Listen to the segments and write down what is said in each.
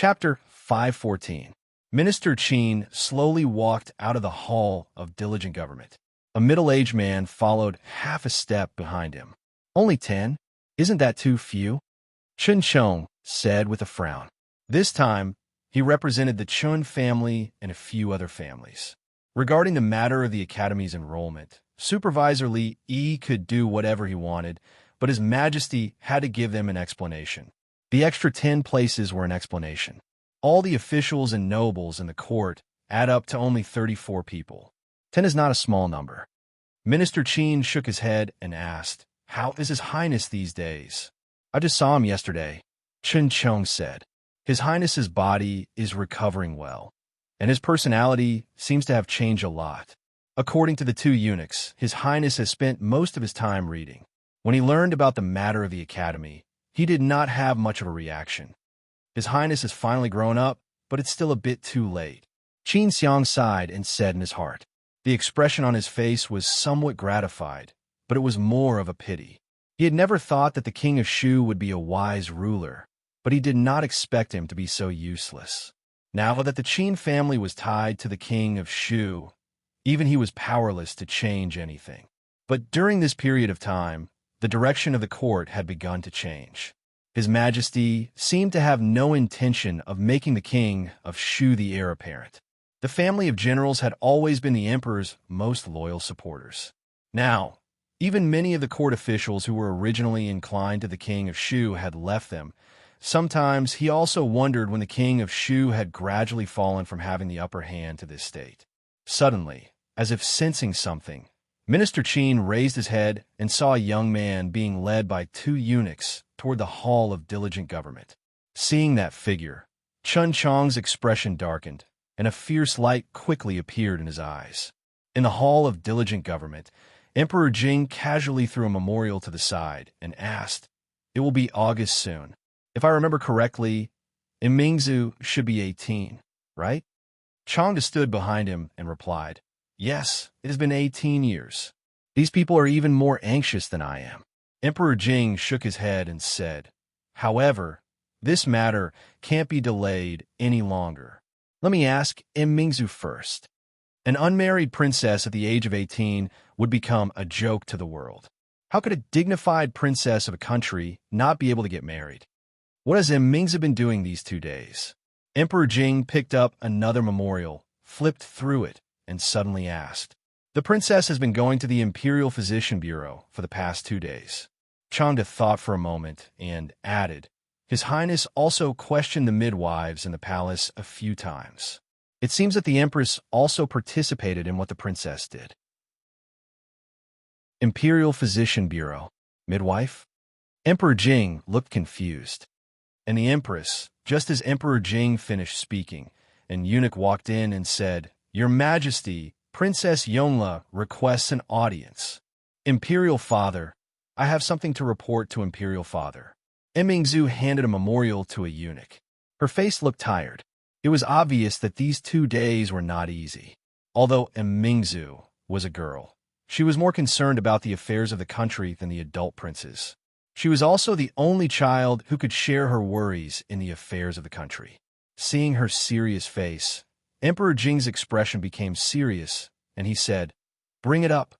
Chapter 514. Minister Qin slowly walked out of the hall of diligent government. A middle-aged man followed half a step behind him. "Only 10? Isn't that too few?" Chun Chong said with a frown. This time, he represented the Chun family and a few other families. Regarding the matter of the academy's enrollment, Supervisor Li Yi could do whatever he wanted, but His Majesty had to give them an explanation. The extra 10 places were an explanation. All the officials and nobles in the court add up to only 34 people. 10 is not a small number. Minister Qin shook his head and asked, "How is His Highness these days?" "I just saw him yesterday," Chun Chong said. "His Highness's body is recovering well, and his personality seems to have changed a lot. According to the two eunuchs, His Highness has spent most of his time reading. When he learned about the matter of the academy, he did not have much of a reaction. His Highness has finally grown up, but it's still a bit too late." Qin Xiang sighed and said in his heart. The expression on his face was somewhat gratified, but it was more of a pity. He had never thought that the king of Shu would be a wise ruler, but he did not expect him to be so useless. Now that the Qin family was tied to the king of Shu, even he was powerless to change anything. But during this period of time, the direction of the court had begun to change. His Majesty seemed to have no intention of making the king of Shu the heir apparent. The family of generals had always been the emperor's most loyal supporters. Now, even many of the court officials who were originally inclined to the king of Shu had left them. Sometimes he also wondered when the king of Shu had gradually fallen from having the upper hand to this state. Suddenly, as if sensing something, Minister Qin raised his head and saw a young man being led by two eunuchs toward the hall of diligent government. Seeing that figure, Chun Chong's expression darkened, and a fierce light quickly appeared in his eyes. In the hall of diligent government, Emperor Jing casually threw a memorial to the side and asked, "It will be August soon. If I remember correctly, Imingzu should be 18, right?" Chong stood behind him and replied, "Yes, it has been 18 years. These people are even more anxious than I am." Emperor Jing shook his head and said, "However, this matter can't be delayed any longer. Let me ask Mingzu first. An unmarried princess at the age of 18 would become a joke to the world. How could a dignified princess of a country not be able to get married? What has Mingzu been doing these 2 days?" Emperor Jing picked up another memorial, flipped through it, and suddenly asked, "The princess has been going to the Imperial Physician Bureau for the past 2 days." Changde thought for a moment and added, "His Highness also questioned the midwives in the palace a few times. It seems that the Empress also participated in what the princess did." Imperial Physician Bureau. Midwife? Emperor Jing looked confused. And the Empress, just as Emperor Jing finished speaking, an eunuch walked in and said, "Your Majesty, Princess Yongla requests an audience." "Imperial Father, I have something to report to Imperial Father." Mingzu handed a memorial to a eunuch. Her face looked tired. It was obvious that these 2 days were not easy. Although Mingzu was a girl, she was more concerned about the affairs of the country than the adult princes. She was also the only child who could share her worries in the affairs of the country. Seeing her serious face, Emperor Jing's expression became serious, and he said, "Bring it up."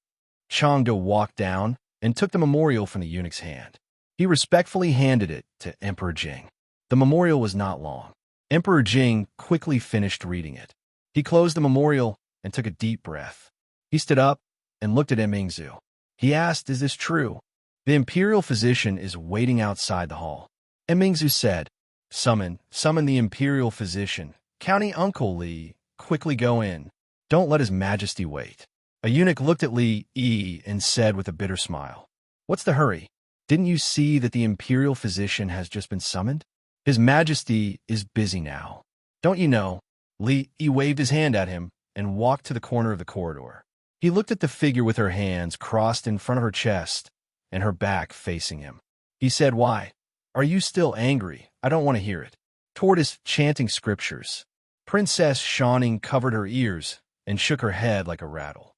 Changde walked down and took the memorial from the eunuch's hand. He respectfully handed it to Emperor Jing. The memorial was not long. Emperor Jing quickly finished reading it. He closed the memorial and took a deep breath. He stood up and looked at Mingzu. He asked, "Is this true?" "The imperial physician is waiting outside the hall." Mingzu said, Summon the imperial physician. County Uncle Li, quickly go in. Don't let His Majesty wait." A eunuch looked at Li Yi and said with a bitter smile, "What's the hurry? Didn't you see that the imperial physician has just been summoned? His Majesty is busy now. Don't you know?" Li Yi waved his hand at him and walked to the corner of the corridor. He looked at the figure with her hands crossed in front of her chest and her back facing him. He said, "Why? Are you still angry? I don't want to hear it." Tortoise chanting scriptures. Princess Shawning covered her ears and shook her head like a rattle.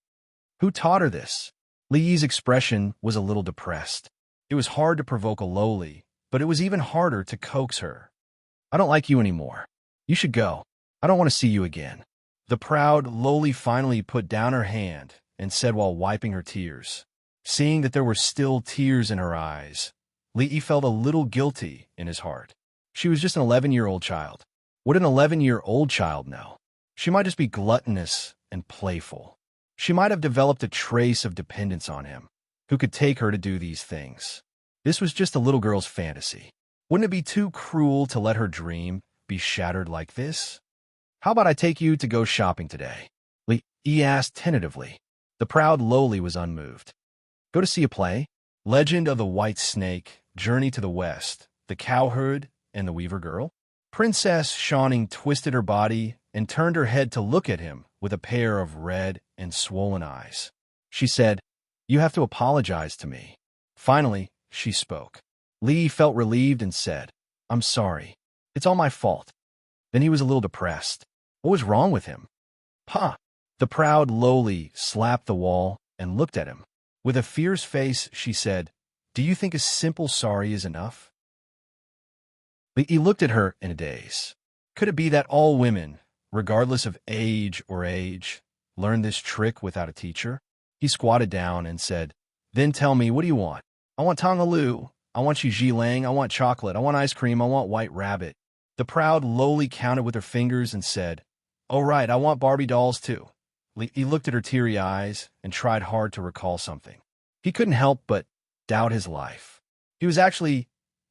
Who taught her this? Li Yi's expression was a little depressed. It was hard to provoke a lowly, but it was even harder to coax her. "I don't like you anymore. You should go. I don't want to see you again. The proud Loli finally put down her hand and said while wiping her tears. Seeing that there were still tears in her eyes, Lee felt a little guilty in his heart. She was just an 11-year-old child. What an 11-year-old child know? She might just be gluttonous and playful. She might have developed a trace of dependence on him, who could take her to do these things. This was just a little girl's fantasy. Wouldn't it be too cruel to let her dream be shattered like this? How about I take you to go shopping today? Lee asked tentatively. The proud Loli was unmoved. Go to see a play? Legend of the White Snake, Journey to the West, The Cowherd, and the Weaver Girl? Princess Shawning twisted her body and turned her head to look at him with a pair of red and swollen eyes. She said, "You have to apologize to me." Finally, she spoke. Lee felt relieved and said, "I'm sorry. It's all my fault." Then he was a little depressed. What was wrong with him? "Huh." The proud Loli slapped the wall and looked at him. With a fierce face, she said, "Do you think a simple sorry is enough?" He looked at her in a daze. Could it be that all women, regardless of age, learn this trick without a teacher? He squatted down and said, "Then tell me, what do you want?" "I want Tongaloo. I want Lang. I want chocolate. I want ice cream. I want white rabbit." The proud Loli counted with her fingers and said, "Oh right, I want Barbie dolls too." He looked at her teary eyes and tried hard to recall something. He couldn't help but doubt his life. He was actually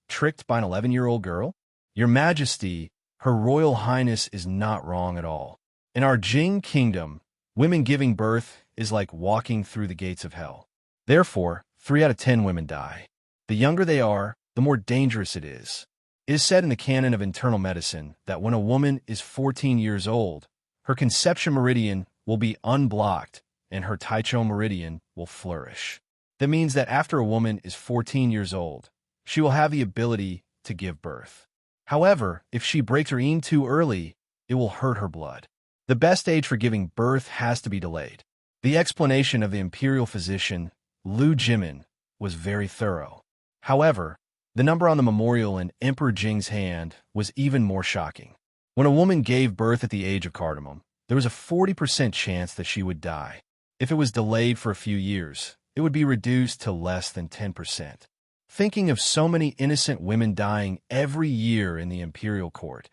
tricked by an 11-year-old girl? "Your Majesty, Her Royal Highness is not wrong at all. In our Jing kingdom, women giving birth is like walking through the gates of hell. Therefore, 3 out of 10 women die. The younger they are, the more dangerous it is. It is said in the canon of internal medicine that when a woman is 14 years old, her conception meridian will be unblocked and her Taichou meridian will flourish. That means that after a woman is 14 years old, she will have the ability to give birth. However, if she breaks her yin too early, it will hurt her blood. The best age for giving birth has to be delayed." The explanation of the imperial physician, Lu Jimin, was very thorough. However, the number on the memorial in Emperor Jing's hand was even more shocking. When a woman gave birth at the age of cardamom, there was a 40% chance that she would die. If it was delayed for a few years, it would be reduced to less than 10%. Thinking of so many innocent women dying every year in the imperial court,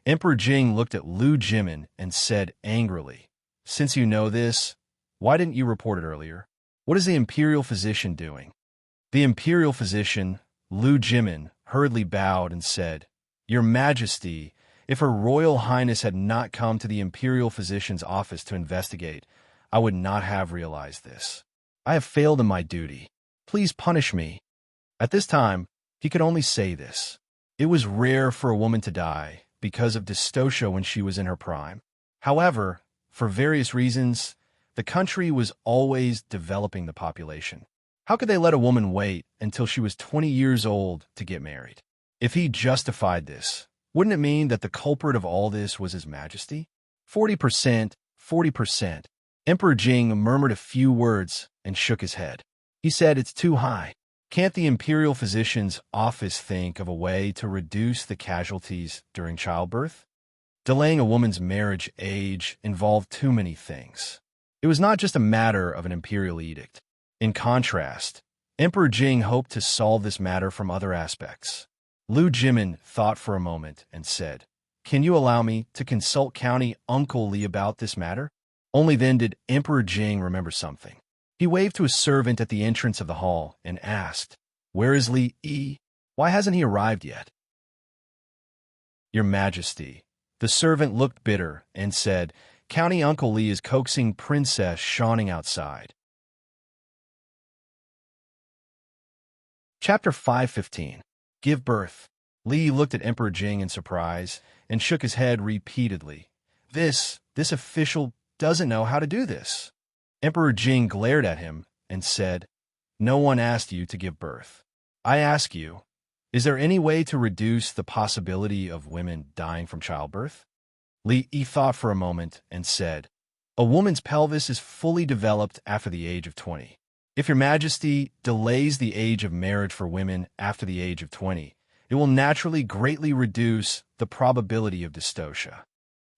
Emperor Jing looked at Lu Jimin and said angrily, "Since you know this, why didn't you report it earlier? What is the imperial physician doing?" The imperial physician, Lu Jimin, hurriedly bowed and said, "Your Majesty, if Her Royal Highness had not come to the imperial physician's office to investigate, I would not have realized this. I have failed in my duty. Please punish me." At this time, he could only say this. It was rare for a woman to die because of dystocia when she was in her prime. However, for various reasons, the country was always developing the population. How could they let a woman wait until she was 20 years old to get married? If he justified this, wouldn't it mean that the culprit of all this was His Majesty? 40%, 40%. Emperor Jing murmured a few words and shook his head. He said, "It's too high. Can't the imperial physician's office think of a way to reduce the casualties during childbirth?" Delaying a woman's marriage age involved too many things. It was not just a matter of an imperial edict. In contrast, Emperor Jing hoped to solve this matter from other aspects. Lu Jimin thought for a moment and said, "Can you allow me to consult County Uncle Li about this matter?" Only then did Emperor Jing remember something. He waved to a servant at the entrance of the hall and asked, "Where is Li Yi? Why hasn't he arrived yet?" "Your Majesty." The servant looked bitter and said, "County Uncle Li is coaxing Princess Shawning outside." Chapter 515. Give Birth. Li looked at Emperor Jing in surprise and shook his head repeatedly. This official doesn't know how to do this." Emperor Jing glared at him and said, "No one asked you to give birth. I ask you, is there any way to reduce the possibility of women dying from childbirth?" Li Yi thought for a moment and said, "A woman's pelvis is fully developed after the age of 20. If Your Majesty delays the age of marriage for women after the age of 20, It will naturally greatly reduce the probability of dystocia.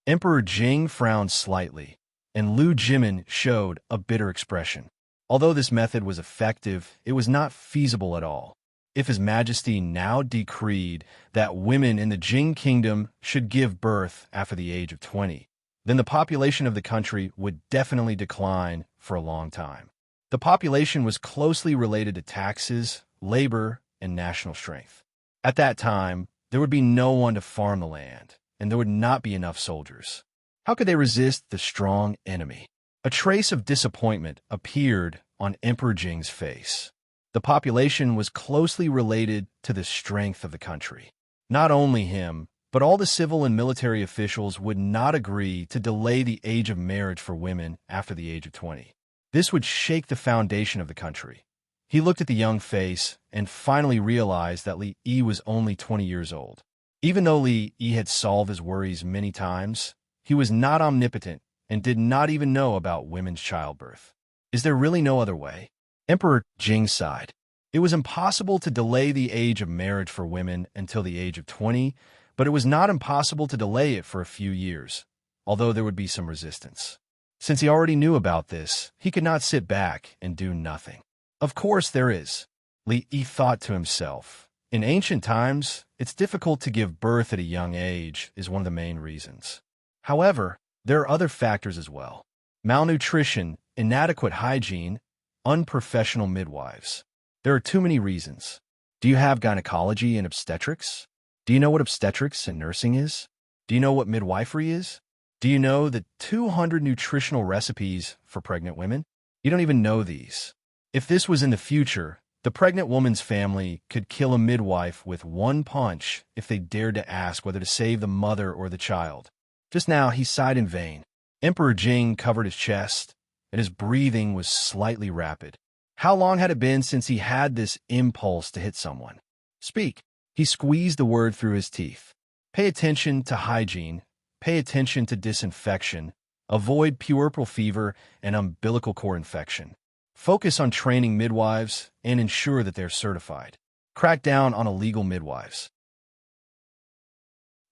Emperor Jing frowned slightly, and Lu Jimin showed a bitter expression. Although this method was effective, it was not feasible at all. If His Majesty now decreed that women in the Jing kingdom should give birth after the age of 20, then the population of the country would definitely decline for a long time. The population was closely related to taxes, labor, and national strength. At that time, there would be no one to farm the land, and there would not be enough soldiers. How could they resist the strong enemy? A trace of disappointment appeared on Emperor Jing's face. The population was closely related to the strength of the country. Not only him, but all the civil and military officials would not agree to delay the age of marriage for women after the age of 20. This would shake the foundation of the country. He looked at the young face and finally realized that Li Yi was only 20 years old. Even though Li Yi had solved his worries many times, he was not omnipotent and did not even know about women's childbirth. Is there really no other way? Emperor Jing sighed. It was impossible to delay the age of marriage for women until the age of 20, but it was not impossible to delay it for a few years, although there would be some resistance. Since he already knew about this, he could not sit back and do nothing. Of course there is. Li Yi thought to himself. In ancient times, it's difficult to give birth at a young age is one of the main reasons. However, there are other factors as well. Malnutrition, inadequate hygiene, unprofessional midwives. There are too many reasons. Do you have gynecology and obstetrics? Do you know what obstetrics and nursing is? Do you know what midwifery is? Do you know the 200 nutritional recipes for pregnant women? You don't even know these. If this was in the future, the pregnant woman's family could kill a midwife with one punch if they dared to ask whether to save the mother or the child. Just now, he sighed in vain. Emperor Jing covered his chest, and his breathing was slightly rapid. How long had it been since he had this impulse to hit someone? Speak. He squeezed the word through his teeth. Pay attention to hygiene. Pay attention to disinfection. Avoid puerperal fever and umbilical cord infection. Focus on training midwives and ensure that they're certified. Crack down on illegal midwives.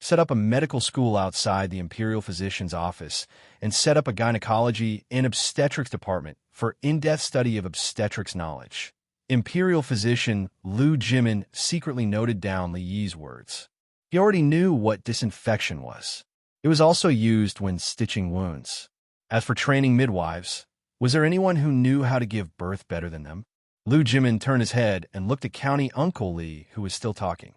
Set up a medical school outside the imperial physician's office and set up a gynecology and obstetrics department for in-depth study of obstetrics knowledge. Imperial physician Lu Jimin secretly noted down Li Yi's words. He already knew what disinfection was. It was also used when stitching wounds. As for training midwives, was there anyone who knew how to give birth better than them? Lu Jimin turned his head and looked at County Uncle Li, who was still talking.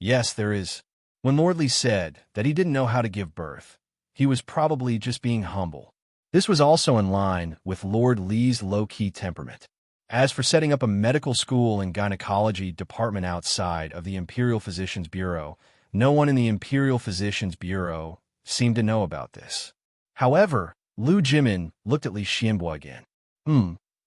Yes, there is. When Lord Li said that he didn't know how to give birth, he was probably just being humble. This was also in line with Lord Li's low-key temperament. As for setting up a medical school and gynecology department outside of the Imperial Physicians Bureau, no one in the Imperial Physicians Bureau seemed to know about this. However, Lu Jimin looked at Li Xianbo again.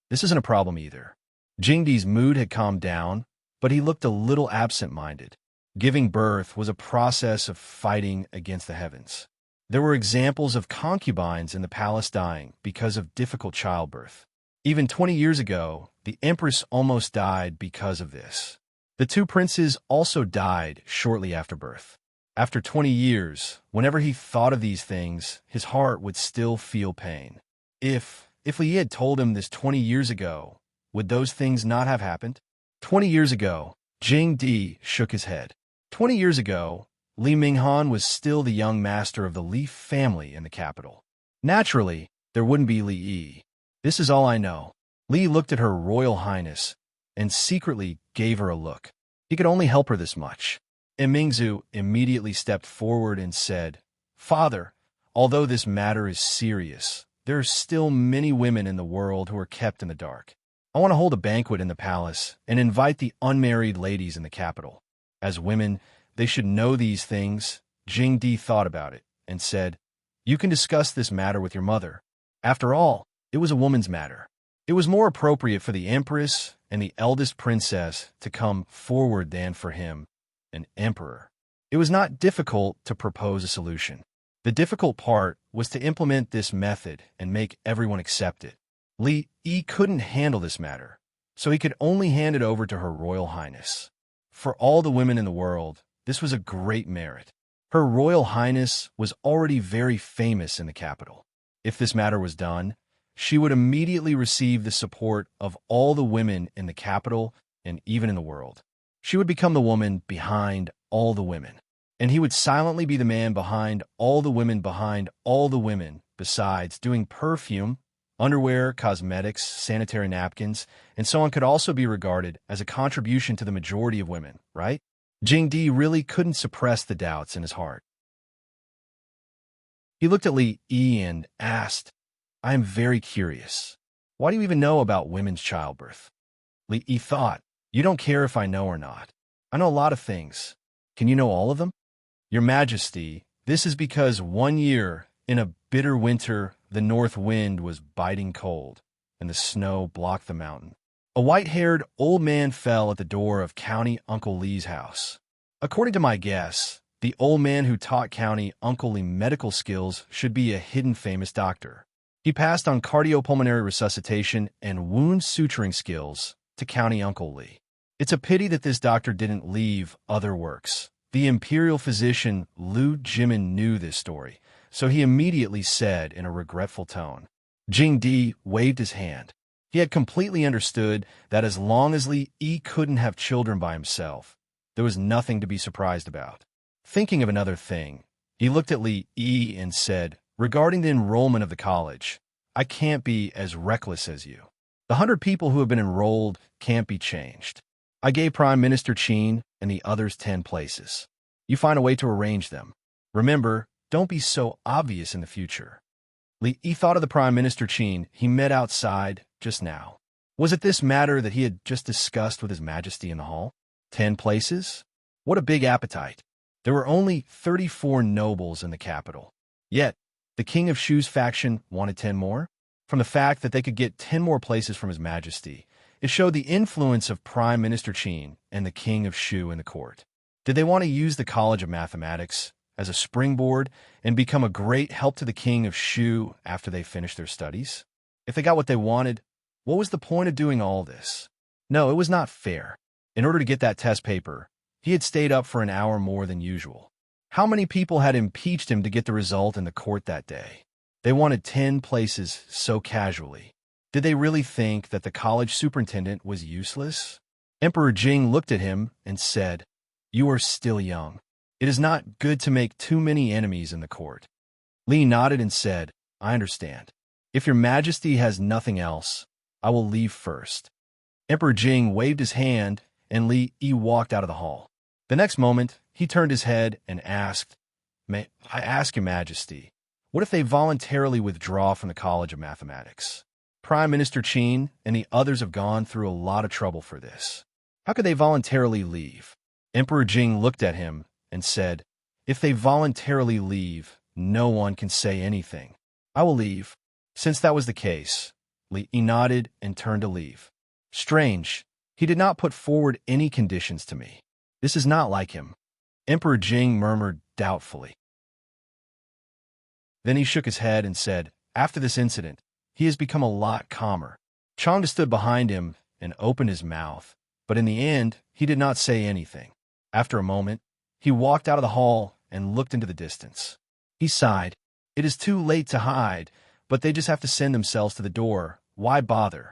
This isn't a problem either. Jingdi's mood had calmed down, but he looked a little absent-minded. Giving birth was a process of fighting against the heavens. There were examples of concubines in the palace dying because of difficult childbirth. Even 20 years ago, the empress almost died because of this. The two princes also died shortly after birth. After 20 years, whenever he thought of these things, his heart would still feel pain. If Li had told him this 20 years ago, would those things not have happened? 20 years ago, Jing Di shook his head. 20 years ago, Li Minghan was still the young master of the Li family in the capital. Naturally, there wouldn't be Li Yi. This is all I know. Li looked at her Royal Highness and secretly gave her a look. He could only help her this much. Mingzu immediately stepped forward and said, Father, although this matter is serious, there are still many women in the world who are kept in the dark. I want to hold a banquet in the palace and invite the unmarried ladies in the capital. As women, they should know these things. Jing Di thought about it and said, You can discuss this matter with your mother. After all, it was a woman's matter. It was more appropriate for the empress and the eldest princess to come forward than for him, an emperor. It was not difficult to propose a solution. The difficult part was to implement this method and make everyone accept it. Li Yi couldn't handle this matter, so he could only hand it over to Her Royal Highness. for all the women in the world, this was a great merit. Her Royal Highness was already very famous in the capital. If this matter was done, she would immediately receive the support of all the women in the capital and even in the world. She would become the woman behind all the women, and he would silently be the man behind all the women behind all the women, besides doing perfume, underwear, cosmetics, sanitary napkins, and so on could also be regarded as a contribution to the majority of women, right? Jingdi really couldn't suppress the doubts in his heart. He looked at Li Yi and asked, I am very curious. Why do you even know about women's childbirth? Li Yi thought, you don't care if I know or not. I know a lot of things. Can you know all of them? Your Majesty, this is because one year, in a bitter winter, the north wind was biting cold, and the snow blocked the mountain. A white-haired old man fell at the door of County Uncle Lee's house. According to my guess, the old man who taught County Uncle Lee medical skills should be a hidden famous doctor. He passed on cardiopulmonary resuscitation and wound suturing skills to County Uncle Lee. It's a pity that this doctor didn't leave other works. The imperial physician Liu Jimin knew this story, so he immediately said in a regretful tone. Jingdi waved his hand. He had completely understood that as long as Li Yi couldn't have children by himself, there was nothing to be surprised about. Thinking of another thing, he looked at Li Yi and said, regarding the enrollment of the college, I can't be as reckless as you. The 100 people who have been enrolled can't be changed. I gave Prime Minister Qin and the others 10 places. You find a way to arrange them. Remember, don't be so obvious in the future. Li Yi thought of the Prime Minister Qin he met outside just now. Was it this matter that he had just discussed with His Majesty in the hall? 10 places? What a big appetite. There were only 34 nobles in the capital. Yet, the King of Shu's faction wanted 10 more? From the fact that they could get 10 more places from His Majesty, it showed the influence of Prime Minister Qin and the King of Shu in the court. Did they want to use the College of Mathematics as a springboard and become a great help to the King of Shu after they finished their studies? If they got what they wanted, what was the point of doing all this? No, it was not fair. In order to get that test paper, he had stayed up for an hour more than usual. How many people had impeached him to get the result in the court that day? They wanted 10 places so casually. Did they really think that the college superintendent was useless? Emperor Jing looked at him and said, You are still young. It is not good to make too many enemies in the court. Li nodded and said, I understand. If your Majesty has nothing else, I will leave first. Emperor Jing waved his hand and Li Yi walked out of the hall. The next moment, he turned his head and asked, May I ask your Majesty, what if they voluntarily withdraw from the College of Mathematics? Prime Minister Qin and the others have gone through a lot of trouble for this. How could they voluntarily leave? Emperor Jing looked at him and said, If they voluntarily leave, no one can say anything. I will leave. Since that was the case, Li Yi nodded and turned to leave. Strange, he did not put forward any conditions to me. This is not like him. Emperor Jing murmured doubtfully. Then he shook his head and said, After this incident, he has become a lot calmer. Changda stood behind him and opened his mouth, but in the end, he did not say anything. After a moment, he walked out of the hall and looked into the distance. He sighed. It is too late to hide, but they just have to send themselves to the door. Why bother?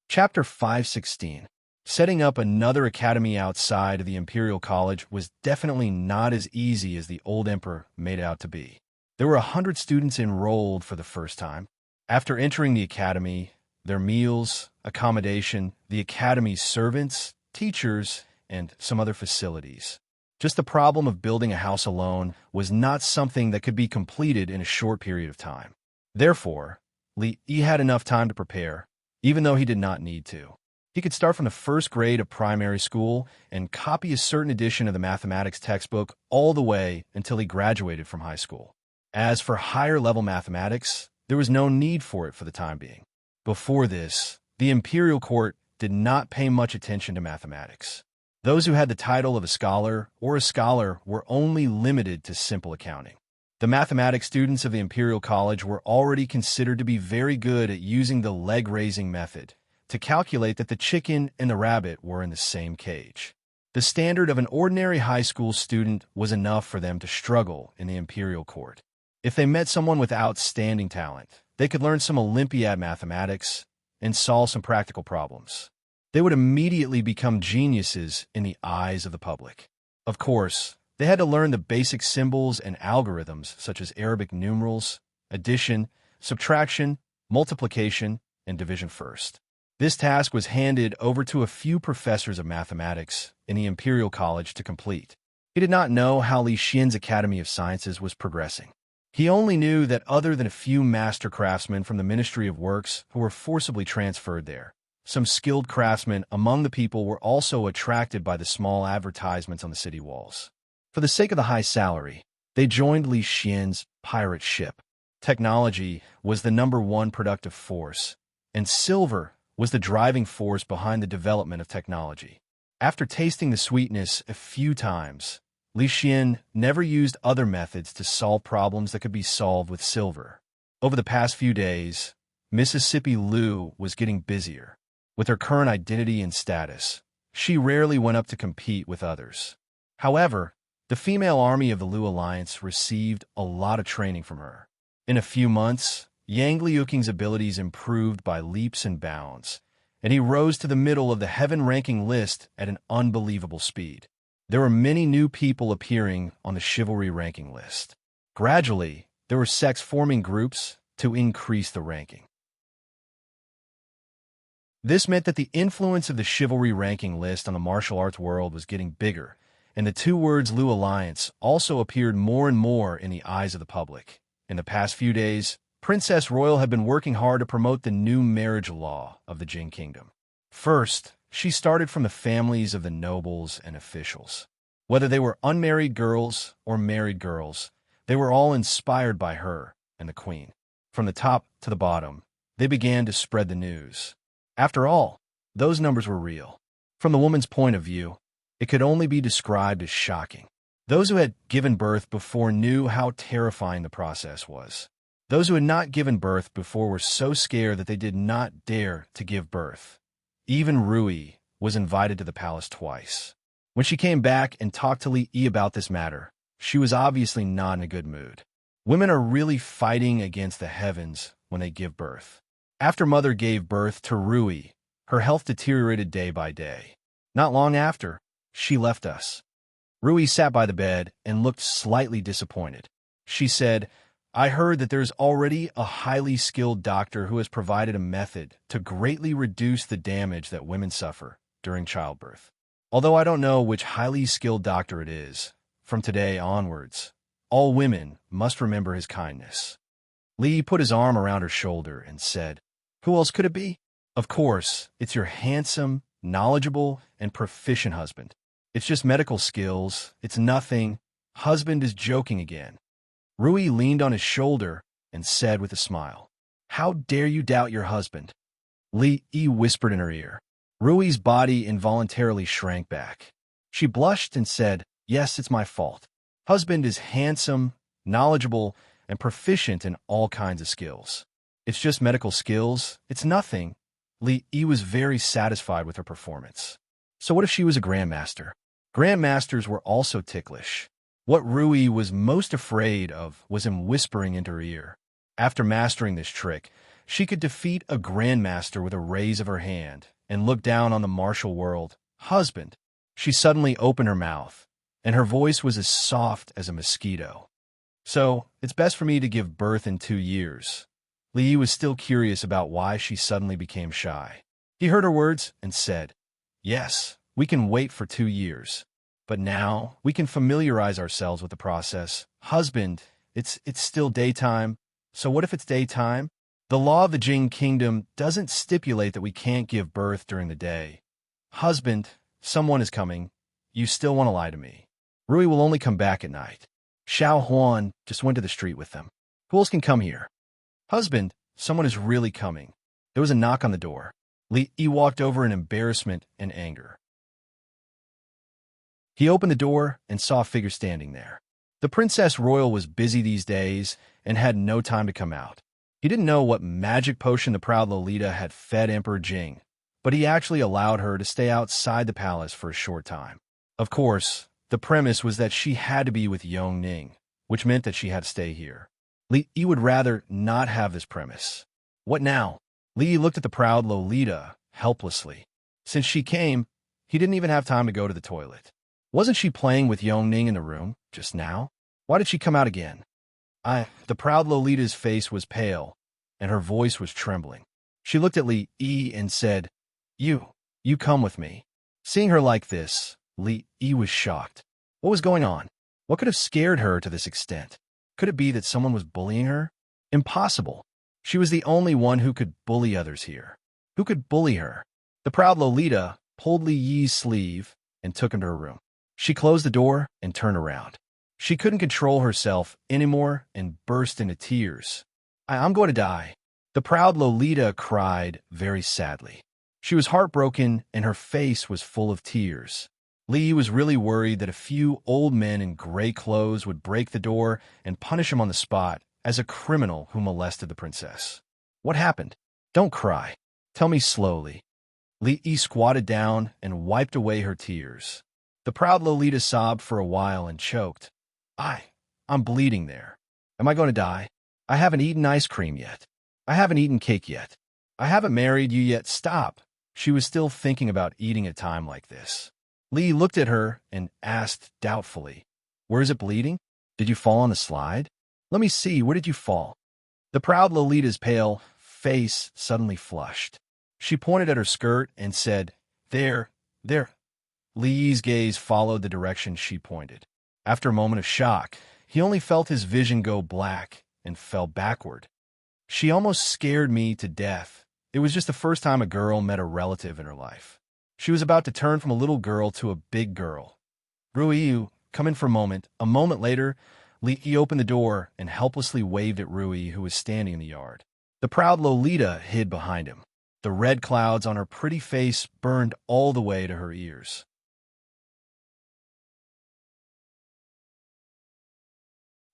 Chapter 516. Setting up another academy outside of the Imperial College was definitely not as easy as the old emperor made it out to be. There were 100 students enrolled for the first time. After entering the academy, their meals, accommodation, the academy's servants, teachers, and some other facilities. Just the problem of building a house alone was not something that could be completed in a short period of time. Therefore, Li Yi had enough time to prepare, even though he did not need to. He could start from the first grade of primary school and copy a certain edition of the mathematics textbook all the way until he graduated from high school. As for higher-level mathematics, there was no need for it for the time being. Before this, the imperial court did not pay much attention to mathematics. Those who had the title of a scholar or a scholar were only limited to simple accounting. The mathematics students of the imperial college were already considered to be very good at using the leg-raising method to calculate that the chicken and the rabbit were in the same cage. The standard of an ordinary high school student was enough for them to struggle in the imperial court. If they met someone with outstanding talent, they could learn some Olympiad mathematics and solve some practical problems. They would immediately become geniuses in the eyes of the public. Of course, they had to learn the basic symbols and algorithms such as Arabic numerals, addition, subtraction, multiplication, and division first. This task was handed over to a few professors of mathematics in the Imperial College to complete. He did not know how Li Xian's Academy of Sciences was progressing. He only knew that other than a few master craftsmen from the Ministry of Works who were forcibly transferred there, some skilled craftsmen among the people were also attracted by the small advertisements on the city walls. For the sake of the high salary, they joined Li Xian's pirate ship. Technology was the #1 productive force, and silver was the driving force behind the development of technology. After tasting the sweetness a few times, Li Xian never used other methods to solve problems that could be solved with silver. Over the past few days, Mississippi Lu was getting busier. With her current identity and status, she rarely went up to compete with others. However, the female army of the Lu Alliance received a lot of training from her. In a few months, Yang Liuqing's abilities improved by leaps and bounds, and he rose to the middle of the heaven-ranking list at an unbelievable speed. There were many new people appearing on the chivalry ranking list. Gradually, there were sects forming groups to increase the ranking. This meant that the influence of the chivalry ranking list on the martial arts world was getting bigger, and the two words Lu Alliance also appeared more and more in the eyes of the public. In the past few days, Princess Royal had been working hard to promote the new marriage law of the Jing Kingdom. First, she started from the families of the nobles and officials. Whether they were unmarried girls or married girls, they were all inspired by her and the queen. From the top to the bottom, they began to spread the news. After all, those numbers were real. From the woman's point of view, it could only be described as shocking. Those who had given birth before knew how terrifying the process was. Those who had not given birth before were so scared that they did not dare to give birth. Even Rui was invited to the palace twice. When she came back and talked to Li Yi about this matter, she was obviously not in a good mood. Women are really fighting against the heavens when they give birth. After Mother gave birth to Rui, her health deteriorated day by day. Not long after, she left us. Rui sat by the bed and looked slightly disappointed. She said, "I heard that there's already a highly skilled doctor who has provided a method to greatly reduce the damage that women suffer during childbirth. Although I don't know which highly skilled doctor it is, from today onwards, all women must remember his kindness." Li put his arm around her shoulder and said, "Who else could it be? Of course, it's your handsome, knowledgeable, and proficient husband. It's just medical skills. It's nothing. Husband is joking again." Rui leaned on his shoulder and said with a smile, "How dare you doubt your husband?" Li Yi whispered in her ear. Rui's body involuntarily shrank back. She blushed and said, "Yes, it's my fault. Husband is handsome, knowledgeable, and proficient in all kinds of skills. It's just medical skills. It's nothing." Li Yi was very satisfied with her performance. So what if she was a grandmaster? Grandmasters were also ticklish. What Rui was most afraid of was him whispering into her ear. After mastering this trick, she could defeat a grandmaster with a raise of her hand and look down on the martial world. "Husband." She suddenly opened her mouth, and her voice was as soft as a mosquito. "So, it's best for me to give birth in 2 years." Li Yi was still curious about why she suddenly became shy. He heard her words and said, "Yes, we can wait for 2 years. But now, we can familiarize ourselves with the process. Husband, it's still daytime. So what if it's daytime? The law of the Jing Kingdom doesn't stipulate that we can't give birth during the day. Husband, someone is coming. You still want to lie to me. Rui will only come back at night. Xiao Huan just went to the street with them. Who else can come here? Husband, someone is really coming." There was a knock on the door. Li Yi walked over in embarrassment and anger. He opened the door and saw a figure standing there. The Princess Royal was busy these days and had no time to come out. He didn't know what magic potion the proud Lolita had fed Emperor Jing, but he actually allowed her to stay outside the palace for a short time. Of course, the premise was that she had to be with Yong Ning, which meant that she had to stay here. Li Yi would rather not have this premise. What now? Li Yi looked at the proud Lolita helplessly. Since she came, he didn't even have time to go to the toilet. Wasn't she playing with Yong Ning in the room just now? Why did she come out again? The proud Lolita's face was pale, and her voice was trembling. She looked at Li Yi and said, You come with me. Seeing her like this, Li Yi was shocked. What was going on? What could have scared her to this extent? Could it be that someone was bullying her? Impossible. She was the only one who could bully others here. Who could bully her? The proud Lolita pulled Li Yi's sleeve and took him to her room. She closed the door and turned around. She couldn't control herself anymore and burst into tears. I'm going to die. The proud Lolita cried very sadly. She was heartbroken and her face was full of tears. Li Yi was really worried that a few old men in gray clothes would break the door and punish him on the spot as a criminal who molested the princess. What happened? Don't cry. Tell me slowly. Li Yi squatted down and wiped away her tears. The proud Lolita sobbed for a while and choked. I'm bleeding there. Am I going to die? I haven't eaten ice cream yet. I haven't eaten cake yet. I haven't married you yet. Stop. She was still thinking about eating at a time like this. Li looked at her and asked doubtfully, Where is it bleeding? Did you fall on the slide? Let me see, where did you fall? The proud Lolita's pale face suddenly flushed. She pointed at her skirt and said, There. Li's gaze followed the direction she pointed. After a moment of shock, he only felt his vision go black and fell backward. She almost scared me to death. It was just the first time a girl met a relative in her life. She was about to turn from a little girl to a big girl. Rui, come in for a moment. A moment later, Li opened the door and helplessly waved at Rui, who was standing in the yard. The proud Lolita hid behind him. The red clouds on her pretty face burned all the way to her ears.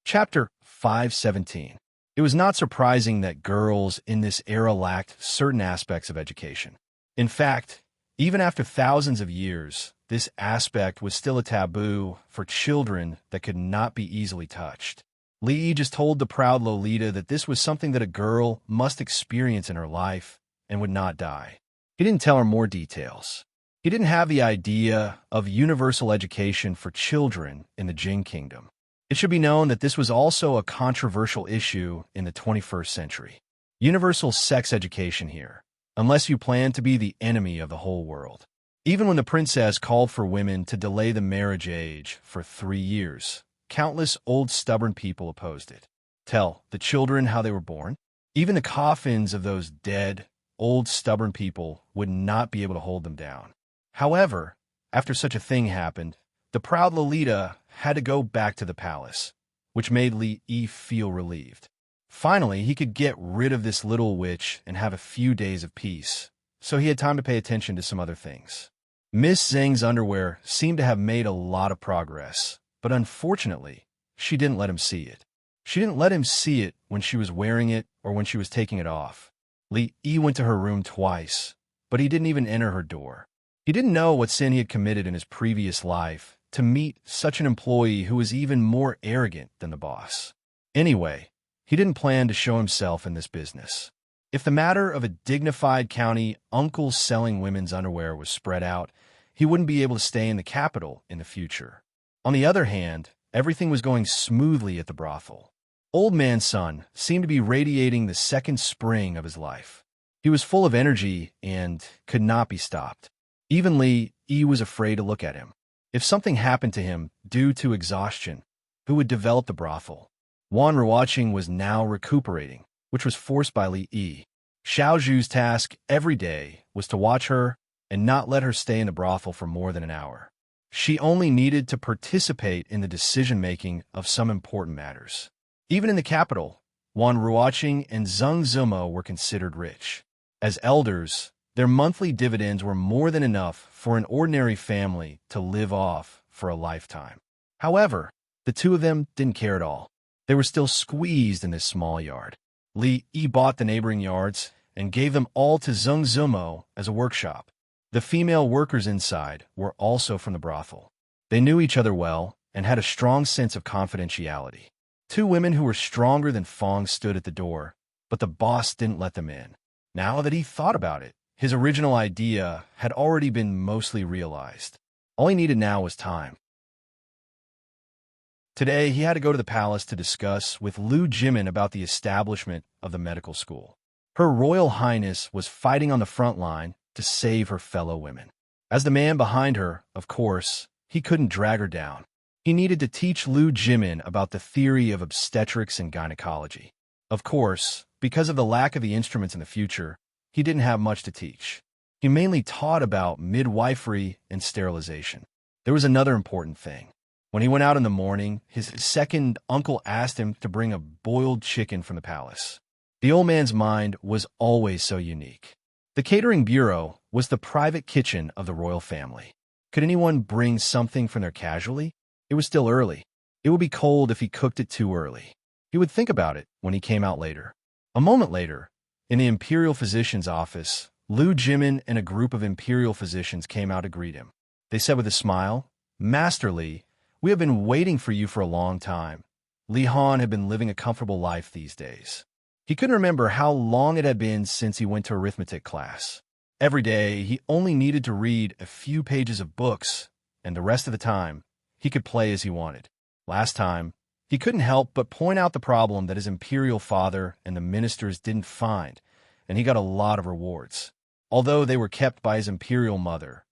Chapter 517. It was not surprising that girls in this era lacked certain aspects of education. In fact, even after thousands of years, this aspect was still a taboo for children that could not be easily touched. Li just told the proud Lolita that this was something that a girl must experience in her life and would not die. He didn't tell her more details. He didn't have the idea of universal education for children in the Jin Kingdom. It should be known that this was also a controversial issue in the 21st century. Universal sex education here, unless you plan to be the enemy of the whole world. Even when the princess called for women to delay the marriage age for 3 years, countless old stubborn people opposed it. Tell the children how they were born. Even the coffins of those dead, old stubborn people would not be able to hold them down. However, after such a thing happened, the proud Lolita had to go back to the palace, which made Li Yi feel relieved. Finally, he could get rid of this little witch and have a few days of peace, so he had time to pay attention to some other things. Miss Zheng's underwear seemed to have made a lot of progress, but unfortunately, she didn't let him see it. She didn't let him see it when she was wearing it or when she was taking it off. Li Yi went to her room twice, but he didn't even enter her door. He didn't know what sin he had committed in his previous life to meet such an employee who was even more arrogant than the boss. Anyway, he didn't plan to show himself in this business. If the matter of a dignified county uncle selling women's underwear was spread out, he wouldn't be able to stay in the capital in the future. On the other hand, everything was going smoothly at the brothel. Old Man Sun seemed to be radiating the second spring of his life. He was full of energy and could not be stopped. Even Li Yi was afraid to look at him. If something happened to him due to exhaustion, who would develop the brothel? Wan Ruoqing was now recuperating, which was forced by Li Yi. Xiao Zhu's task every day was to watch her and not let her stay in the brothel for more than an hour. She only needed to participate in the decision-making of some important matters. Even in the capital, Wan Ruoqing and Zheng Zimo were considered rich. As elders, their monthly dividends were more than enough for an ordinary family to live off for a lifetime. However, the two of them didn't care at all. They were still squeezed in this small yard. Li Yi bought the neighboring yards and gave them all to Zung Zumo as a workshop. The female workers inside were also from the brothel. They knew each other well and had a strong sense of confidentiality. Two women who were stronger than Fong stood at the door, but the boss didn't let them in. Now that he thought about it, his original idea had already been mostly realized. All he needed now was time. Today, he had to go to the palace to discuss with Liu Jimin about the establishment of the medical school. Her Royal Highness was fighting on the front line to save her fellow women. As the man behind her, of course, he couldn't drag her down. He needed to teach Liu Jimin about the theory of obstetrics and gynecology. Of course, because of the lack of the instruments in the future, he didn't have much to teach. He mainly taught about midwifery and sterilization. There was another important thing. When he went out in the morning, his second uncle asked him to bring a boiled chicken from the palace. The old man's mind was always so unique. The catering bureau was the private kitchen of the royal family. Could anyone bring something from there casually? It was still early. It would be cold if he cooked it too early. He would think about it when he came out later. A moment later, in the imperial physician's office, Liu Jimin and a group of imperial physicians came out to greet him. They said with a smile, "Master Li, we have been waiting for you for a long time." Li Han had been living a comfortable life these days. He couldn't remember how long it had been since he went to arithmetic class. Every day, he only needed to read a few pages of books, and the rest of the time, he could play as he wanted. Last time, he couldn't help but point out the problem that his imperial father and the ministers didn't find, and he got a lot of rewards. Although they were kept by his imperial mother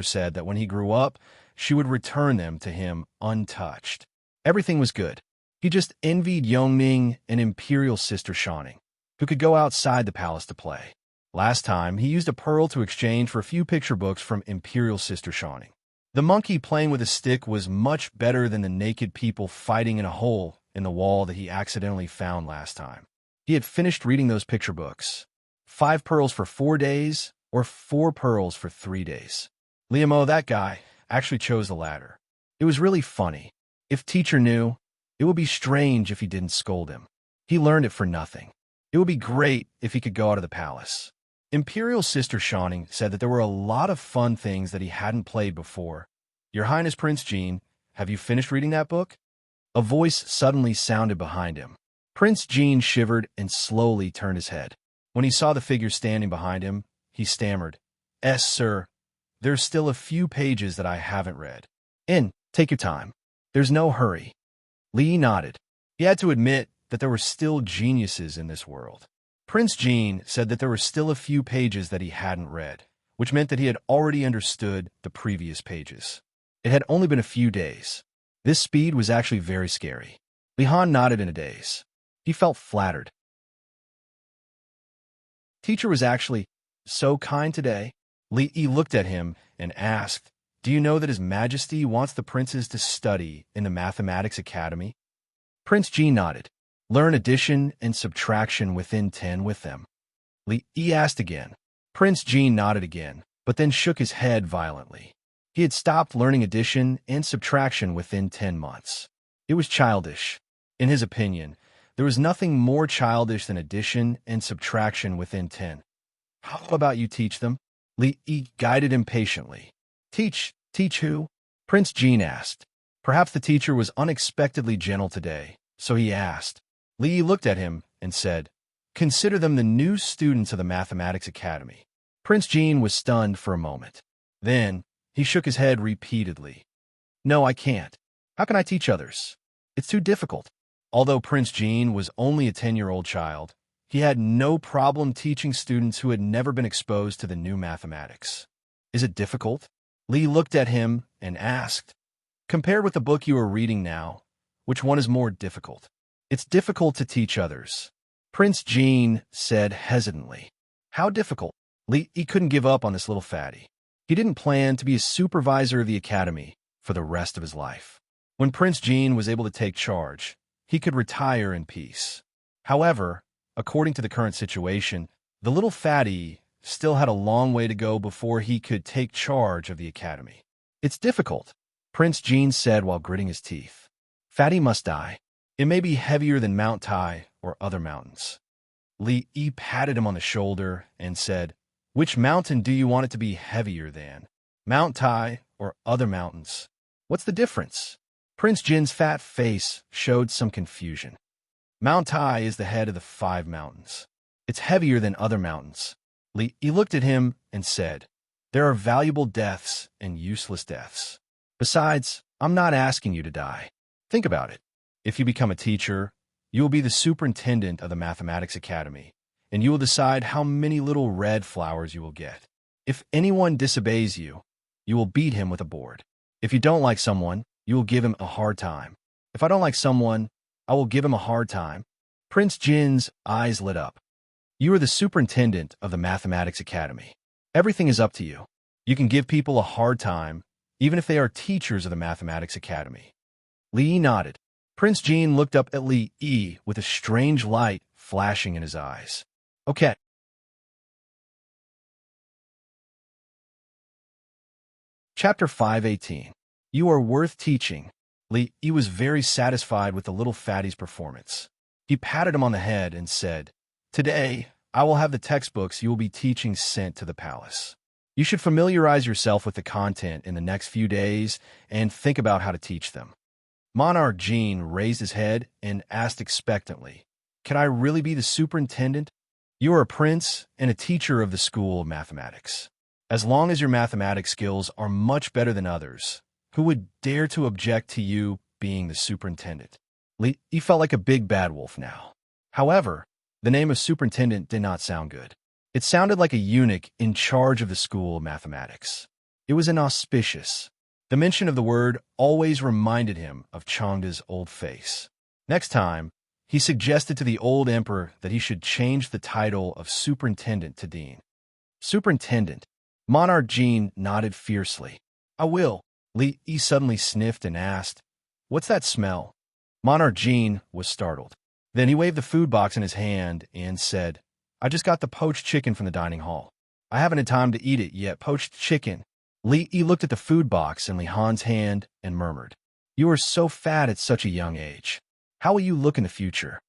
said that when he grew up, she would return them to him untouched. Everything was good. He just envied Yongming and imperial sister Shaning, who could go outside the palace to play. Last time, he used a pearl to exchange for a few picture books from imperial sister Shaning. The monkey playing with a stick was much better than the naked people fighting in a hole in the wall that he accidentally found last time. He had finished reading those picture books. 5 pearls for 4 days, or 4 pearls for 3 days. Liamo, that guy, actually chose the latter. It was really funny. If teacher knew, it would be strange if he didn't scold him. He learned it for nothing. It would be great if he could go out of the palace. Imperial Sister Shaning said that there were a lot of fun things that he hadn't played before. "Your Highness Prince Jean, have you finished reading that book?" A voice suddenly sounded behind him. Prince Jean shivered and slowly turned his head. When he saw the figure standing behind him, he stammered, "Yes, sir. There's still a few pages that I haven't read." Take your time. There's no hurry." Li nodded. He had to admit that there were still geniuses in this world. Prince Jean said that there were still a few pages that he hadn't read, which meant that he had already understood the previous pages. It had only been a few days. This speed was actually very scary. Li Han nodded in a daze. He felt flattered. Teacher was actually so kind today. Li Yi looked at him and asked, "Do you know that His Majesty wants the princes to study in the Mathematics Academy?" Prince Jean nodded. "Learn addition and subtraction within 10 with them." Li Yi asked again. Prince Jean nodded again, but then shook his head violently. He had stopped learning addition and subtraction within 10 months. It was childish. In his opinion, there was nothing more childish than addition and subtraction within 10. "How about you teach them?" Li Yi guided him patiently. Teach who?" Prince Jean asked. Perhaps the teacher was unexpectedly gentle today, so he asked. Li Yi looked at him and said, "Consider them the new students of the Mathematics Academy." Prince Jean was stunned for a moment. Then, he shook his head repeatedly. "No, I can't. How can I teach others? It's too difficult." Although Prince Jean was only a 10-year-old child, he had no problem teaching students who had never been exposed to the new mathematics. "Is it difficult?" Li looked at him and asked, "Compared with the book you are reading now, which one is more difficult?" "It's difficult to teach others," Prince Jean said hesitantly. "How difficult?" Li couldn't give up on this little fatty. He didn't plan to be a supervisor of the academy for the rest of his life. When Prince Jean was able to take charge, he could retire in peace. However, according to the current situation, the little fatty still had a long way to go before he could take charge of the academy. "It's difficult," Prince Jean said while gritting his teeth. "Fatty must die. It may be heavier than Mount Tai or other mountains." Li Yi patted him on the shoulder and said, "Which mountain do you want it to be heavier than? Mount Tai or other mountains? What's the difference?" Prince Jin's fat face showed some confusion. Mount Tai is the head of the 5 mountains. It's heavier than other mountains. Li Yi looked at him and said, "There are valuable deaths and useless deaths. Besides, I'm not asking you to die. Think about it. If you become a teacher, you will be the superintendent of the Mathematics Academy, and you will decide how many little red flowers you will get. If anyone disobeys you, you will beat him with a board. If you don't like someone, you will give him a hard time. If I don't like someone, I will give him a hard time." Prince Jin's eyes lit up. "You are the superintendent of the Mathematics Academy. Everything is up to you. You can give people a hard time, even if they are teachers of the Mathematics Academy." Li Yi nodded. Prince Jin looked up at Li Yi with a strange light flashing in his eyes. "Okay." Chapter 518. You are worth teaching. Li Yi was very satisfied with the little fatty's performance. He patted him on the head and said, "Today, I will have the textbooks you will be teaching sent to the palace. You should familiarize yourself with the content in the next few days and think about how to teach them." Monarch Jin raised his head and asked expectantly, "Can I really be the superintendent? You are a prince and a teacher of the School of Mathematics. As long as your mathematics skills are much better than others, who would dare to object to you being the superintendent?" He felt like a big bad wolf now. However, the name of superintendent did not sound good. It sounded like a eunuch in charge of the School of Mathematics. It was inauspicious. The mention of the word always reminded him of Changda's old face. Next time, he suggested to the old emperor that he should change the title of superintendent to dean. "Superintendent." Monarch Jin nodded fiercely. "I will." Li Yi suddenly sniffed and asked, "What's that smell?" Monarch Jin was startled. Then he waved the food box in his hand and said, "I just got the poached chicken from the dining hall. I haven't had time to eat it yet." Poached chicken. Li Yi looked at the food box in Li Han's hand and murmured, "You are so fat at such a young age. How will you look in the future?"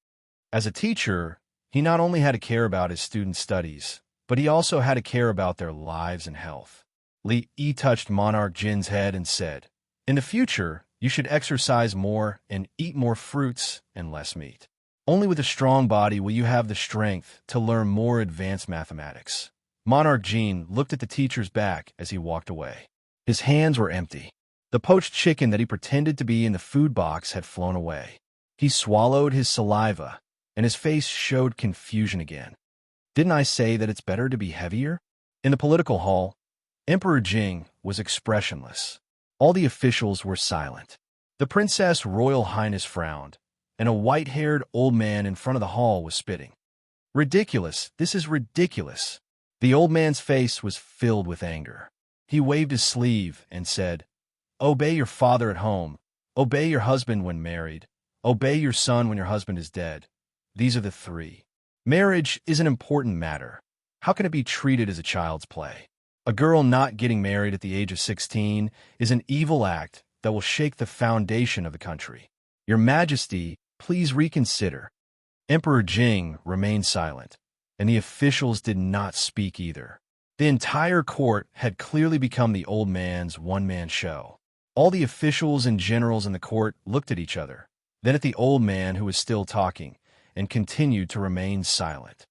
As a teacher, he not only had to care about his students' studies, but he also had to care about their lives and health. Li Yi touched Monarch Jin's head and said, "In the future, you should exercise more and eat more fruits and less meat. Only with a strong body will you have the strength to learn more advanced mathematics." Monarch Jin looked at the teacher's back as he walked away. His hands were empty. The poached chicken that he pretended to be in the food box had flown away. He swallowed his saliva, and his face showed confusion again. "Didn't I say that it's better to be heavier?" In the political hall, Emperor Jing was expressionless. All the officials were silent. The Princess Royal Highness frowned, and a white-haired old man in front of the hall was spitting. "Ridiculous! This is ridiculous!" The old man's face was filled with anger. He waved his sleeve and said, "Obey your father at home. Obey your husband when married. Obey your son when your husband is dead. These are the 3. Marriage is an important matter. How can it be treated as a child's play? A girl not getting married at the age of 16 is an evil act that will shake the foundation of the country. Your Majesty, please reconsider." Emperor Jing remained silent, and the officials did not speak either. The entire court had clearly become the old man's one-man show. All the officials and generals in the court looked at each other, then at the old man who was still talking, and continued to remain silent.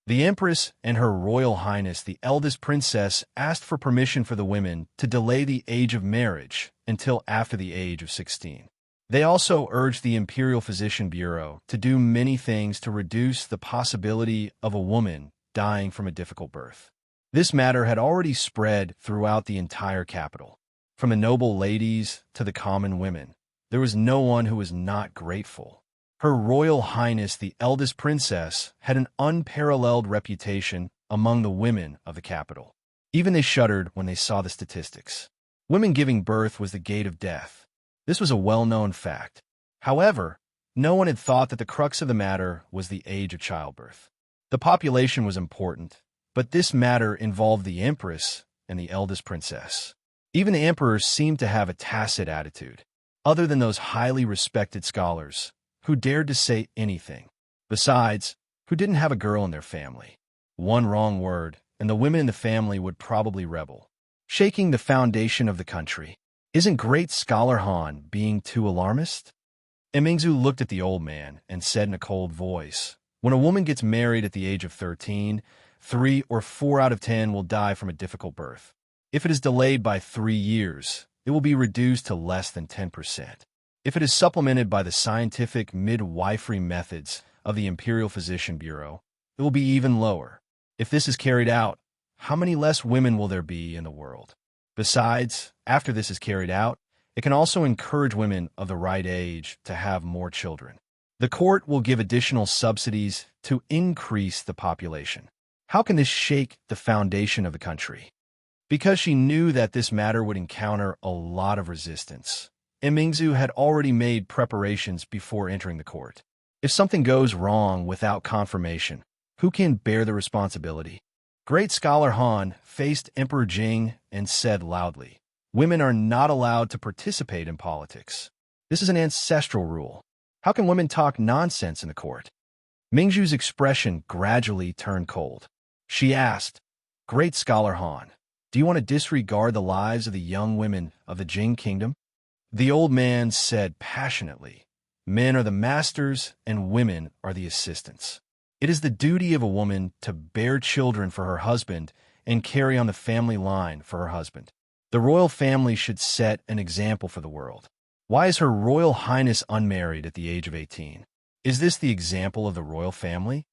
The Empress and Her Royal Highness the eldest princess asked for permission for the women to delay the age of marriage until after the age of 16. They also urged the Imperial Physician Bureau to do many things to reduce the possibility of a woman dying from a difficult birth. This matter had already spread throughout the entire capital. From the noble ladies to the common women, there was no one who was not grateful. Her Royal Highness the eldest princess had an unparalleled reputation among the women of the capital. Even they shuddered when they saw the statistics. Women giving birth was the gate of death. This was a well-known fact. However, no one had thought that the crux of the matter was the age of childbirth. The population was important, but this matter involved the Empress and the eldest princess. Even the Emperor seemed to have a tacit attitude, other than those highly respected scholars who dared to say anything. Besides, who didn't have a girl in their family? One wrong word, and the women in the family would probably rebel, shaking the foundation of the country. Isn't great scholar Han being too alarmist? Emingzu looked at the old man and said in a cold voice, when a woman gets married at the age of 13, 3 or 4 out of 10 will die from a difficult birth. If it is delayed by 3 years, it will be reduced to less than 10%. If it is supplemented by the scientific midwifery methods of the Imperial Physician Bureau, it will be even lower. If this is carried out, how many less women will there be in the world? Besides, after this is carried out, it can also encourage women of the right age to have more children. The court will give additional subsidies to increase the population. How can this shake the foundation of the country? Because she knew that this matter would encounter a lot of resistance, Emingzu had already made preparations before entering the court. If something goes wrong without confirmation, who can bear the responsibility? Great Scholar Han faced Emperor Jing and said loudly, "Women are not allowed to participate in politics. This is an ancestral rule. How can women talk nonsense in the court?" Mingzhu's expression gradually turned cold. She asked, "Great Scholar Han, do you want to disregard the lives of the young women of the Jing kingdom?" The old man said passionately, "Men are the masters and women are the assistants. It is the duty of a woman to bear children for her husband and carry on the family line for her husband. The royal family should set an example for the world. Why is Her Royal Highness unmarried at the age of 18? Is this the example of the royal family?"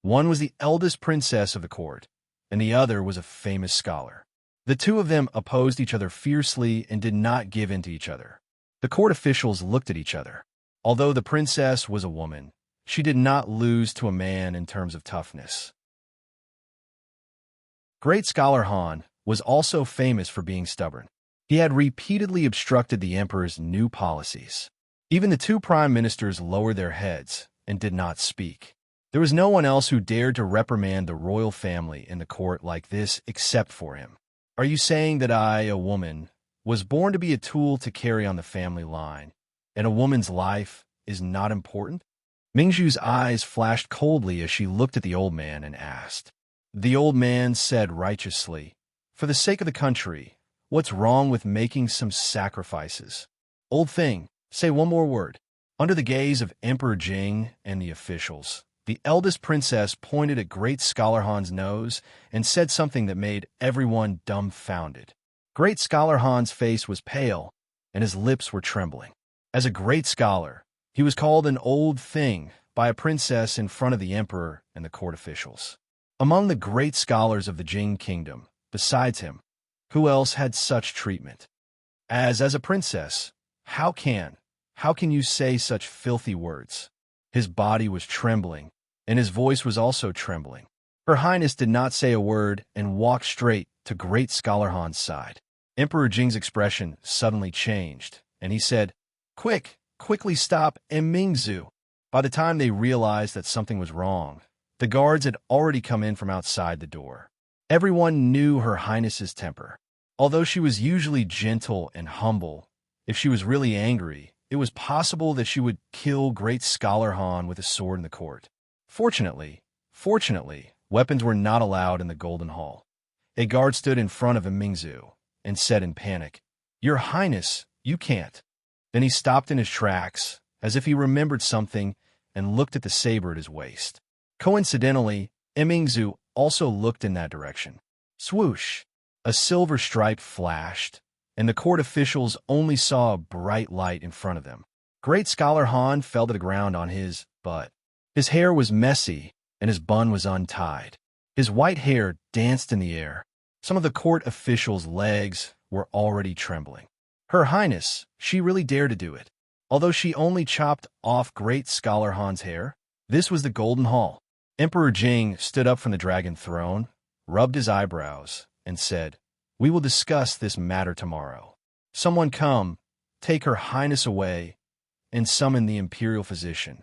One was the eldest princess of the court, and the other was a famous scholar. The two of them opposed each other fiercely and did not give in to each other. The court officials looked at each other. Although the princess was a woman, she did not lose to a man in terms of toughness. Great Scholar Han was also famous for being stubborn. He had repeatedly obstructed the emperor's new policies. Even the two prime ministers lowered their heads and did not speak. There was no one else who dared to reprimand the royal family in the court like this except for him. "Are you saying that I, a woman, was born to be a tool to carry on the family line, and a woman's life is not important?" Mingzhu's eyes flashed coldly as she looked at the old man and asked. The old man said righteously, "For the sake of the country, what's wrong with making some sacrifices? Old thing, say one more word." Under the gaze of Emperor Jing and the officials, the eldest princess pointed at Great Scholar Han's nose and said something that made everyone dumbfounded. Great Scholar Han's face was pale, and his lips were trembling. As a great scholar, he was called an old thing by a princess in front of the emperor and the court officials. Among the great scholars of the Jing kingdom, besides him, who else had such treatment? As a princess, how can you say such filthy words? His body was trembling, and his voice was also trembling. Her Highness did not say a word and walked straight to Great Scholar Han's side. Emperor Jing's expression suddenly changed, and he said, Quickly stop Emingzu." By the time they realized that something was wrong, the guards had already come in from outside the door. Everyone knew Her Highness's temper. Although she was usually gentle and humble, if she was really angry, it was possible that she would kill Great Scholar Han with a sword in the court. Fortunately, weapons were not allowed in the Golden Hall. A guard stood in front of Emingzu and said in panic, "Your Highness, you can't." Then he stopped in his tracks, as if he remembered something, and looked at the saber at his waist. Coincidentally, Emingzu also looked in that direction. Swoosh! A silver stripe flashed, and the court officials only saw a bright light in front of them. Great Scholar Han fell to the ground on his butt. His hair was messy, and his bun was untied. His white hair danced in the air. Some of the court officials' legs were already trembling. Her Highness, she really dared to do it. Although she only chopped off Great Scholar Han's hair, this was the Golden Hall. Emperor Jing stood up from the dragon throne, rubbed his eyebrows, and said, "We will discuss this matter tomorrow. Someone come, take Her Highness away, and summon the Imperial Physician."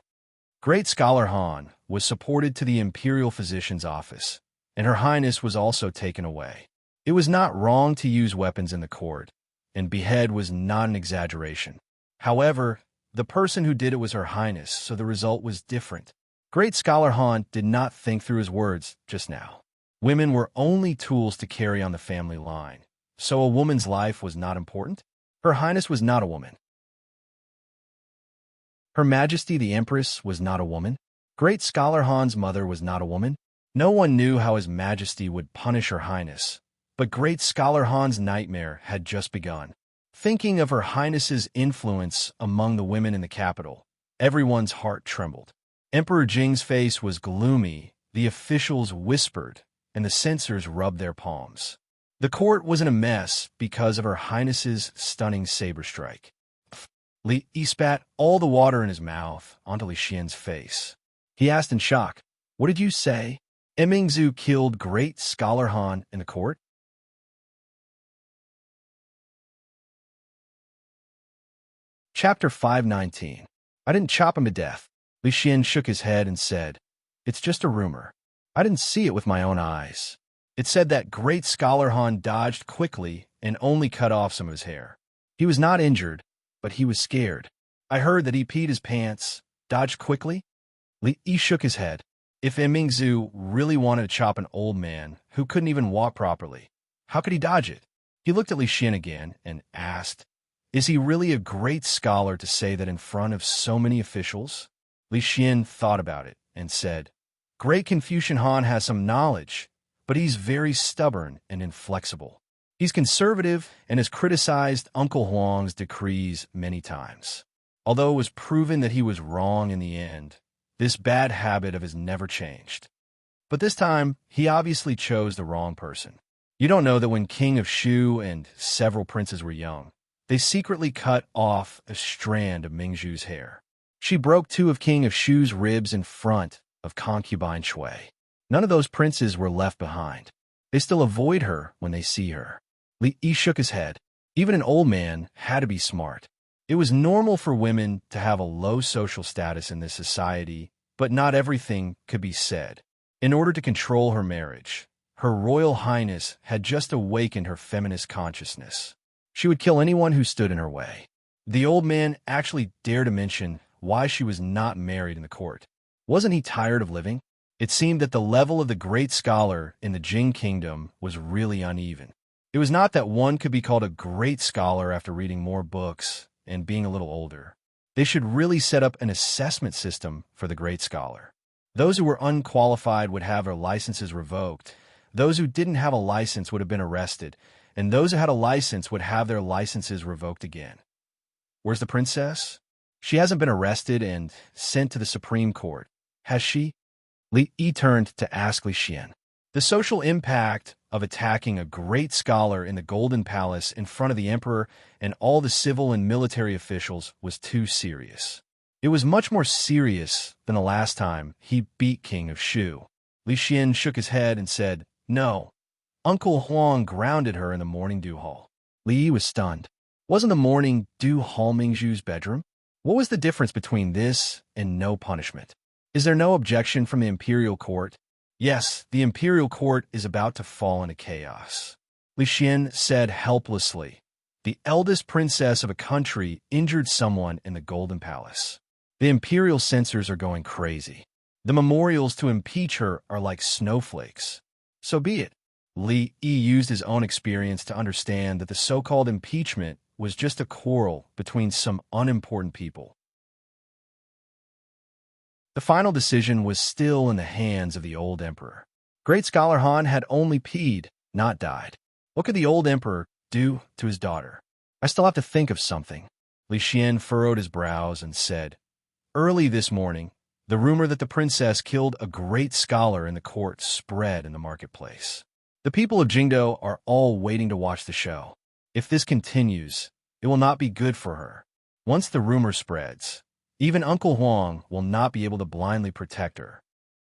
Great Scholar Han was supported to the Imperial Physician's office, and Her Highness was also taken away. It was not wrong to use weapons in the court, and behead was not an exaggeration. However, the person who did it was Her Highness, so the result was different. Great Scholar Han did not think through his words just now. Women were only tools to carry on the family line, so a woman's life was not important. Her Highness was not a woman. Her Majesty the Empress was not a woman. Great Scholar Han's mother was not a woman. No one knew how His Majesty would punish Her Highness, but Great Scholar Han's nightmare had just begun. Thinking of Her Highness's influence among the women in the capital, everyone's heart trembled. Emperor Jing's face was gloomy, the officials whispered, and the censors rubbed their palms. The court was in a mess because of Her Highness's stunning saber strike. Li Yi spat all the water in his mouth onto Li Xian's face. He asked in shock, "What did you say? Emingzu killed Great Scholar Han in the court?" Chapter 519. I didn't chop him to death. Li Xian shook his head and said, "It's just a rumor. I didn't see it with my own eyes. It said that Great Scholar Han dodged quickly and only cut off some of his hair. He was not injured, but he was scared. I heard that he peed his pants, dodged quickly." Li Yi shook his head. If Emingzu really wanted to chop an old man who couldn't even walk properly, how could he dodge it? He looked at Li Xian again and asked, "Is he really a great scholar to say that in front of so many officials?" Li Xian thought about it and said, "Great Confucian Han has some knowledge, but he's very stubborn and inflexible. He's conservative and has criticized Uncle Huang's decrees many times. Although it was proven that he was wrong in the end, this bad habit of his never changed. But this time, he obviously chose the wrong person. You don't know that when King of Shu and several princes were young, they secretly cut off a strand of Mingzhu's hair. She broke two of King of Shu's ribs in front of concubine Shui. None of those princes were left behind. They still avoid her when they see her." Li Yi shook his head. Even an old man had to be smart. It was normal for women to have a low social status in this society, but not everything could be said. In order to control her marriage, Her Royal Highness had just awakened her feminist consciousness. She would kill anyone who stood in her way. The old man actually dared to mention why she was not married in the court. Wasn't he tired of living? It seemed that the level of the great scholar in the Jing kingdom was really uneven. It was not that one could be called a great scholar after reading more books and being a little older. They should really set up an assessment system for the great scholar. Those who were unqualified would have their licenses revoked. Those who didn't have a license would have been arrested, and those who had a license would have their licenses revoked again. Where's the princess? She hasn't been arrested and sent to the Supreme Court, has she? Li Yi turned to ask Li Xian. The social impact of attacking a great scholar in the Golden Palace in front of the emperor and all the civil and military officials was too serious. It was much more serious than the last time he beat King of Shu. Li Xian shook his head and said, "No. Uncle Huang grounded her in the morning dew hall." Li Yi was stunned. Wasn't the morning dew hall Mingzhu's bedroom? What was the difference between this and no punishment? Is there no objection from the imperial court? Yes, the imperial court is about to fall into chaos. Li Xian said helplessly. The eldest princess of a country injured someone in the Golden Palace. The imperial censors are going crazy. The memorials to impeach her are like snowflakes. So be it. Li Yi used his own experience to understand that the so-called impeachment was just a quarrel between some unimportant people. The final decision was still in the hands of the old emperor. Great Scholar Han had only peed, not died. What could the old emperor do to his daughter? I still have to think of something. Li Xian furrowed his brows and said, "Early this morning, the rumor that the princess killed a great scholar in the court spread in the marketplace. The people of Jingdo are all waiting to watch the show. If this continues, it will not be good for her. Once the rumor spreads, even Uncle Huang will not be able to blindly protect her."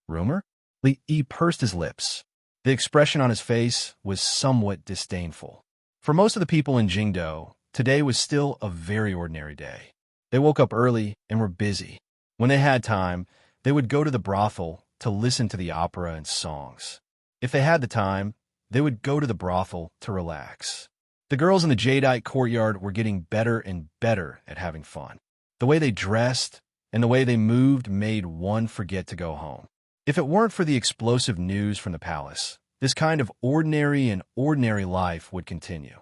Rumor? Li Yi pursed his lips. The expression on his face was somewhat disdainful. For most of the people in Jingdo, today was still a very ordinary day. They woke up early and were busy. When they had time, they would go to the brothel to listen to the opera and songs. If they had the time, they would go to the brothel to relax. The girls in the jadeite courtyard were getting better and better at having fun. The way they dressed, and the way they moved made one forget to go home. If it weren't for the explosive news from the palace, this kind of ordinary life would continue.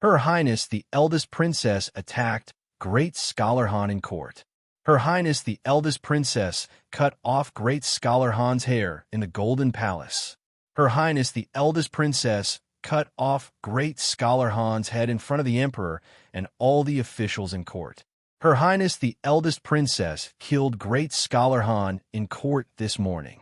Her Highness the eldest princess attacked Great Scholar Han in court. Her Highness the eldest princess cut off Great Scholar Han's hair in the Golden Palace. Her Highness the eldest princess cut off Great Scholar Han's head in front of the emperor and all the officials in court. Her Highness the eldest princess killed Great Scholar Han in court this morning.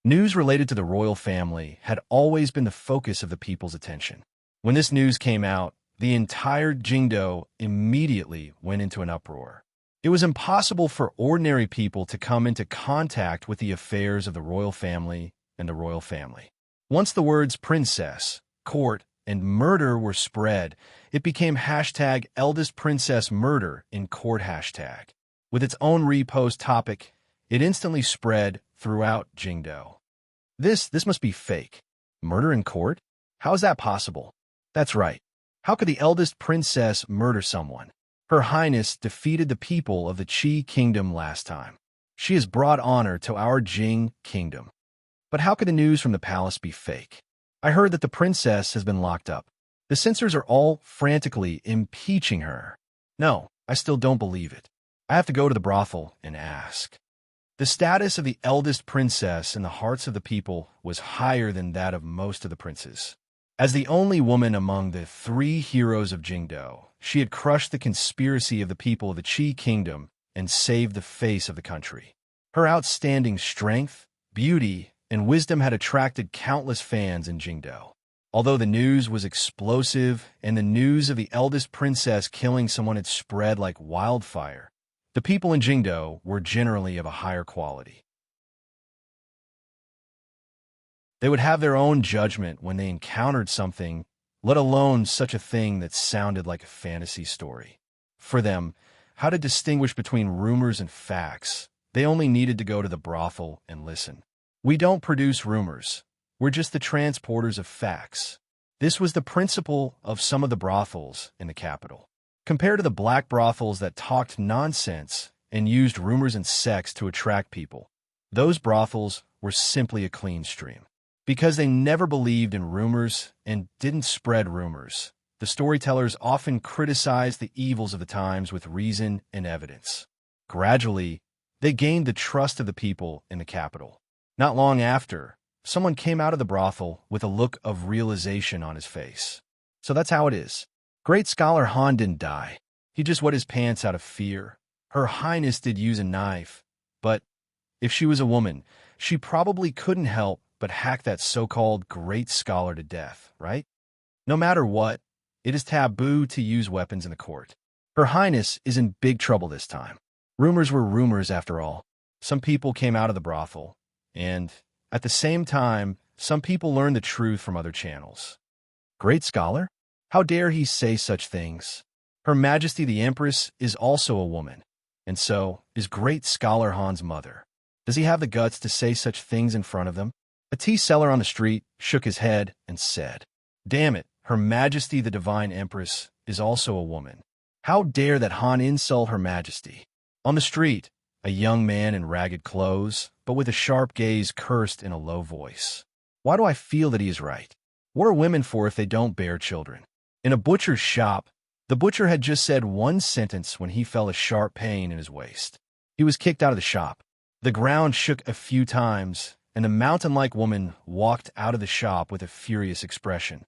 News related to the royal family had always been the focus of the people's attention. When this news came out, the entire Jingdo immediately went into an uproar. It was impossible for ordinary people to come into contact with the affairs of the royal family and the royal family. Once the words princess, court, and murder were spread, it became hashtag eldest princess murder in court hashtag. With its own repost topic, it instantly spread throughout Jingdo. This must be fake. Murder in court? How is that possible? That's right. How could the eldest princess murder someone? Her Highness defeated the people of the Qi Kingdom last time. She has brought honor to our Jing Kingdom. But how could the news from the palace be fake? I heard that the princess has been locked up. The censors are all frantically impeaching her. No, I still don't believe it. I have to go to the brothel and ask. The status of the eldest princess in the hearts of the people was higher than that of most of the princes. As the only woman among the three heroes of Jingdo, she had crushed the conspiracy of the people of the Qi Kingdom and saved the face of the country. Her outstanding strength, beauty, and wisdom had attracted countless fans in Jingdo. Although the news was explosive and the news of the eldest princess killing someone had spread like wildfire, the people in Jingdo were generally of a higher quality. They would have their own judgment when they encountered something, let alone such a thing that sounded like a fantasy story. For them, how to distinguish between rumors and facts, they only needed to go to the brothel and listen. We don't produce rumors. We're just the transporters of facts. This was the principle of some of the brothels in the capital. Compared to the black brothels that talked nonsense and used rumors and sex to attract people, those brothels were simply a clean stream. Because they never believed in rumors and didn't spread rumors, the storytellers often criticized the evils of the times with reason and evidence. Gradually, they gained the trust of the people in the capital. Not long after, someone came out of the brothel with a look of realization on his face. So that's how it is. Great Scholar Han didn't die. He just wet his pants out of fear. Her Highness did use a knife, but if she was a woman, she probably couldn't help but hack that so-called great scholar to death, right? No matter what, it is taboo to use weapons in the court. Her Highness is in big trouble this time. Rumors were rumors after all. Some people came out of the brothel, and at the same time, some people learned the truth from other channels. Great scholar? How dare he say such things? Her Majesty the Empress is also a woman, and so is Great Scholar Han's mother. Does he have the guts to say such things in front of them? A tea seller on the street shook his head and said, "Damn it, Her Majesty the Divine Empress is also a woman. How dare that Han insult Her Majesty?" On the street, a young man in ragged clothes, but with a sharp gaze, cursed in a low voice. Why do I feel that he is right? What are women for if they don't bear children? In a butcher's shop, the butcher had just said one sentence when he felt a sharp pain in his waist. He was kicked out of the shop. The ground shook a few times, and the mountain-like woman walked out of the shop with a furious expression.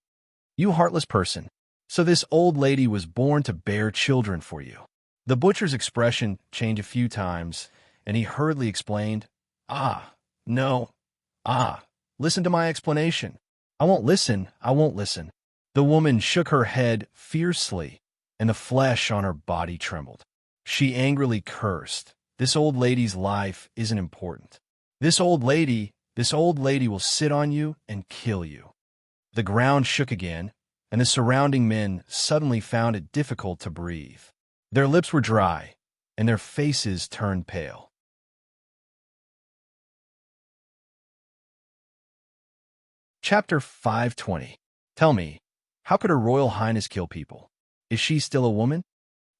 "You heartless person. So this old lady was born to bear children for you." The butcher's expression changed a few times, and he hurriedly explained, No. Listen to my explanation." I won't listen. The woman shook her head fiercely, and the flesh on her body trembled. She angrily cursed. "This old lady's life isn't important. This old lady will sit on you and kill you." The ground shook again, and the surrounding men suddenly found it difficult to breathe. Their lips were dry, and their faces turned pale. Chapter 520. Tell me, how could Her Royal Highness kill people? Is she still a woman?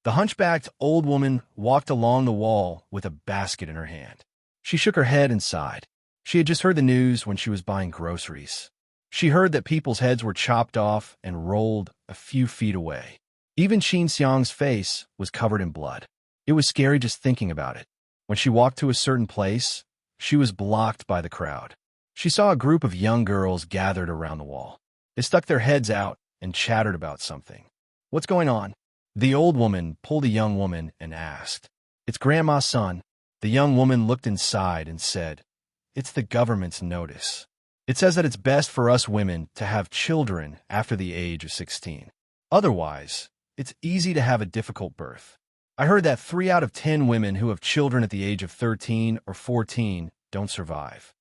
The hunchbacked old woman walked along the wall with a basket in her hand. She shook her head and sighed. She had just heard the news when she was buying groceries. She heard that people's heads were chopped off and rolled a few feet away. Even Qin Xiang's face was covered in blood. It was scary just thinking about it. When she walked to a certain place, she was blocked by the crowd. She saw a group of young girls gathered around the wall. They stuck their heads out and chattered about something. "What's going on?" The old woman pulled a young woman and asked. "It's Grandma's son." The young woman looked inside and said, "It's the government's notice. It says that it's best for us women to have children after the age of 16. Otherwise, it's easy to have a difficult birth. I heard that 3 out of 10 women who have children at the age of 13 or 14 don't survive."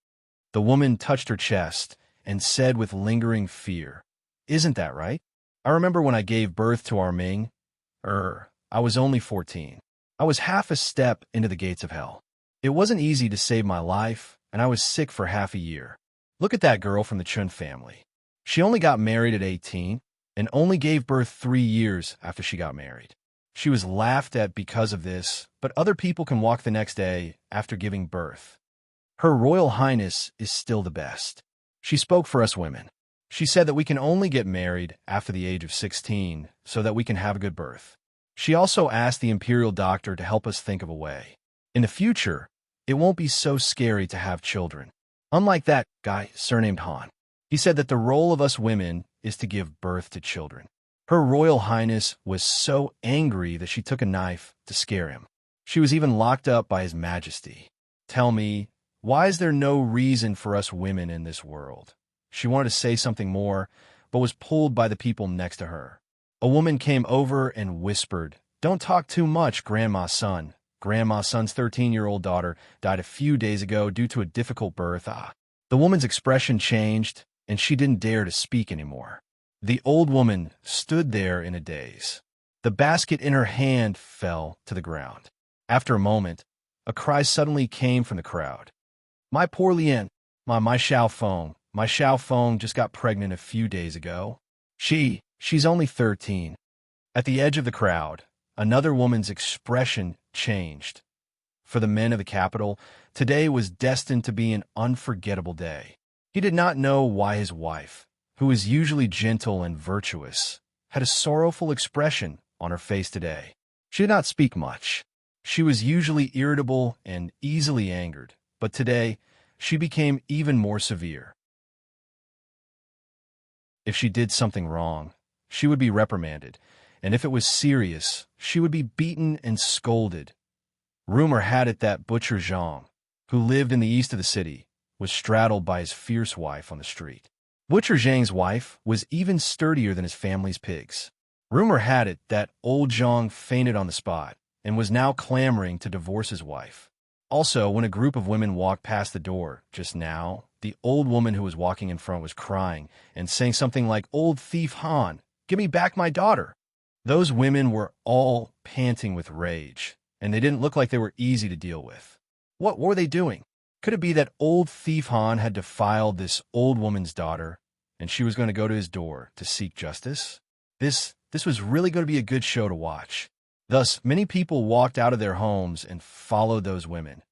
The woman touched her chest and said with lingering fear, "Isn't that right? I remember when I gave birth to our Ming. I was only 14. I was half a step into the gates of hell. It wasn't easy to save my life, and I was sick for half a year. Look at that girl from the Chun family. She only got married at 18 and only gave birth 3 years after she got married. She was laughed at because of this, but other people can walk the next day after giving birth. Her Royal Highness is still the best. She spoke for us women. She said that we can only get married after the age of 16 so that we can have a good birth. She also asked the imperial doctor to help us think of a way. In the future, it won't be so scary to have children. Unlike that guy surnamed Han. He said that the role of us women is to give birth to children. Her Royal Highness was so angry that she took a knife to scare him. She was even locked up by His Majesty. Tell me, why is there no reason for us women in this world?" She wanted to say something more, but was pulled by the people next to her. A woman came over and whispered, "Don't talk too much, Grandma's son. Grandma's son's 13-year-old daughter died a few days ago due to a difficult birth." The woman's expression changed, and she didn't dare to speak anymore. The old woman stood there in a daze. The basket in her hand fell to the ground. After a moment, a cry suddenly came from the crowd. "My poor Lian, my Xiao Feng just got pregnant a few days ago. She's only 13. At the edge of the crowd, another woman's expression changed. For the men of the capital, today was destined to be an unforgettable day. He did not know why his wife, who is usually gentle and virtuous, had a sorrowful expression on her face today. She did not speak much. She was usually irritable and easily angered, but today she became even more severe. If she did something wrong, she would be reprimanded, and if it was serious, she would be beaten and scolded. Rumor had it that Butcher Zhang, who lived in the east of the city, was straddled by his fierce wife on the street. Butcher Zhang's wife was even sturdier than his family's pigs. Rumor had it that old Zhang fainted on the spot and was now clamoring to divorce his wife. Also, when a group of women walked past the door just now, the old woman who was walking in front was crying and saying something like, "Old thief Han, give me back my daughter." Those women were all panting with rage, and they didn't look like they were easy to deal with. What were they doing? Could it be that old thief Han had defiled this old woman's daughter, and she was going to go to his door to seek justice? This was really going to be a good show to watch. Thus, many people walked out of their homes and followed those women.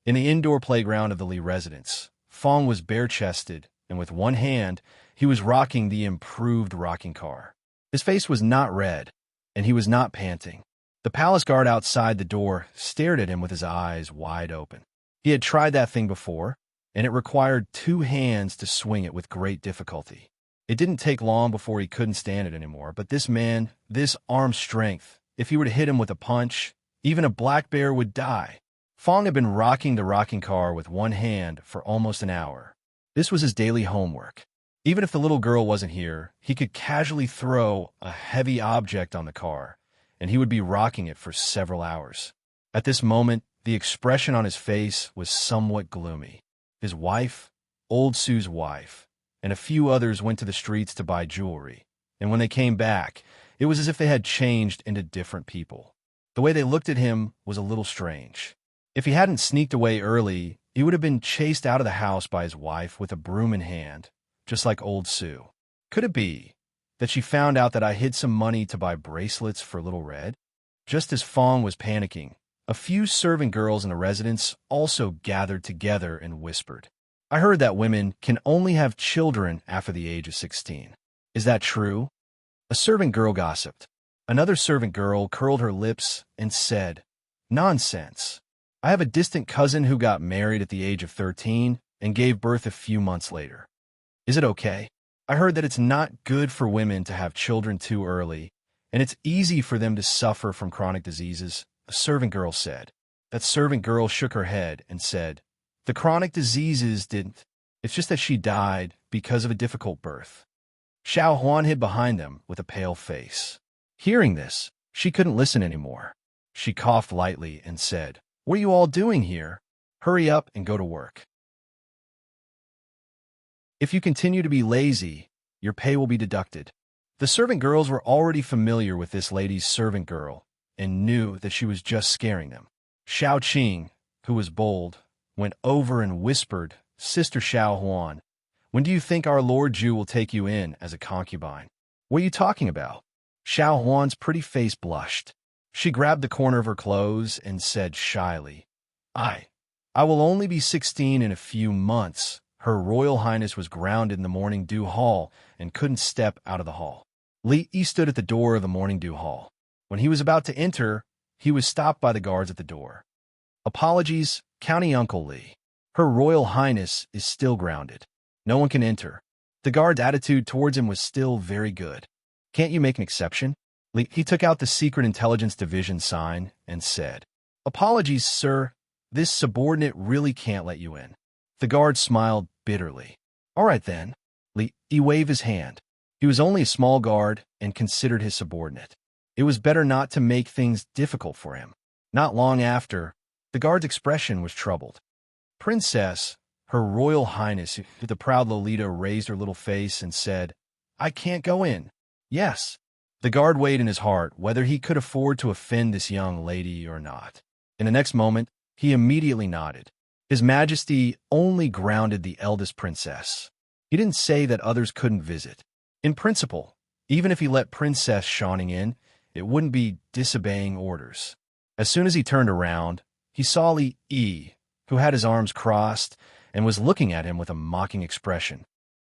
In the indoor playground of the Li residence, Fong was bare-chested, and with one hand, he was rocking the improved rocking car. His face was not red, and he was not panting. The palace guard outside the door stared at him with his eyes wide open. He had tried that thing before, and it required 2 hands to swing it with great difficulty. It didn't take long before he couldn't stand it anymore, but this man, this arm strength, if he were to hit him with a punch, even a black bear would die. Fong had been rocking the rocking car with one hand for almost an hour. This was his daily homework. Even if the little girl wasn't here, he could casually throw a heavy object on the car, and he would be rocking it for several hours. At this moment, the expression on his face was somewhat gloomy. His wife, old Sue's wife, and a few others went to the streets to buy jewelry, and when they came back, it was as if they had changed into different people. The way they looked at him was a little strange. If he hadn't sneaked away early, he would have been chased out of the house by his wife with a broom in hand, just like old Sue. Could it be that she found out that I hid some money to buy bracelets for Little Red? Just as Fong was panicking, a few servant girls in the residence also gathered together and whispered, "I heard that women can only have children after the age of 16. Is that true?" A servant girl gossiped. Another servant girl curled her lips and said, "Nonsense. I have a distant cousin who got married at the age of 13 and gave birth a few months later. Is it okay? I heard that it's not good for women to have children too early, and it's easy for them to suffer from chronic diseases," a servant girl said. That servant girl shook her head and said, "The chronic diseases didn't. It's just that she died because of a difficult birth." Xiao Huan hid behind them with a pale face. Hearing this, she couldn't listen anymore. She coughed lightly and said, "What are you all doing here? Hurry up and go to work. If you continue to be lazy, your pay will be deducted." The servant girls were already familiar with this lady's servant girl and knew that she was just scaring them. Xiao Qing, who was bold, went over and whispered, "Sister Xiao Huan, when do you think our Lord Zhu will take you in as a concubine?" "What are you talking about?" Xiao Huan's pretty face blushed. She grabbed the corner of her clothes and said shyly, I will only be 16 in a few months." Her Royal Highness was grounded in the Morning Dew Hall and couldn't step out of the hall. Li Yi stood at the door of the Morning Dew Hall. When he was about to enter, he was stopped by the guards at the door. "Apologies, County Uncle Li. Her Royal Highness is still grounded. No one can enter." The guard's attitude towards him was still very good. "Can't you make an exception?" He took out the Secret Intelligence Division sign and said, "Apologies, sir. This subordinate really can't let you in." The guard smiled bitterly. "All right then." He waved his hand. He was only a small guard and considered his subordinate. It was better not to make things difficult for him. Not long after, the guard's expression was troubled. "Princess, Her Royal Highness," the proud Lolita raised her little face and said, "I can't go in." "Yes." The guard weighed in his heart whether he could afford to offend this young lady or not. In the next moment, he immediately nodded. His Majesty only grounded the eldest princess. He didn't say that others couldn't visit. In principle, even if he let Princess Shawning in, it wouldn't be disobeying orders. As soon as he turned around, he saw Li Yi, who had his arms crossed and was looking at him with a mocking expression.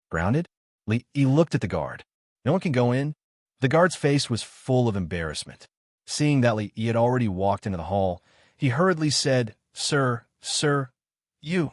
"Grounded?" Li Yi looked at the guard. "No one can go in?" The guard's face was full of embarrassment. Seeing that Li Yi had already walked into the hall, he hurriedly said, Sir, you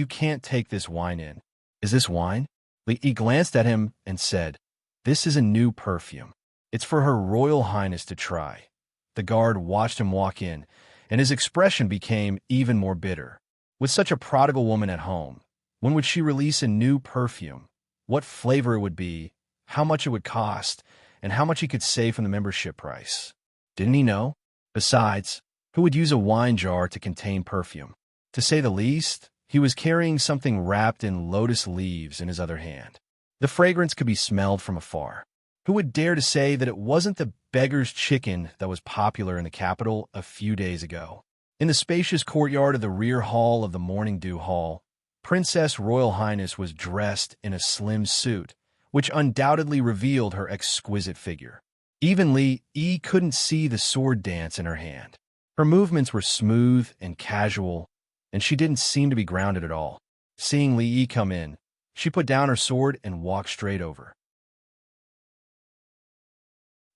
can't take this wine in." "Is this wine?" Li Yi glanced at him and said, "This is a new perfume. It's for Her Royal Highness to try." The guard watched him walk in, and his expression became even more bitter. With such a prodigal woman at home, when would she release a new perfume? What flavor it would be, how much it would cost, and how much he could save from the membership price. Didn't he know? Besides, who would use a wine jar to contain perfume? To say the least, he was carrying something wrapped in lotus leaves in his other hand. The fragrance could be smelled from afar. Who would dare to say that it wasn't the beggar's chicken that was popular in the capital a few days ago? In the spacious courtyard of the rear hall of the Morning Dew Hall, Princess Royal Highness was dressed in a slim suit, which undoubtedly revealed her exquisite figure. Even Li Yi couldn't see the sword dance in her hand. Her movements were smooth and casual, and she didn't seem to be grounded at all. Seeing Li Yi come in, she put down her sword and walked straight over.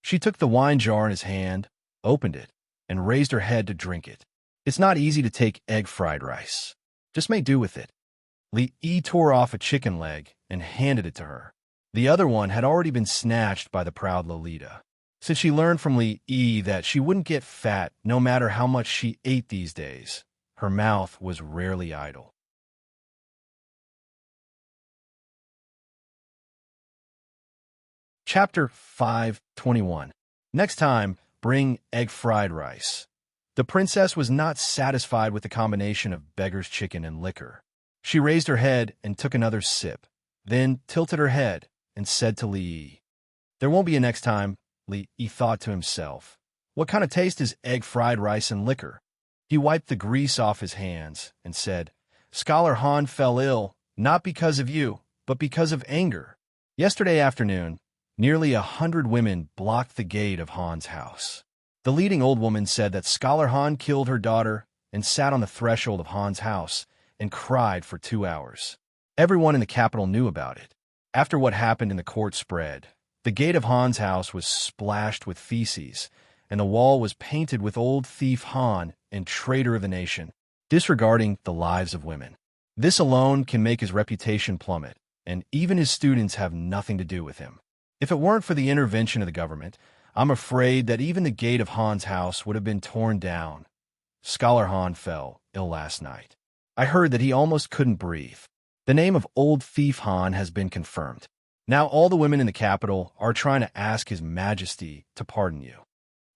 She took the wine jar in his hand, opened it, and raised her head to drink it. It's not easy to take egg fried rice. Just make do with it. Li Yi tore off a chicken leg and handed it to her. The other one had already been snatched by the proud Lolita. Since she learned from Li Yi that she wouldn't get fat no matter how much she ate these days, her mouth was rarely idle. Chapter 5:21. Next time, bring egg fried rice. The princess was not satisfied with the combination of beggar's chicken and liquor. She raised her head and took another sip, then tilted her head and said to Li Yi, "There won't be a next time," Li Yi thought to himself. "What kind of taste is egg fried rice and liquor?" He wiped the grease off his hands and said, "Scholar Han fell ill, not because of you, but because of anger. Yesterday afternoon, nearly 100 women blocked the gate of Han's house. The leading old woman said that Scholar Han killed her daughter and sat on the threshold of Han's house and cried for 2 hours. Everyone in the capital knew about it. After what happened in the court spread, the gate of Han's house was splashed with feces, and the wall was painted with Old Thief Han and Traitor of the Nation, disregarding the lives of women. This alone can make his reputation plummet, and even his students have nothing to do with him. If it weren't for the intervention of the government, I'm afraid that even the gate of Han's house would have been torn down. Scholar Han fell ill last night. I heard that he almost couldn't breathe. The name of Old Thief Han has been confirmed. Now all the women in the capital are trying to ask His Majesty to pardon you.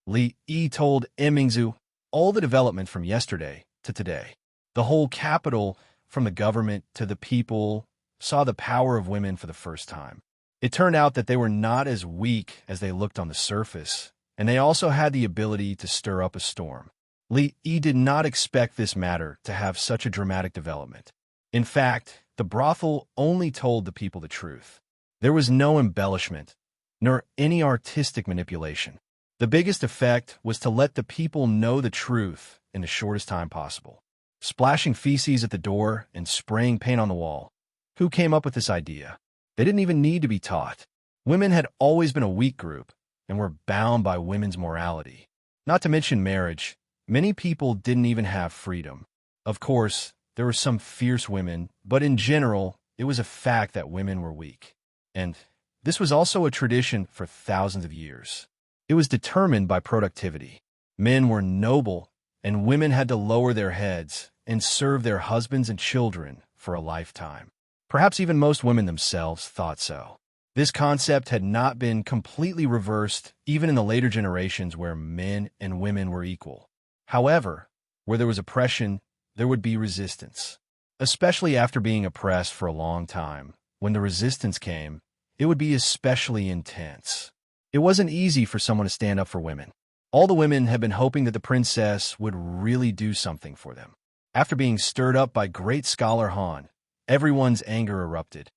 Li Yi told Imingzu all the development from yesterday to today. The whole capital, from the government to the people, saw the power of women for the first time. It turned out that they were not as weak as they looked on the surface, and they also had the ability to stir up a storm. Li Yi did not expect this matter to have such a dramatic development. In fact, the brothel only told the people the truth. There was no embellishment, nor any artistic manipulation. The biggest effect was to let the people know the truth in the shortest time possible. Splashing feces at the door and spraying paint on the wall. Who came up with this idea? They didn't even need to be taught. Women had always been a weak group and were bound by women's morality. Not to mention marriage, many people didn't even have freedom. Of course, there were some fierce women, but in general, it was a fact that women were weak. And this was also a tradition for thousands of years. It was determined by productivity. Men were noble, and women had to lower their heads and serve their husbands and children for a lifetime. Perhaps even most women themselves thought so. This concept had not been completely reversed even in the later generations where men and women were equal. However, where there was oppression, there would be resistance. Especially after being oppressed for a long time, when the resistance came, it would be especially intense. It wasn't easy for someone to stand up for women. All the women had been hoping that the princess would really do something for them. After being stirred up by great Scholar Han, everyone's anger erupted.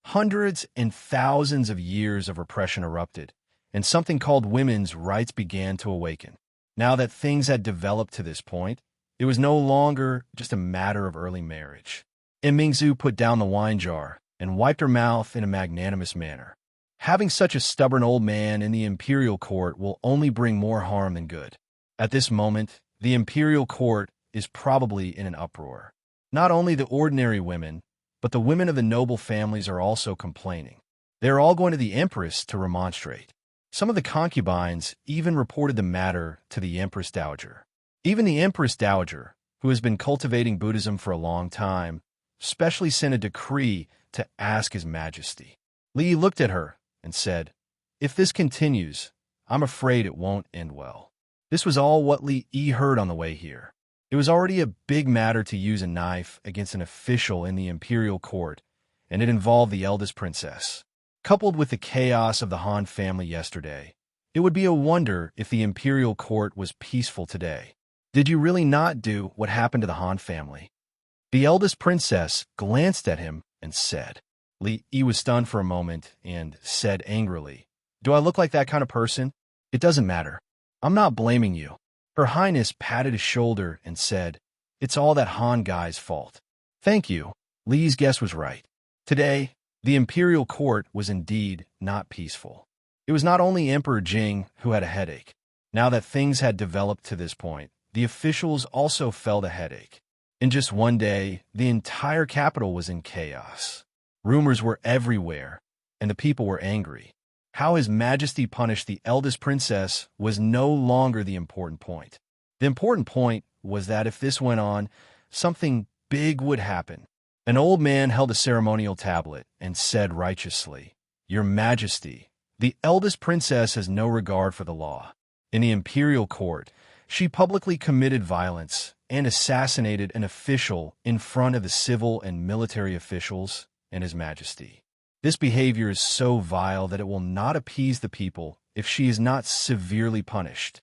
Hundreds and thousands of years of repression erupted, and something called women's rights began to awaken. Now that things had developed to this point, it was no longer just a matter of early marriage. Mingzu put down the wine jar and wiped her mouth in a magnanimous manner. Having such a stubborn old man in the imperial court will only bring more harm than good. At this moment, the imperial court is probably in an uproar. Not only the ordinary women, but the women of the noble families are also complaining. They are all going to the empress to remonstrate. Some of the concubines even reported the matter to the Empress Dowager. Even the Empress Dowager, who has been cultivating Buddhism for a long time, specially sent a decree to ask His Majesty. Li looked at her and said, "If this continues, I'm afraid it won't end well." This was all what Li Yi heard on the way here. It was already a big matter to use a knife against an official in the imperial court, and it involved the eldest princess. Coupled with the chaos of the Han family yesterday, it would be a wonder if the imperial court was peaceful today. Did you really not do what happened to the Han family? The eldest princess glanced at him and said. Li Yi was stunned for a moment and said angrily, "Do I look like that kind of person? It doesn't matter. I'm not blaming you." Her Highness patted his shoulder and said, "It's all that Han guy's fault." Thank you. Li's guess was right. Today, the imperial court was indeed not peaceful. It was not only Emperor Jing who had a headache. Now that things had developed to this point, the officials also felt a headache. In just one day, the entire capital was in chaos. Rumors were everywhere, and the people were angry. How His Majesty punished the eldest princess was no longer the important point. The important point was that if this went on, something big would happen. An old man held a ceremonial tablet and said righteously, "Your Majesty, the eldest princess has no regard for the law. In the imperial court, she publicly committed violence and assassinated an official in front of the civil and military officials and His Majesty. This behavior is so vile that it will not appease the people if she is not severely punished."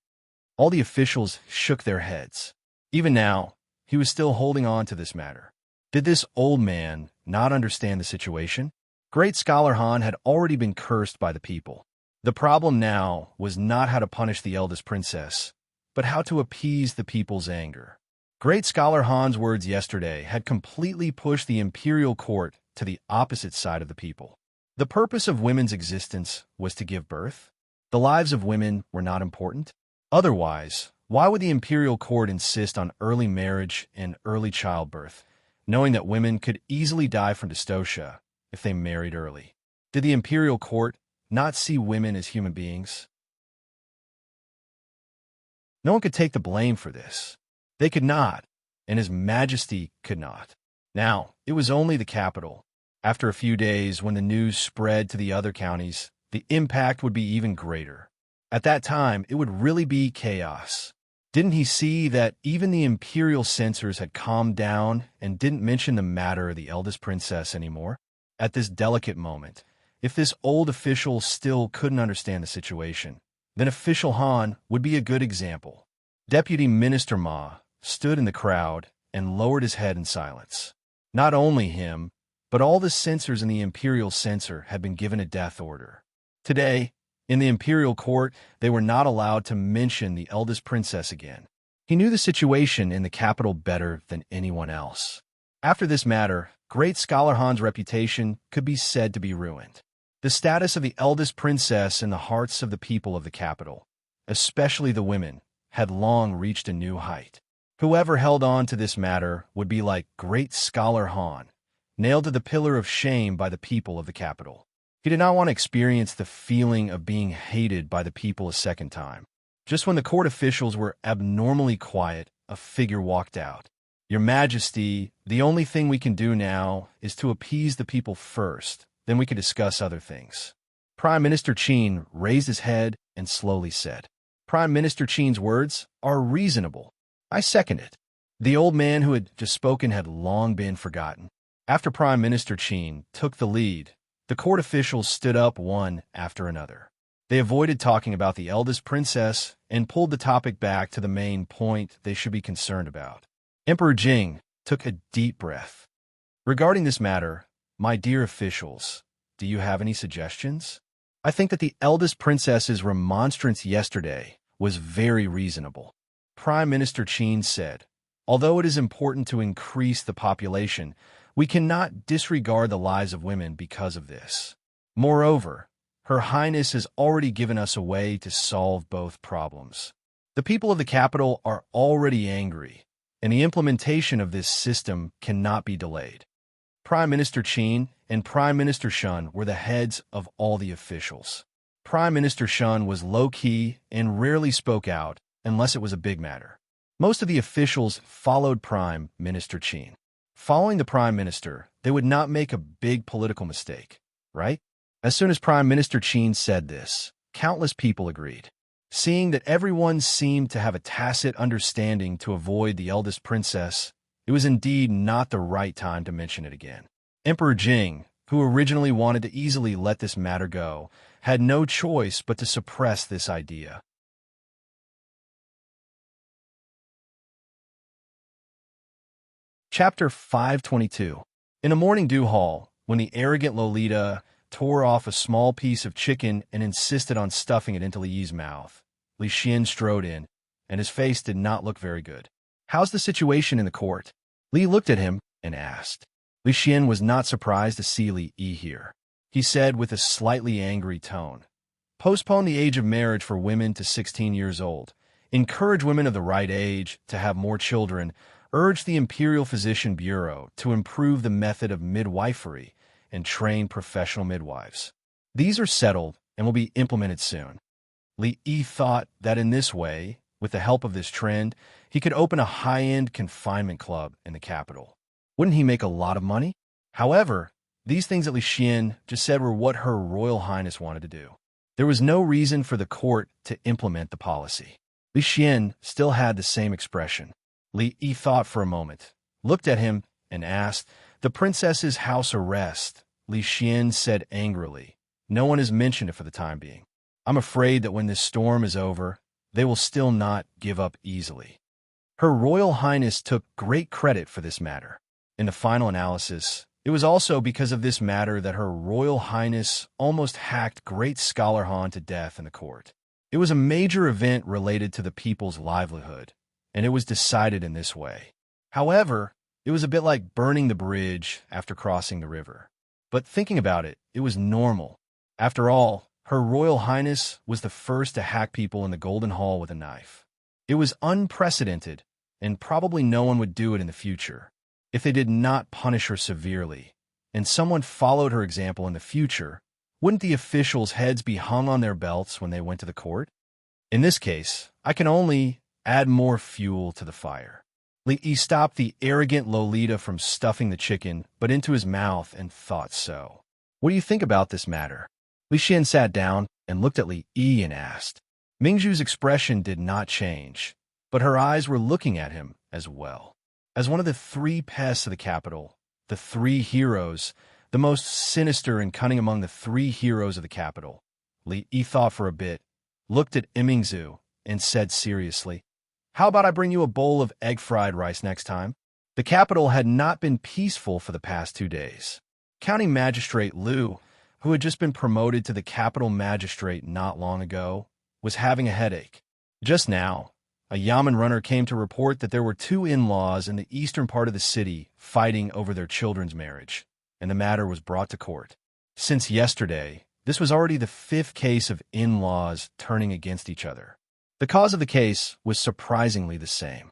All the officials shook their heads. Even now, he was still holding on to this matter. Did this old man not understand the situation? Great Scholar Han had already been cursed by the people. The problem now was not how to punish the eldest princess, but how to appease the people's anger. Great scholar Han's words yesterday had completely pushed the imperial court to the opposite side of the people. The purpose of women's existence was to give birth. The lives of women were not important. Otherwise, why would the imperial court insist on early marriage and early childbirth, knowing that women could easily die from dystocia if they married early? Did the imperial court not see women as human beings? No one could take the blame for this. They could not, and His Majesty could not. Now, it was only the capital. After a few days, when the news spread to the other counties, the impact would be even greater. At that time, it would really be chaos. Didn't he see that even the imperial censors had calmed down and didn't mention the matter of the eldest princess anymore? At this delicate moment, if this old official still couldn't understand the situation, then official Han would be a good example. Deputy Minister Ma stood in the crowd and lowered his head in silence. Not only him, but all the censors in the imperial censor had been given a death order. Today, in the imperial court, they were not allowed to mention the eldest princess again. He knew the situation in the capital better than anyone else. After this matter, great scholar Han's reputation could be said to be ruined. The status of the eldest princess in the hearts of the people of the capital, especially the women, had long reached a new height. Whoever held on to this matter would be like great scholar Han, nailed to the pillar of shame by the people of the capital. He did not want to experience the feeling of being hated by the people a second time. Just when the court officials were abnormally quiet, a figure walked out. "Your Majesty, the only thing we can do now is to appease the people first. Then we can discuss other things." Prime Minister Qin raised his head and slowly said, "Prime Minister Qin's words are reasonable. I second it." The old man who had just spoken had long been forgotten. After Prime Minister Qin took the lead, the court officials stood up one after another. They avoided talking about the eldest princess and pulled the topic back to the main point they should be concerned about. Emperor Jing took a deep breath. "Regarding this matter, my dear officials, do you have any suggestions? I think that the eldest princess's remonstrance yesterday was very reasonable." Prime Minister Qin said, "Although it is important to increase the population, we cannot disregard the lives of women because of this. Moreover, Her Highness has already given us a way to solve both problems. The people of the capital are already angry, and the implementation of this system cannot be delayed." Prime Minister Qin and Prime Minister Shun were the heads of all the officials. Prime Minister Shun was low-key and rarely spoke out unless it was a big matter. Most of the officials followed Prime Minister Qin. Following the Prime Minister, they would not make a big political mistake, right? As soon as Prime Minister Qin said this, countless people agreed. Seeing that everyone seemed to have a tacit understanding to avoid the eldest princess, it was indeed not the right time to mention it again. Emperor Jing, who originally wanted to easily let this matter go, had no choice but to suppress this idea. Chapter 522. In a morning dew hall, when the arrogant Lolita tore off a small piece of chicken and insisted on stuffing it into Li Yi's mouth, Li Xian strode in, and his face did not look very good. "How's the situation in the court?" Li looked at him and asked. Li Xian was not surprised to see Li Yi here. He said with a slightly angry tone, "Postpone the age of marriage for women to 16 years old. Encourage women of the right age to have more children. Urge the Imperial Physician Bureau to improve the method of midwifery and train professional midwives. These are settled and will be implemented soon." Li Yi thought that in this way, with the help of this trend, he could open a high-end confinement club in the capital. Wouldn't he make a lot of money? However, these things that Li Xian just said were what Her Royal Highness wanted to do. There was no reason for the court to implement the policy. Li Xian still had the same expression. Li Yi thought for a moment, looked at him, and asked, "The princess's house arrest," Li Xian said angrily. "No one has mentioned it for the time being. I'm afraid that when this storm is over, they will still not give up easily." Her Royal Highness took great credit for this matter. In the final analysis, It was also because of this matter that Her Royal Highness almost hacked Great Scholar Han to death in the court. It was a major event related to the people's livelihood, and it was decided in this way. However, it was a bit like burning the bridge after crossing the river. But thinking about it, it was normal. After all, Her Royal Highness was the first to hack people in the Golden Hall with a knife. It was unprecedented, and probably no one would do it in the future if they did not punish her severely, and someone followed her example in the future. Wouldn't the officials' heads be hung on their belts when they went to the court? In this case, I can only add more fuel to the fire. He stopped the arrogant Lolita from stuffing the chicken, but into his mouth, and thought so. What do you think about this matter? Li Xian sat down and looked at Li Yi and asked. Mingzhu's expression did not change, but her eyes were looking at him as well. As one of the three pests of the capital, the three heroes, the most sinister and cunning among the three heroes of the capital, Li Yi thought for a bit, looked at Mingzhu, and said seriously, "How about I bring you a bowl of egg-fried rice next time?" The capital had not been peaceful for the past 2 days. County Magistrate Liu, who had just been promoted to the capital magistrate not long ago, was having a headache. Just now, a Yamen runner came to report that there were 2 in-laws in the eastern part of the city fighting over their children's marriage, and the matter was brought to court. Since yesterday, this was already the 5th case of in-laws turning against each other. The cause of the case was surprisingly the same.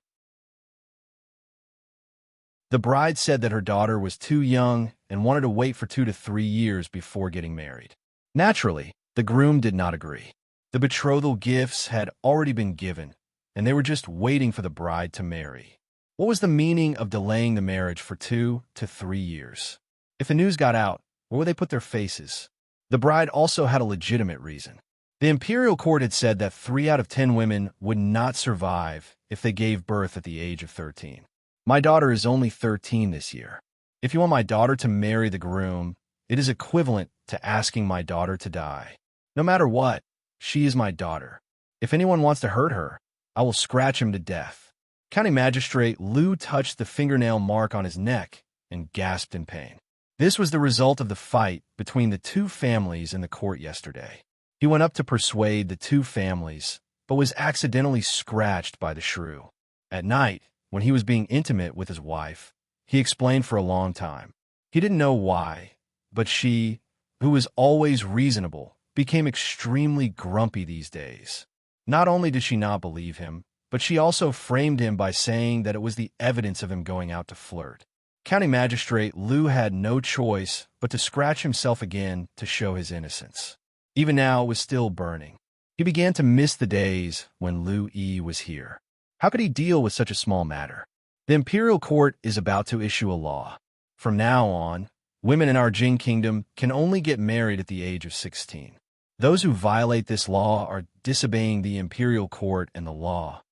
The bride said that her daughter was too young and wanted to wait for 2 to 3 years before getting married. Naturally, the groom did not agree. The betrothal gifts had already been given, and they were just waiting for the bride to marry. What was the meaning of delaying the marriage for 2 to 3 years? If the news got out, where would they put their faces? The bride also had a legitimate reason. The imperial court had said that 3 out of 10 women would not survive if they gave birth at the age of 13. My daughter is only 13 this year. If you want my daughter to marry the groom, it is equivalent to asking my daughter to die. No matter what, she is my daughter. If anyone wants to hurt her, I will scratch him to death. County Magistrate Liu touched the fingernail mark on his neck and gasped in pain. This was the result of the fight between the 2 families in the court yesterday. He went up to persuade the 2 families, but was accidentally scratched by the shrew. At night, when he was being intimate with his wife, he explained for a long time. He didn't know why, but she, who was always reasonable, became extremely grumpy these days. Not only did she not believe him, but she also framed him by saying that it was the evidence of him going out to flirt. County Magistrate Liu had no choice but to scratch himself again to show his innocence. Even now, it was still burning. He began to miss the days when Liu Yi was here. How could he deal with such a small matter? The imperial court is about to issue a law. From now on, women in our Jing kingdom can only get married at the age of 16. Those who violate this law are disobeying the imperial court and the law.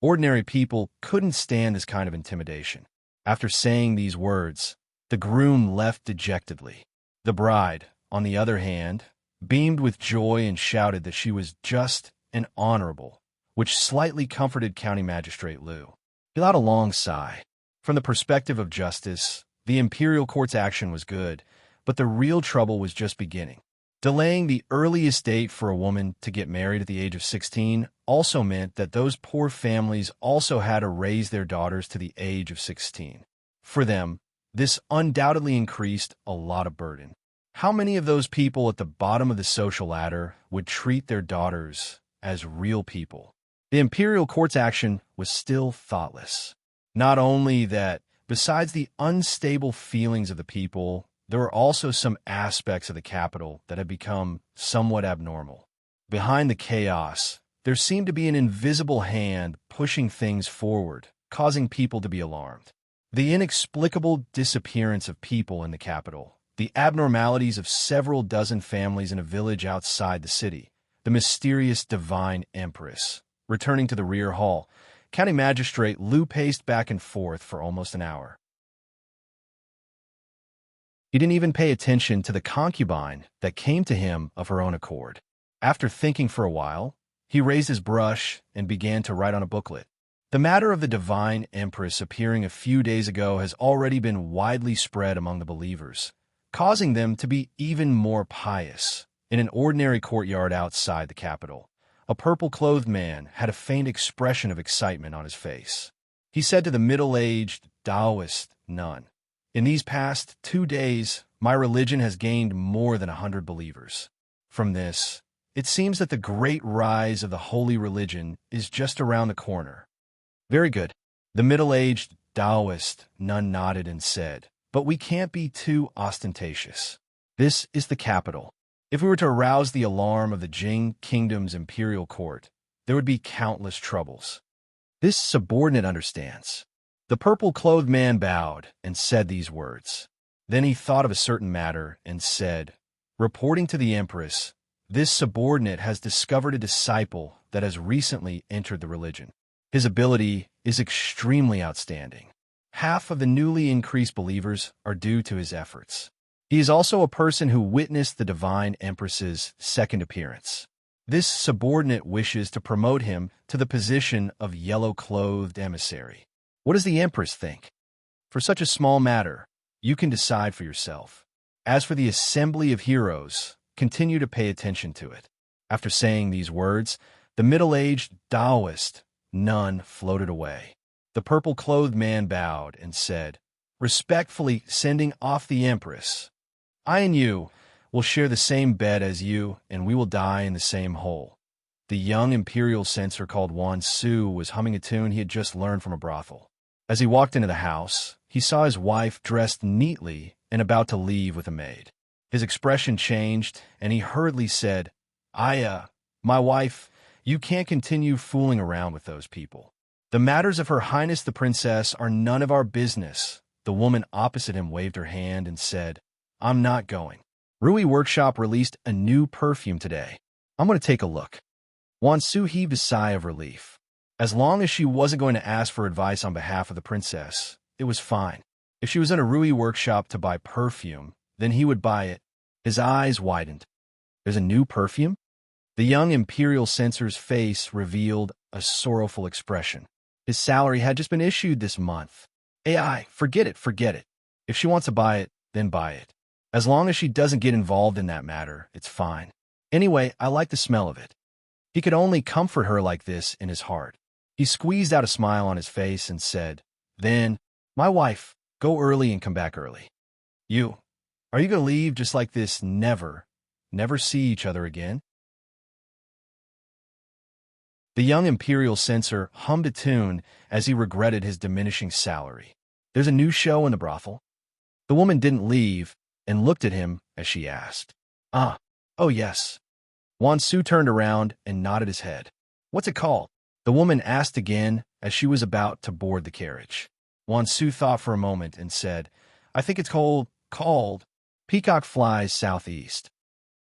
Ordinary people couldn't stand this kind of intimidation. After saying these words, the groom left dejectedly. The bride, on the other hand, beamed with joy and shouted that she was just and honorable, which slightly comforted County Magistrate Liu. He let out a long sigh. From the perspective of justice, the imperial court's action was good, but the real trouble was just beginning. Delaying the earliest date for a woman to get married at the age of 16 also meant that those poor families also had to raise their daughters to the age of 16. For them, this undoubtedly increased a lot of burden. How many of those people at the bottom of the social ladder would treat their daughters as real people? The imperial court's action was still thoughtless. Not only that, besides the unstable feelings of the people, there were also some aspects of the capital that had become somewhat abnormal. Behind the chaos, there seemed to be an invisible hand pushing things forward, causing people to be alarmed. The inexplicable disappearance of people in the capital, the abnormalities of several dozen families in a village outside the city, the mysterious divine empress, returning to the rear hall. County Magistrate Liu paced back and forth for almost an hour. He didn't even pay attention to the concubine that came to him of her own accord. After thinking for a while, he raised his brush and began to write on a booklet. The matter of the divine empress appearing a few days ago has already been widely spread among the believers, causing them to be even more pious. In an ordinary courtyard outside the capital, a purple-clothed man had a faint expression of excitement on his face. He said to the middle-aged Taoist nun, "In these past 2 days, my religion has gained more than 100 believers. From this, it seems that the great rise of the holy religion is just around the corner." "Very good." The middle-aged Taoist nun nodded and said, "But we can't be too ostentatious. This is the capital. If we were to arouse the alarm of the Jing Kingdom's imperial court, there would be countless troubles. This subordinate understands." The purple-clothed man bowed and said these words. Then he thought of a certain matter and said, "Reporting to the Empress, this subordinate has discovered a disciple that has recently entered the religion. His ability is extremely outstanding. Half of the newly increased believers are due to his efforts. He is also a person who witnessed the Divine Empress's second appearance. This subordinate wishes to promote him to the position of yellow-clothed emissary. What does the Empress think? For such a small matter, you can decide for yourself. As for the assembly of heroes, continue to pay attention to it." After saying these words, the middle-aged Taoist nun floated away. The purple-clothed man bowed and said, "Respectfully sending off the Empress. I and you will share the same bed as you, and we will die in the same hole." The young imperial censor called Wan Su was humming a tune he had just learned from a brothel. As he walked into the house, he saw his wife dressed neatly and about to leave with a maid. His expression changed, and he hurriedly said, My wife, you can't continue fooling around with those people. The matters of Her Highness the Princess are none of our business." The woman opposite him waved her hand and said, "I'm not going. Rui Workshop released a new perfume today. I'm going to take a look." Wan Su heaved a sigh of relief. As long as she wasn't going to ask for advice on behalf of the princess, it was fine. If she was in a Rui Workshop to buy perfume, then he would buy it. His eyes widened. "There's a new perfume?" The young imperial censor's face revealed a sorrowful expression. His salary had just been issued this month. Forget it. If she wants to buy it, then buy it. As long as she doesn't get involved in that matter, it's fine. Anyway, I like the smell of it." He could only comfort her like this in his heart. He squeezed out a smile on his face and said, "Then, my wife, go early and come back early. Are you going to leave just like this, never see each other again?" The young imperial censor hummed a tune as he regretted his diminishing salary. "There's a new show in the brothel?" The woman didn't leave and looked at him as she asked. Oh yes." Wan Su turned around and nodded his head. "What's it called?" The woman asked again as she was about to board the carriage. Wan Su thought for a moment and said, "I think it's called Peacock Flies Southeast."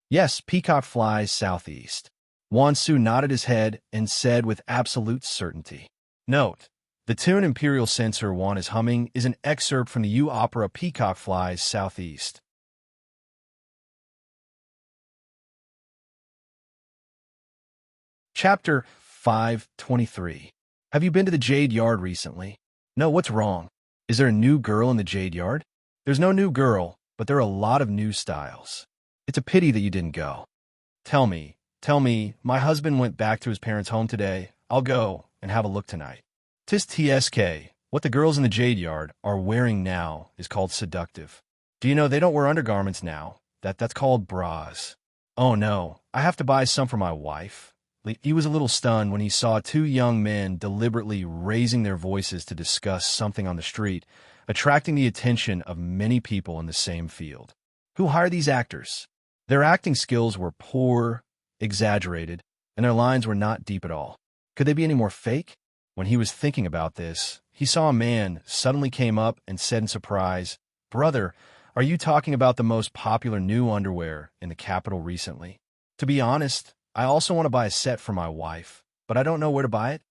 "Yes, Peacock Flies Southeast." Wan Su nodded his head and said with absolute certainty. Note: the tune Imperial Censor Wan is humming is an excerpt from the opera Peacock Flies Southeast. Chapter 523. Have you been to the Jade Yard recently? No, what's wrong? Is there a new girl in the Jade Yard? There's no new girl, but there are a lot of new styles. It's a pity that you didn't go. Tell me, my husband went back to his parents' home today. I'll go and have a look tonight. Tis TSK. What the girls in the Jade Yard are wearing now is called seductive. Do you know they don't wear undergarments now? That's called bras. Oh no, I have to buy some for my wife. He was a little stunned when he saw 2 young men deliberately raising their voices to discuss something on the street, attracting the attention of many people in the same field. Who hired these actors? Their acting skills were poor, exaggerated, and their lines were not deep at all. Could they be any more fake? When he was thinking about this, he saw a man suddenly came up and said in surprise, "Brother, are you talking about the most popular new underwear in the capital recently? To be honest, I also want to buy a set for my wife, but I don't know where to buy it."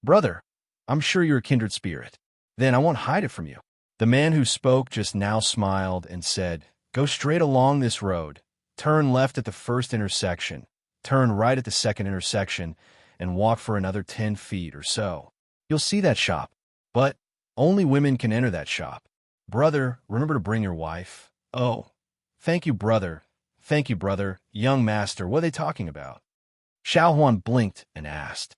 "Brother, I'm sure you're a kindred spirit. Then I won't hide it from you." The man who spoke just now smiled and said, "Go straight along this road, turn left at the first intersection, turn right at the second intersection, and walk for another 10 feet or so. You'll see that shop, but only women can enter that shop. Brother, remember to bring your wife. Oh, thank you, brother. Thank you, brother. Young master, what are they talking about? Xiao Huan blinked and asked.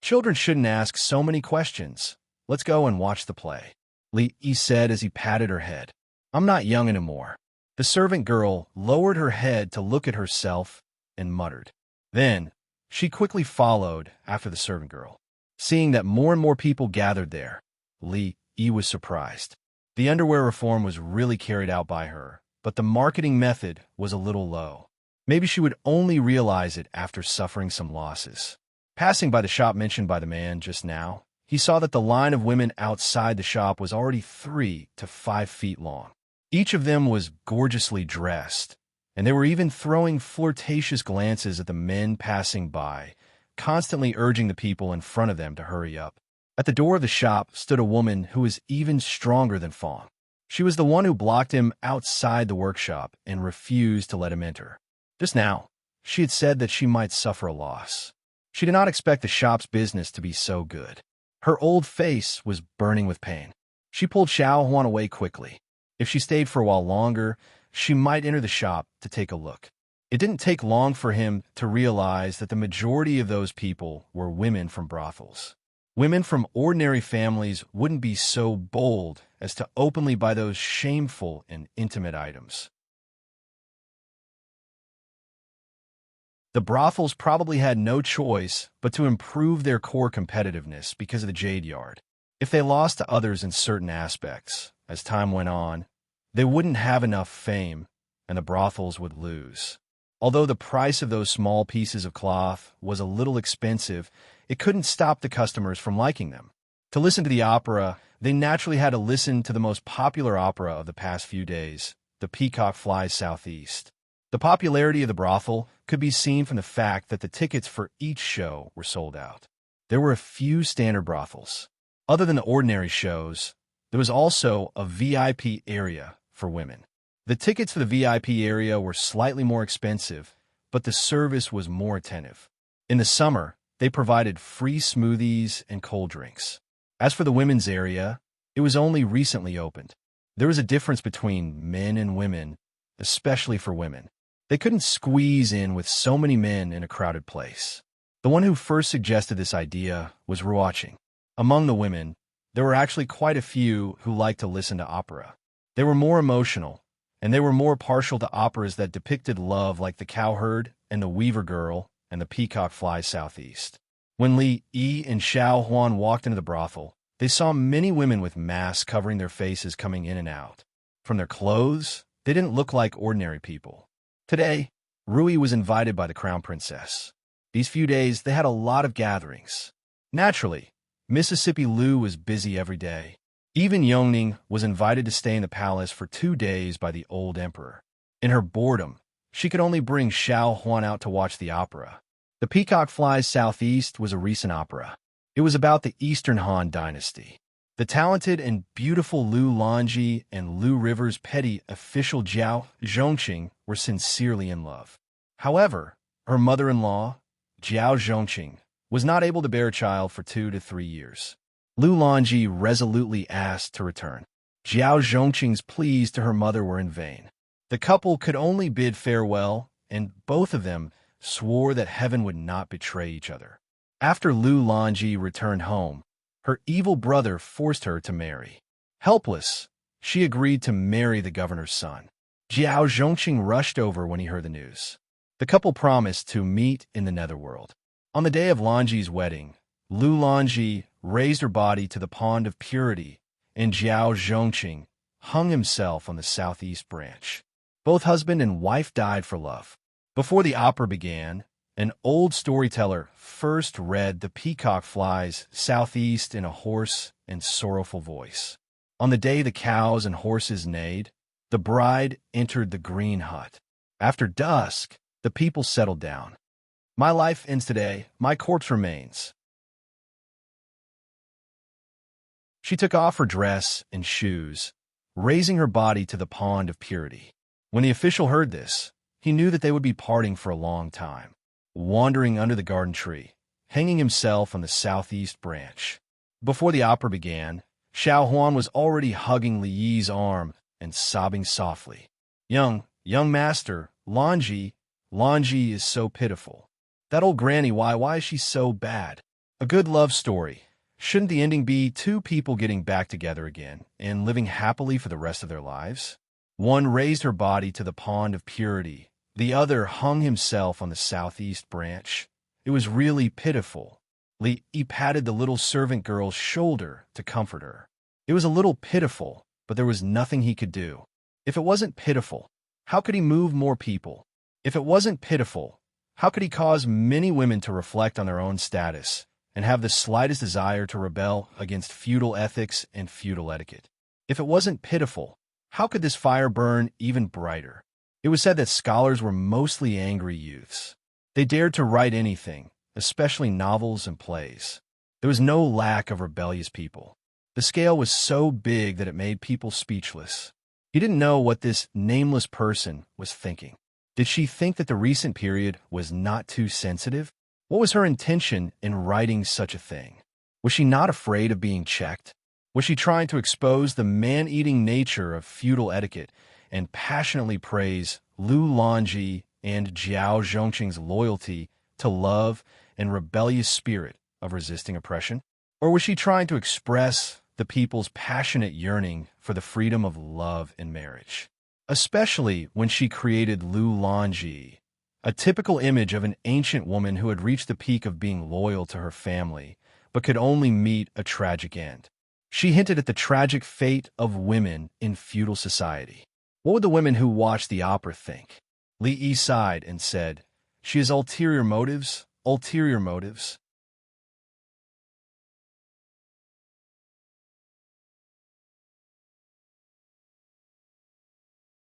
Children shouldn't ask so many questions. Let's go and watch the play. Li Yi said as he patted her head. I'm not young anymore. The servant girl lowered her head to look at herself and muttered. Then, she quickly followed after the servant girl. Seeing that more and more people gathered there, Li Yi was surprised. The underwear reform was really carried out by her, but the marketing method was a little low. Maybe she would only realize it after suffering some losses. Passing by the shop mentioned by the man just now, he saw that the line of women outside the shop was already 3 to 5 feet long. Each of them was gorgeously dressed, and they were even throwing flirtatious glances at the men passing by, constantly urging the people in front of them to hurry up. At the door of the shop stood a woman who was even stronger than Fong. She was the one who blocked him outside the workshop and refused to let him enter. Just now, she had said that she might suffer a loss. She did not expect the shop's business to be so good. Her old face was burning with pain. She pulled Xiao Huan away quickly. If she stayed for a while longer, she might enter the shop to take a look. It didn't take long for him to realize that the majority of those people were women from brothels. Women from ordinary families wouldn't be so bold as to openly buy those shameful and intimate items. The brothels probably had no choice but to improve their core competitiveness because of the Jade Yard. If they lost to others in certain aspects, as time went on, they wouldn't have enough fame, and the brothels would lose. Although the price of those small pieces of cloth was a little expensive, it couldn't stop the customers from liking them. To listen to the opera, they naturally had to listen to the most popular opera of the past few days, The Peacock Flies Southeast. The popularity of the brothel could be seen from the fact that the tickets for each show were sold out. There were a few standard brothels. Other than the ordinary shows, there was also a VIP area for women. The tickets for the VIP area were slightly more expensive, but the service was more attentive. In the summer, they provided free smoothies and cold drinks. As for the women's area, it was only recently opened. There was a difference between men and women, especially for women. They couldn't squeeze in with so many men in a crowded place. The one who first suggested this idea was Ruoqing. Among the women, there were actually quite a few who liked to listen to opera. They were more emotional, and they were more partial to operas that depicted love like The Cowherd and The Weaver Girl and The Peacock Flies Southeast. When Li Yi and Xiao Huan walked into the brothel, they saw many women with masks covering their faces coming in and out. From their clothes, they didn't look like ordinary people. Today, Rui was invited by the Crown Princess. These few days, they had a lot of gatherings. Naturally, Mississippi Lu was busy every day. Even Yongning was invited to stay in the palace for 2 days by the old emperor. In her boredom, she could only bring Xiao Huan out to watch the opera. The Peacock Flies Southeast was a recent opera. It was about the Eastern Han dynasty. The talented and beautiful Lu Lanji and Lu River's petty official Jiao Zhongqing were sincerely in love. However, her mother-in-law, Jiao Zhongqing, was not able to bear a child for 2 to 3 years. Lu Lanji resolutely asked to return. Jiao Zhongqing's pleas to her mother were in vain. The couple could only bid farewell, and both of them swore that heaven would not betray each other. After Lu Lanji returned home, her evil brother forced her to marry. Helpless, she agreed to marry the governor's son. Jiao Zhongqing rushed over when he heard the news. The couple promised to meet in the netherworld. On the day of Lanji's wedding, Lu Lanji raised her body to the pond of purity, and Jiao Zhongqing hung himself on the southeast branch. Both husband and wife died for love. Before the opera began, an old storyteller first read The Peacock Flies Southeast in a hoarse and sorrowful voice. On the day the cows and horses neighed, the bride entered the green hut. After dusk, the people settled down. My life ends today, my corpse remains. She took off her dress and shoes, raising her body to the pond of purity. When the official heard this, he knew that they would be parting for a long time. Wandering under the garden tree, hanging himself on the southeast branch, Before the opera began, Xiao Huan was already hugging Li Yi's arm and sobbing softly. Young master, Lanji is so pitiful. That old granny, why is she so bad? A good love story. Shouldn't the ending be two people getting back together again and living happily for the rest of their lives? One raised her body to the pond of purity. The other hung himself on the southeast branch. It was really pitiful. Li Yi patted the little servant girl's shoulder to comfort her. It was a little pitiful, but there was nothing he could do. If it wasn't pitiful, how could he move more people? If it wasn't pitiful, how could he cause many women to reflect on their own status and have the slightest desire to rebel against feudal ethics and feudal etiquette? If it wasn't pitiful, how could this fire burn even brighter? It was said that scholars were mostly angry youths. They dared to write anything, especially novels and plays. There was no lack of rebellious people. The scale was so big that it made people speechless. He didn't know what this nameless person was thinking. Did she think that the recent period was not too sensitive? What was her intention in writing such a thing? Was she not afraid of being checked? Was she trying to expose the man-eating nature of feudal etiquette and passionately praise Lu Lanji and Jiao Zhongqing's loyalty to love and rebellious spirit of resisting oppression? Or was she trying to express the people's passionate yearning for the freedom of love and marriage? Especially when she created Lu Lanji, a typical image of an ancient woman who had reached the peak of being loyal to her family, but could only meet a tragic end. She hinted at the tragic fate of women in feudal society. What would the women who watched the opera think? Li Yi sighed and said, "She has ulterior motives, ulterior motives."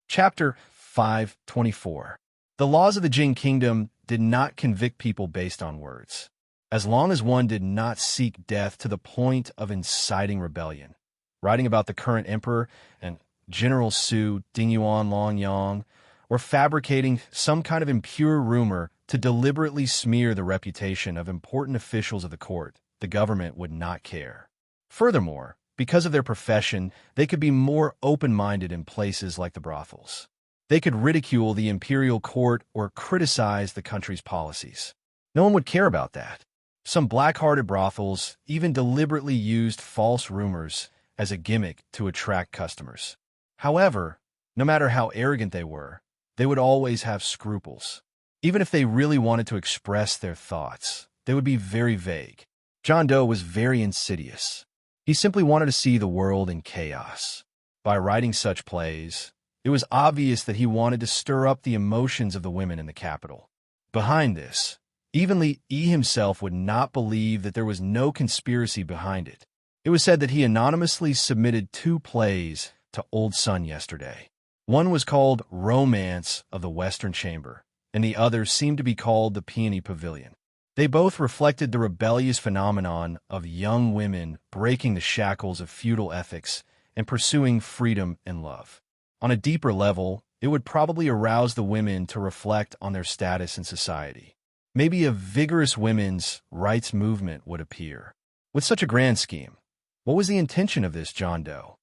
Chapter 524. The laws of the Jin Kingdom did not convict people based on words, as long as one did not seek death to the point of inciting rebellion. Writing about the current emperor and General Su Dingyuan Longyang, or fabricating some kind of impure rumor to deliberately smear the reputation of important officials of the court, the government would not care. Furthermore, because of their profession, they could be more open-minded in places like the brothels. They could ridicule the imperial court or criticize the country's policies. No one would care about that. Some black-hearted brothels even deliberately used false rumors as a gimmick to attract customers. However, no matter how arrogant they would always have scruples. Even if they really wanted to express their thoughts, they would be very vague. John Doe was very insidious. He simply wanted to see the world in chaos. By writing such plays, it was obvious that he wanted to stir up the emotions of the women in the capital. Behind this, even Li Yi himself would not believe that there was no conspiracy behind it. It was said that he anonymously submitted 2 plays to Old Sun yesterday. One was called Romance of the Western Chamber, and the other seemed to be called the Peony Pavilion. They both reflected the rebellious phenomenon of young women breaking the shackles of feudal ethics and pursuing freedom and love. On a deeper level, it would probably arouse the women to reflect on their status in society. Maybe a vigorous women's rights movement would appear. With such a grand scheme, what was the intention of this John Doe?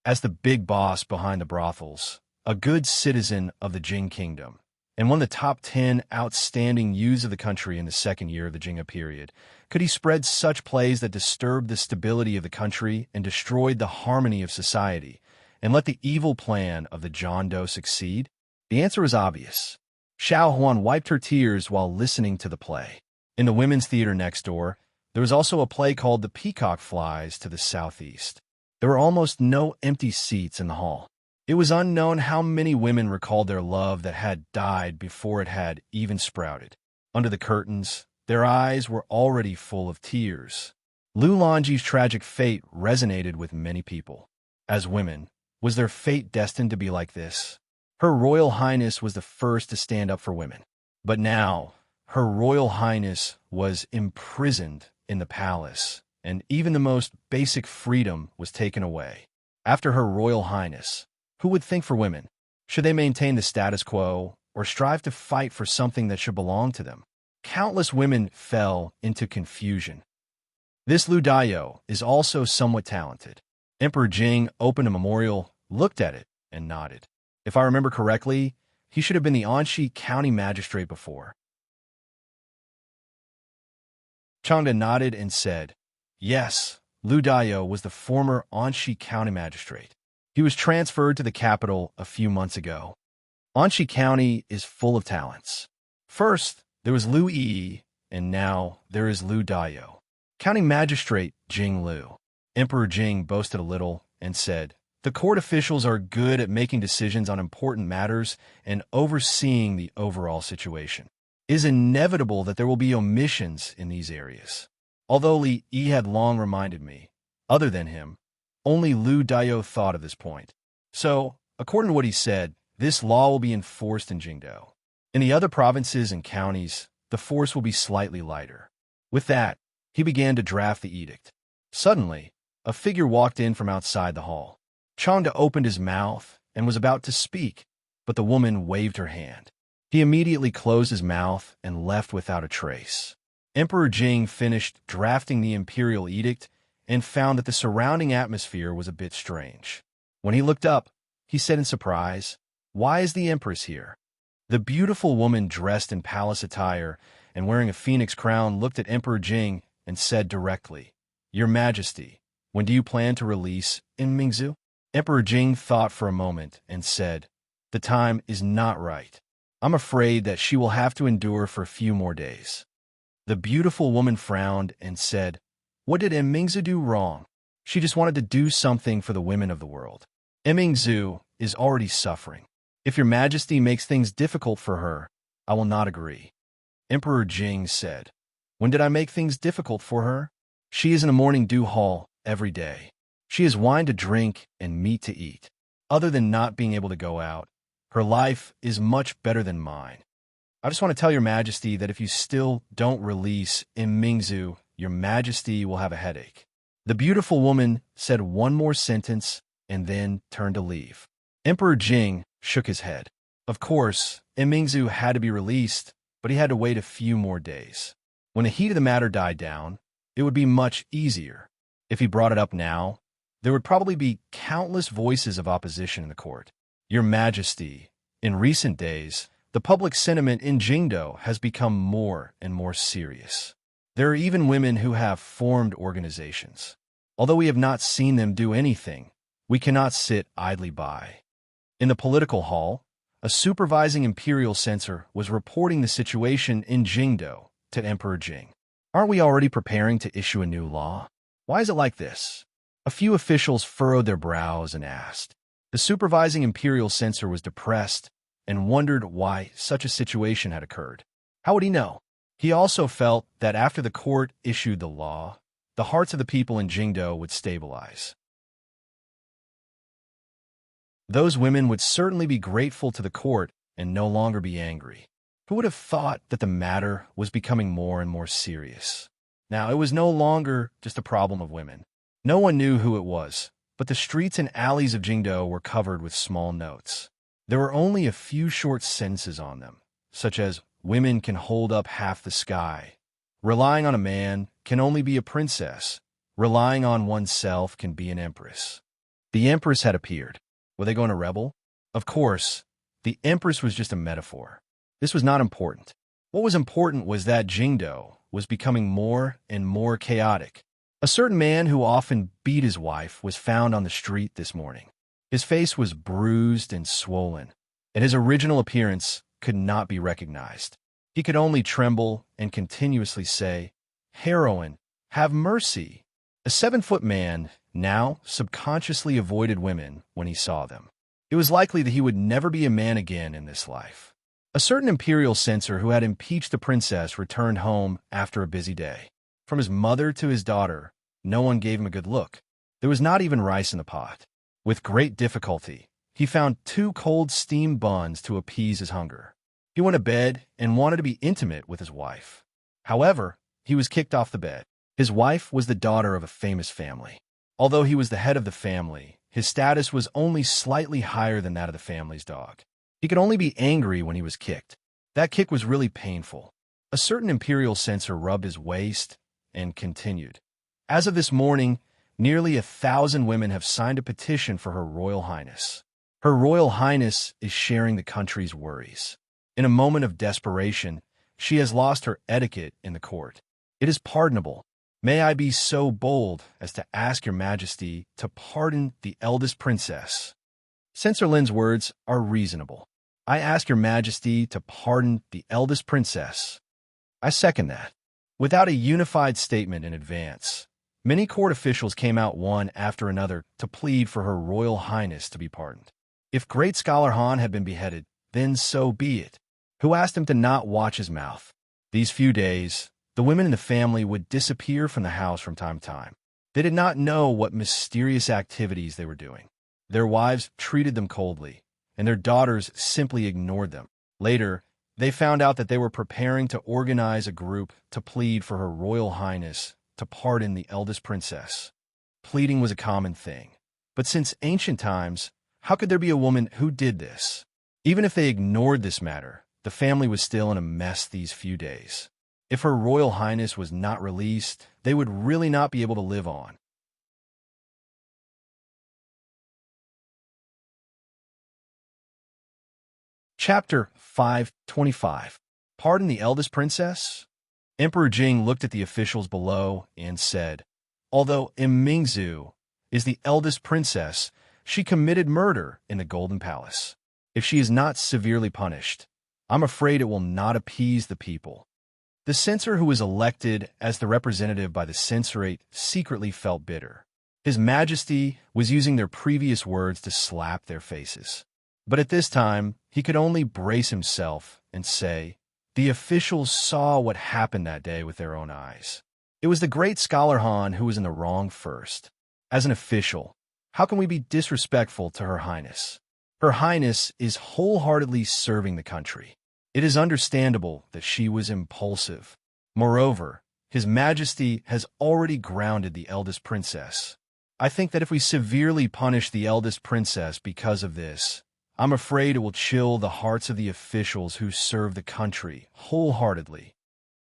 As the big boss behind the brothels, a good citizen of the Jin Kingdom, and one of the top 10 outstanding youths of the country in the second year of the Jin period, could he spread such plays that disturbed the stability of the country and destroyed the harmony of society, and let the evil plan of the John Doe succeed? The answer was obvious. Xiao Huan wiped her tears while listening to the play. In the women's theater next door, there was also a play called The Peacock Flies to the Southeast. There were almost no empty seats in the hall. It was unknown how many women recalled their love that had died before it had even sprouted. Under the curtains, their eyes were already full of tears. Lu Lanji's tragic fate resonated with many people. As women, was their fate destined to be like this? Her Royal Highness was the first to stand up for women. But now, Her Royal Highness was imprisoned in the palace, and even the most basic freedom was taken away. After Her Royal Highness, who would think for women? Should they maintain the status quo or strive to fight for something that should belong to them? Countless women fell into confusion. This Lu Dayo is also somewhat talented. Emperor Jing opened a memorial, looked at it, and nodded. If I remember correctly, he should have been the Anxi County Magistrate before. Changda nodded and said, yes, Lu Dayo was the former Anxi County Magistrate. He was transferred to the capital a few months ago. Anxi County is full of talents. First, there was Lu Yi, and now there is Lu Dayo. County Magistrate Jing Lu. Emperor Jing boasted a little and said, the court officials are good at making decisions on important matters and overseeing the overall situation. It is inevitable that there will be omissions in these areas. Although Li Yi had long reminded me, other than him, only Lu Dayo thought of this point. So, according to what he said, this law will be enforced in Jingdo. In the other provinces and counties, the force will be slightly lighter. With that, he began to draft the edict. Suddenly, a figure walked in from outside the hall. Changda opened his mouth and was about to speak, but the woman waved her hand. He immediately closed his mouth and left without a trace. Emperor Jing finished drafting the imperial edict and found that the surrounding atmosphere was a bit strange. When he looked up, he said in surprise, why is the empress here? The beautiful woman dressed in palace attire and wearing a phoenix crown looked at Emperor Jing and said directly, Your Majesty, when do you plan to release Mingzu? Emperor Jing thought for a moment and said, the time is not right. I'm afraid that she will have to endure for a few more days. The beautiful woman frowned and said, what did Mingzu do wrong? She just wanted to do something for the women of the world. Mingzu is already suffering. If your majesty makes things difficult for her, I will not agree. Emperor Jing said, when did I make things difficult for her? She is in a morning dew hall every day. She has wine to drink and meat to eat. Other than not being able to go out, her life is much better than mine. I just want to tell your majesty that if you still don't release Mingzu, your majesty will have a headache. The beautiful woman said one more sentence and then turned to leave. Emperor Jing shook his head. Of course, Mingzu had to be released, but he had to wait a few more days. When the heat of the matter died down, it would be much easier. If he brought it up now, there would probably be countless voices of opposition in the court. Your Majesty, in recent days, the public sentiment in Jingdo has become more and more serious. There are even women who have formed organizations. Although we have not seen them do anything, we cannot sit idly by. In the political hall, a supervising imperial censor was reporting the situation in Jingdo to Emperor Jing. Aren't we already preparing to issue a new law? Why is it like this? A few officials furrowed their brows and asked. The supervising imperial censor was depressed and wondered why such a situation had occurred. How would he know? He also felt that after the court issued the law, the hearts of the people in Jingdo would stabilize. Those women would certainly be grateful to the court and no longer be angry. Who would have thought that the matter was becoming more and more serious? Now, it was no longer just a problem of women. No one knew who it was, but the streets and alleys of Jingdo were covered with small notes. There were only a few short sentences on them, such as, women can hold up half the sky. Relying on a man can only be a princess. Relying on oneself can be an empress. The empress had appeared. Were they going to rebel? Of course, the empress was just a metaphor. This was not important. What was important was that Jingdo was becoming more and more chaotic. A certain man who often beat his wife was found on the street this morning. His face was bruised and swollen, and his original appearance could not be recognized. He could only tremble and continuously say, "Heroine, have mercy." A 7-foot man now subconsciously avoided women when he saw them. It was likely that he would never be a man again in this life. A certain imperial censor who had impeached the princess returned home after a busy day. From his mother to his daughter, no one gave him a good look. There was not even rice in the pot. With great difficulty, he found 2 cold steamed buns to appease his hunger. He went to bed and wanted to be intimate with his wife. However, he was kicked off the bed. His wife was the daughter of a famous family. Although he was the head of the family, his status was only slightly higher than that of the family's dog. He could only be angry when he was kicked. That kick was really painful. A certain imperial censor rubbed his waist and continued. As of this morning, nearly 1,000 women have signed a petition for Her Royal Highness. Her Royal Highness is sharing the country's worries. In a moment of desperation, she has lost her etiquette in the court. It is pardonable. May I be so bold as to ask your majesty to pardon the eldest princess? Censor Lin's words are reasonable. I ask your majesty to pardon the eldest princess. I second that. Without a unified statement in advance, many court officials came out one after another to plead for Her Royal Highness to be pardoned. If Great Scholar Han had been beheaded, then so be it. Who asked him to not watch his mouth? These few days, the women in the family would disappear from the house from time to time. They did not know what mysterious activities they were doing. Their wives treated them coldly, and their daughters simply ignored them. Later, they found out that they were preparing to organize a group to plead for Her Royal Highness to pardon the eldest princess. Pleading was a common thing. But since ancient times, how could there be a woman who did this? Even if they ignored this matter, the family was still in a mess these few days. If Her Royal Highness was not released, they would really not be able to live on. Chapter 525. Pardon the eldest princess? Emperor Jing looked at the officials below and said, although Imingzu is the eldest princess, she committed murder in the Golden Palace. If she is not severely punished, I'm afraid it will not appease the people. The censor who was elected as the representative by the censorate secretly felt bitter. His Majesty was using their previous words to slap their faces. But at this time, he could only brace himself and say, the officials saw what happened that day with their own eyes. It was the great scholar Han who was in the wrong first. As an official, how can we be disrespectful to Her Highness? Her Highness is wholeheartedly serving the country. It is understandable that she was impulsive. Moreover, His Majesty has already grounded the eldest princess. I think that if we severely punish the eldest princess because of this, I'm afraid it will chill the hearts of the officials who serve the country wholeheartedly.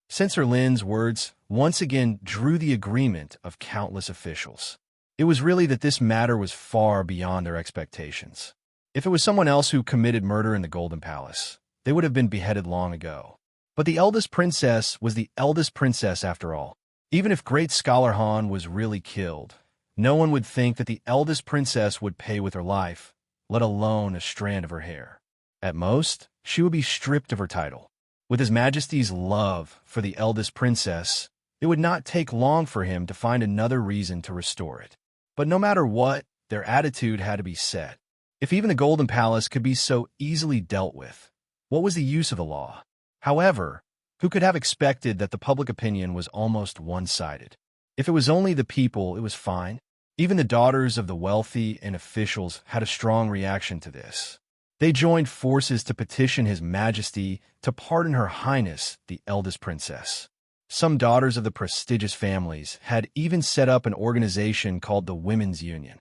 Censor Lin's words once again drew the agreement of countless officials. It was really that this matter was far beyond their expectations. If it was someone else who committed murder in the Golden Palace, they would have been beheaded long ago. But the eldest princess was the eldest princess after all. Even if Great Scholar Han was really killed, no one would think that the eldest princess would pay with her life, let alone a strand of her hair. At most, she would be stripped of her title. With His Majesty's love for the eldest princess, it would not take long for him to find another reason to restore it. But no matter what, their attitude had to be set. If even the Golden Palace could be so easily dealt with, what was the use of the law? However, who could have expected that the public opinion was almost one-sided? If it was only the people, it was fine. Even the daughters of the wealthy and officials had a strong reaction to this. They joined forces to petition His Majesty to pardon Her Highness, the eldest princess. Some daughters of the prestigious families had even set up an organization called the Women's Union.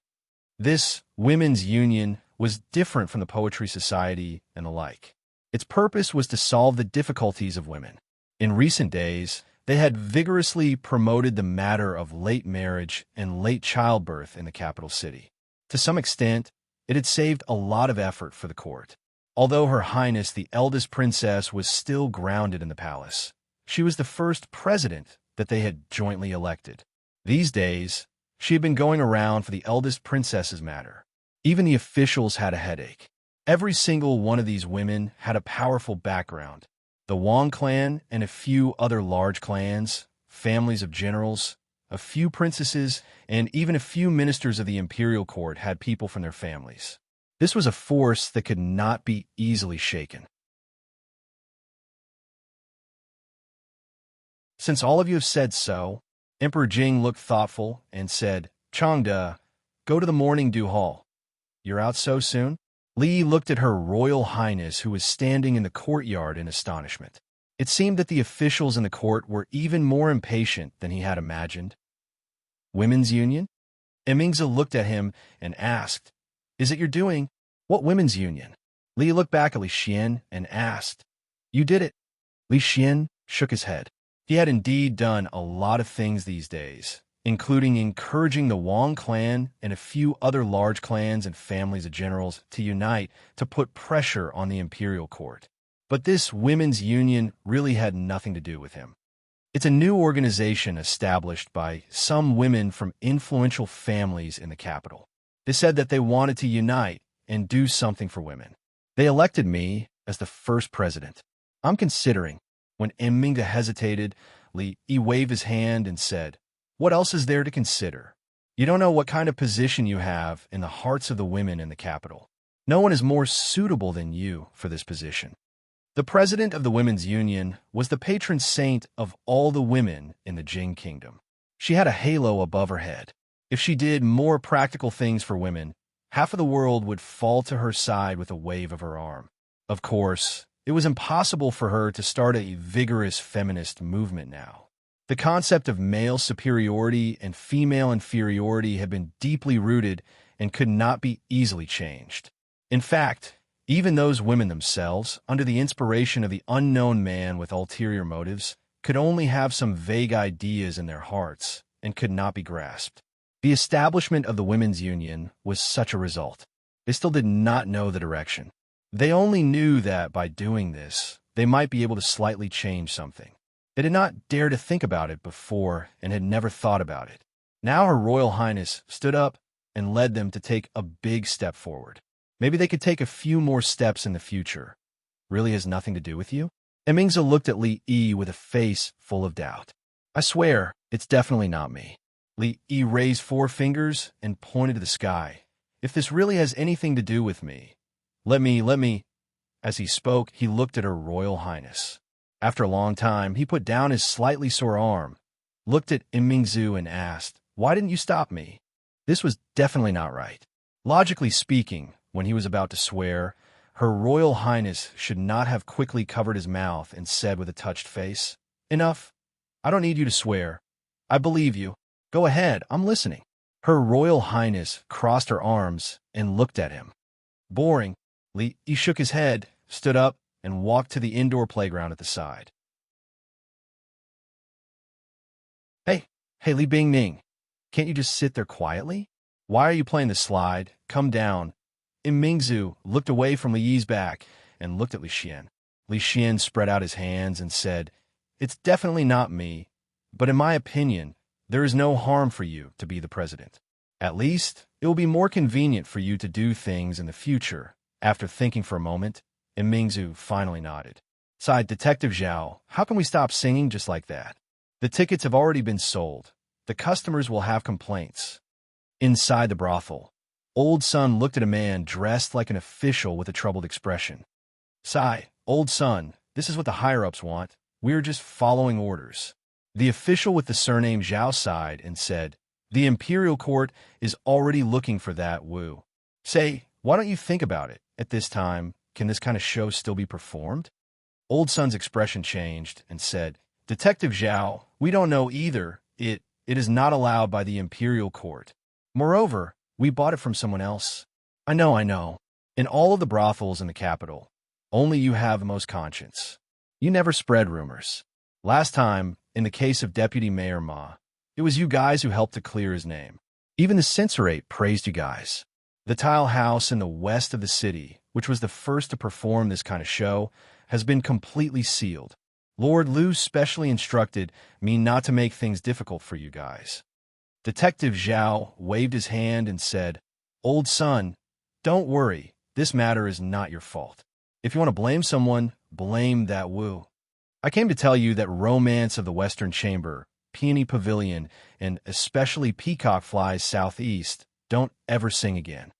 This Women's Union was different from the Poetry Society and the like. Its purpose was to solve the difficulties of women. In recent days, they had vigorously promoted the matter of late marriage and late childbirth in the capital city. To some extent, it had saved a lot of effort for the court. Although Her Highness, the eldest princess, was still grounded in the palace, she was the first president that they had jointly elected. These days, she had been going around for the eldest princess's matter. Even the officials had a headache. Every single one of these women had a powerful background. The Wang clan and a few other large clans, families of generals, a few princesses, and even a few ministers of the imperial court had people from their families. This was a force that could not be easily shaken. Since all of you have said so, Emperor Jing looked thoughtful and said, Changde, go to the morning dew hall. You're out so soon? Li looked at Her Royal Highness, who was standing in the courtyard in astonishment. It seemed that the officials in the court were even more impatient than he had imagined. Women's Union? Emingza looked at him and asked, Is it your doing? What women's union? Li looked back at Li Xian and asked, You did it. Li Xian shook his head. He had indeed done a lot of things these days, including encouraging the Wang clan and a few other large clans and families of generals to unite to put pressure on the imperial court. But this women's union really had nothing to do with him. It's a new organization established by some women from influential families in the capital. They said that they wanted to unite and do something for women. They elected me as the first president. I'm considering. When Mingzi hesitated, Li Yi waved his hand and said, "What else is there to consider? You don't know what kind of position you have in the hearts of the women in the capital. No one is more suitable than you for this position." The president of the Women's Union was the patron saint of all the women in the Jing Kingdom. She had a halo above her head. If she did more practical things for women, half of the world would fall to her side with a wave of her arm. Of course, it was impossible for her to start a vigorous feminist movement now. The concept of male superiority and female inferiority had been deeply rooted and could not be easily changed. In fact, even those women themselves, under the inspiration of the unknown man with ulterior motives, could only have some vague ideas in their hearts and could not be grasped. The establishment of the Women's Union was such a result. They still did not know the direction. They only knew that by doing this, they might be able to slightly change something. They did not dare to think about it before and had never thought about it. Now Her Royal Highness stood up and led them to take a big step forward. Maybe they could take a few more steps in the future. Really has nothing to do with you? Mingzi looked at Li Yi with a face full of doubt. "I swear, it's definitely not me." Li Yi raised 4 fingers and pointed to the sky. "If this really has anything to do with me, let me. As he spoke, he looked at Her Royal Highness. After a long time, he put down his slightly sore arm, looked at Mingzi and asked, "Why didn't you stop me?" This was definitely not right. Logically speaking, when he was about to swear, Her Royal Highness should not have quickly covered his mouth and said with a touched face, "Enough. I don't need you to swear. I believe you. Go ahead, I'm listening." Her Royal Highness crossed her arms and looked at him. Boring. Li Yi shook his head, stood up, and walked to the indoor playground at the side. Hey, Li Bingning, can't you just sit there quietly? Why are you playing the slide? Come down. Mingzi looked away from Li Yi's back and looked at Li Xian. Li Xian spread out his hands and said, "It's definitely not me, but in my opinion, there is no harm for you to be the president. At least, it will be more convenient for you to do things in the future." After thinking for a moment, Mingzi finally nodded. Sighed Detective Zhao, "How can we stop singing just like that? The tickets have already been sold. The customers will have complaints." Inside the brothel, Old Sun looked at a man dressed like an official with a troubled expression. "Sigh, Old Sun, this is what the higher-ups want. We're just following orders." The official with the surname Zhao sighed and said, "The Imperial Court is already looking for that Wu. Say, why don't you think about it? At this time, can this kind of show still be performed?" Old Sun's expression changed and said, "Detective Zhao, we don't know either. It is not allowed by the Imperial Court. Moreover, we bought it from someone else." I know. In all of the brothels in the capital, only you have the most conscience. You never spread rumors. Last time, in the case of Deputy Mayor Ma, it was you guys who helped to clear his name. Even the censorate praised you guys. The tile house in the west of the city, which was the first to perform this kind of show, has been completely sealed. Lord Liu specially instructed me not to make things difficult for you guys. Detective Zhao waved his hand and said, "Old Sun, don't worry. This matter is not your fault. If you want to blame someone, blame that Wu. I came to tell you that Romance of the Western Chamber, Peony Pavilion, and especially Peacock Flies Southeast don't ever sing again."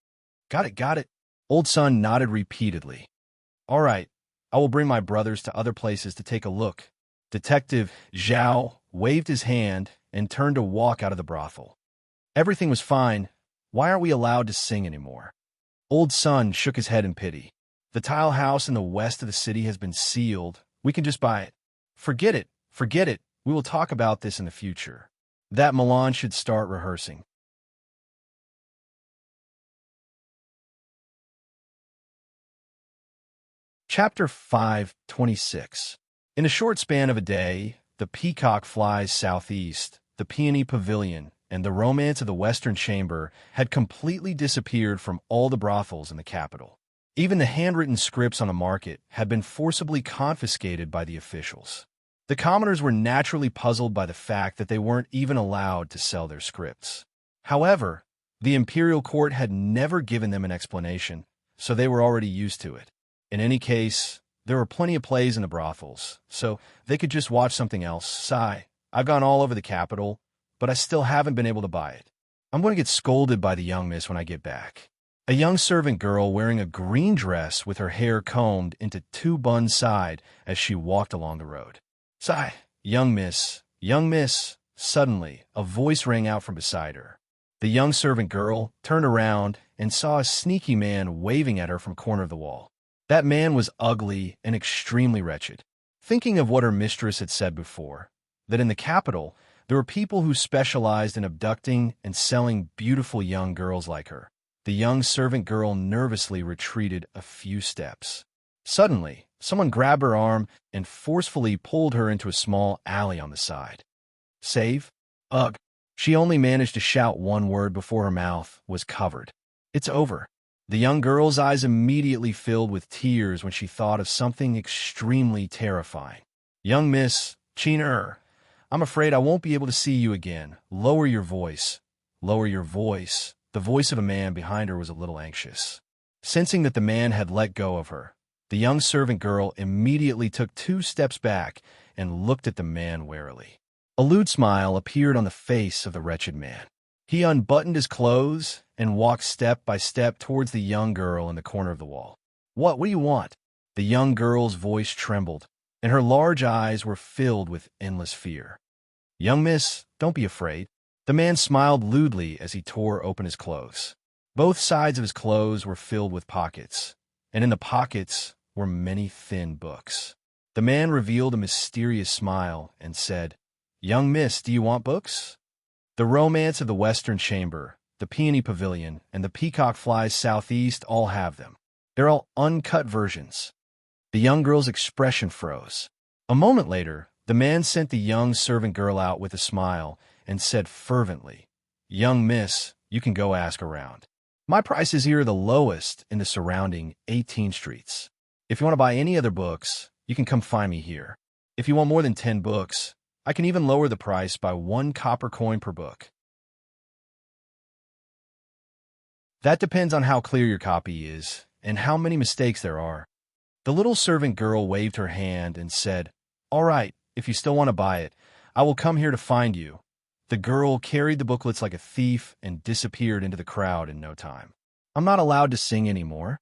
Got it. Old Sun nodded repeatedly. "All right, I will bring my brothers to other places to take a look." Detective Zhao waved his hand and turned to walk out of the brothel. Everything was fine. Why aren't we allowed to sing anymore? Old Sun shook his head in pity. The tile house in the west of the city has been sealed. We can just buy it. Forget it. We will talk about this in the future. That Milan should start rehearsing. Chapter 5:26. In a short span of a day, the Peacock Flies Southeast, the Peony Pavilion, and the Romance of the Western Chamber had completely disappeared from all the brothels in the capital. Even the handwritten scripts on the market had been forcibly confiscated by the officials. The commoners were naturally puzzled by the fact that they weren't even allowed to sell their scripts. However, the imperial court had never given them an explanation, so they were already used to it. In any case, there were plenty of plays in the brothels, so they could just watch something else. Sigh, I've gone all over the capital, but I still haven't been able to buy it. I'm going to get scolded by the young miss when I get back. A young servant girl wearing a green dress with her hair combed into two buns sighed as she walked along the road. Sigh, young miss, young miss. Suddenly, a voice rang out from beside her. The young servant girl turned around and saw a sneaky man waving at her from the corner of the wall. That man was ugly and extremely wretched. Thinking of what her mistress had said before, that in the capital there were people who specialized in abducting and selling beautiful young girls like her, the young servant girl nervously retreated a few steps. Suddenly, someone grabbed her arm and forcefully pulled her into a small alley on the side. Save? Ugh. She only managed to shout one word before her mouth was covered. It's over. The young girl's eyes immediately filled with tears when she thought of something extremely terrifying. Young Miss Cheener, I'm afraid I won't be able to see you again. Lower your voice. Lower your voice. The voice of a man behind her was a little anxious. Sensing that the man had let go of her, the young servant girl immediately took 2 steps back and looked at the man warily. A lewd smile appeared on the face of the wretched man. He unbuttoned his clothes and walked step by step towards the young girl in the corner of the wall. What do you want? The young girl's voice trembled, and her large eyes were filled with endless fear. Young miss, don't be afraid. The man smiled lewdly as he tore open his clothes. Both sides of his clothes were filled with pockets, and in the pockets were many thin books. The man revealed a mysterious smile and said, Young miss, do you want books? The Romance of the Western Chamber, the Peony Pavilion, and the Peacock Flies Southeast all have them. They're all uncut versions. The young girl's expression froze. A moment later, the man sent the young servant girl out with a smile and said fervently, Young miss, you can go ask around. My prices here are the lowest in the surrounding 18 streets. If you want to buy any other books, you can come find me here. If you want more than 10 books, I can even lower the price by 1 copper coin per book. That depends on how clear your copy is and how many mistakes there are. The little servant girl waved her hand and said, All right, if you still want to buy it, I will come here to find you. The girl carried the booklets like a thief and disappeared into the crowd in no time. I'm not allowed to sing anymore.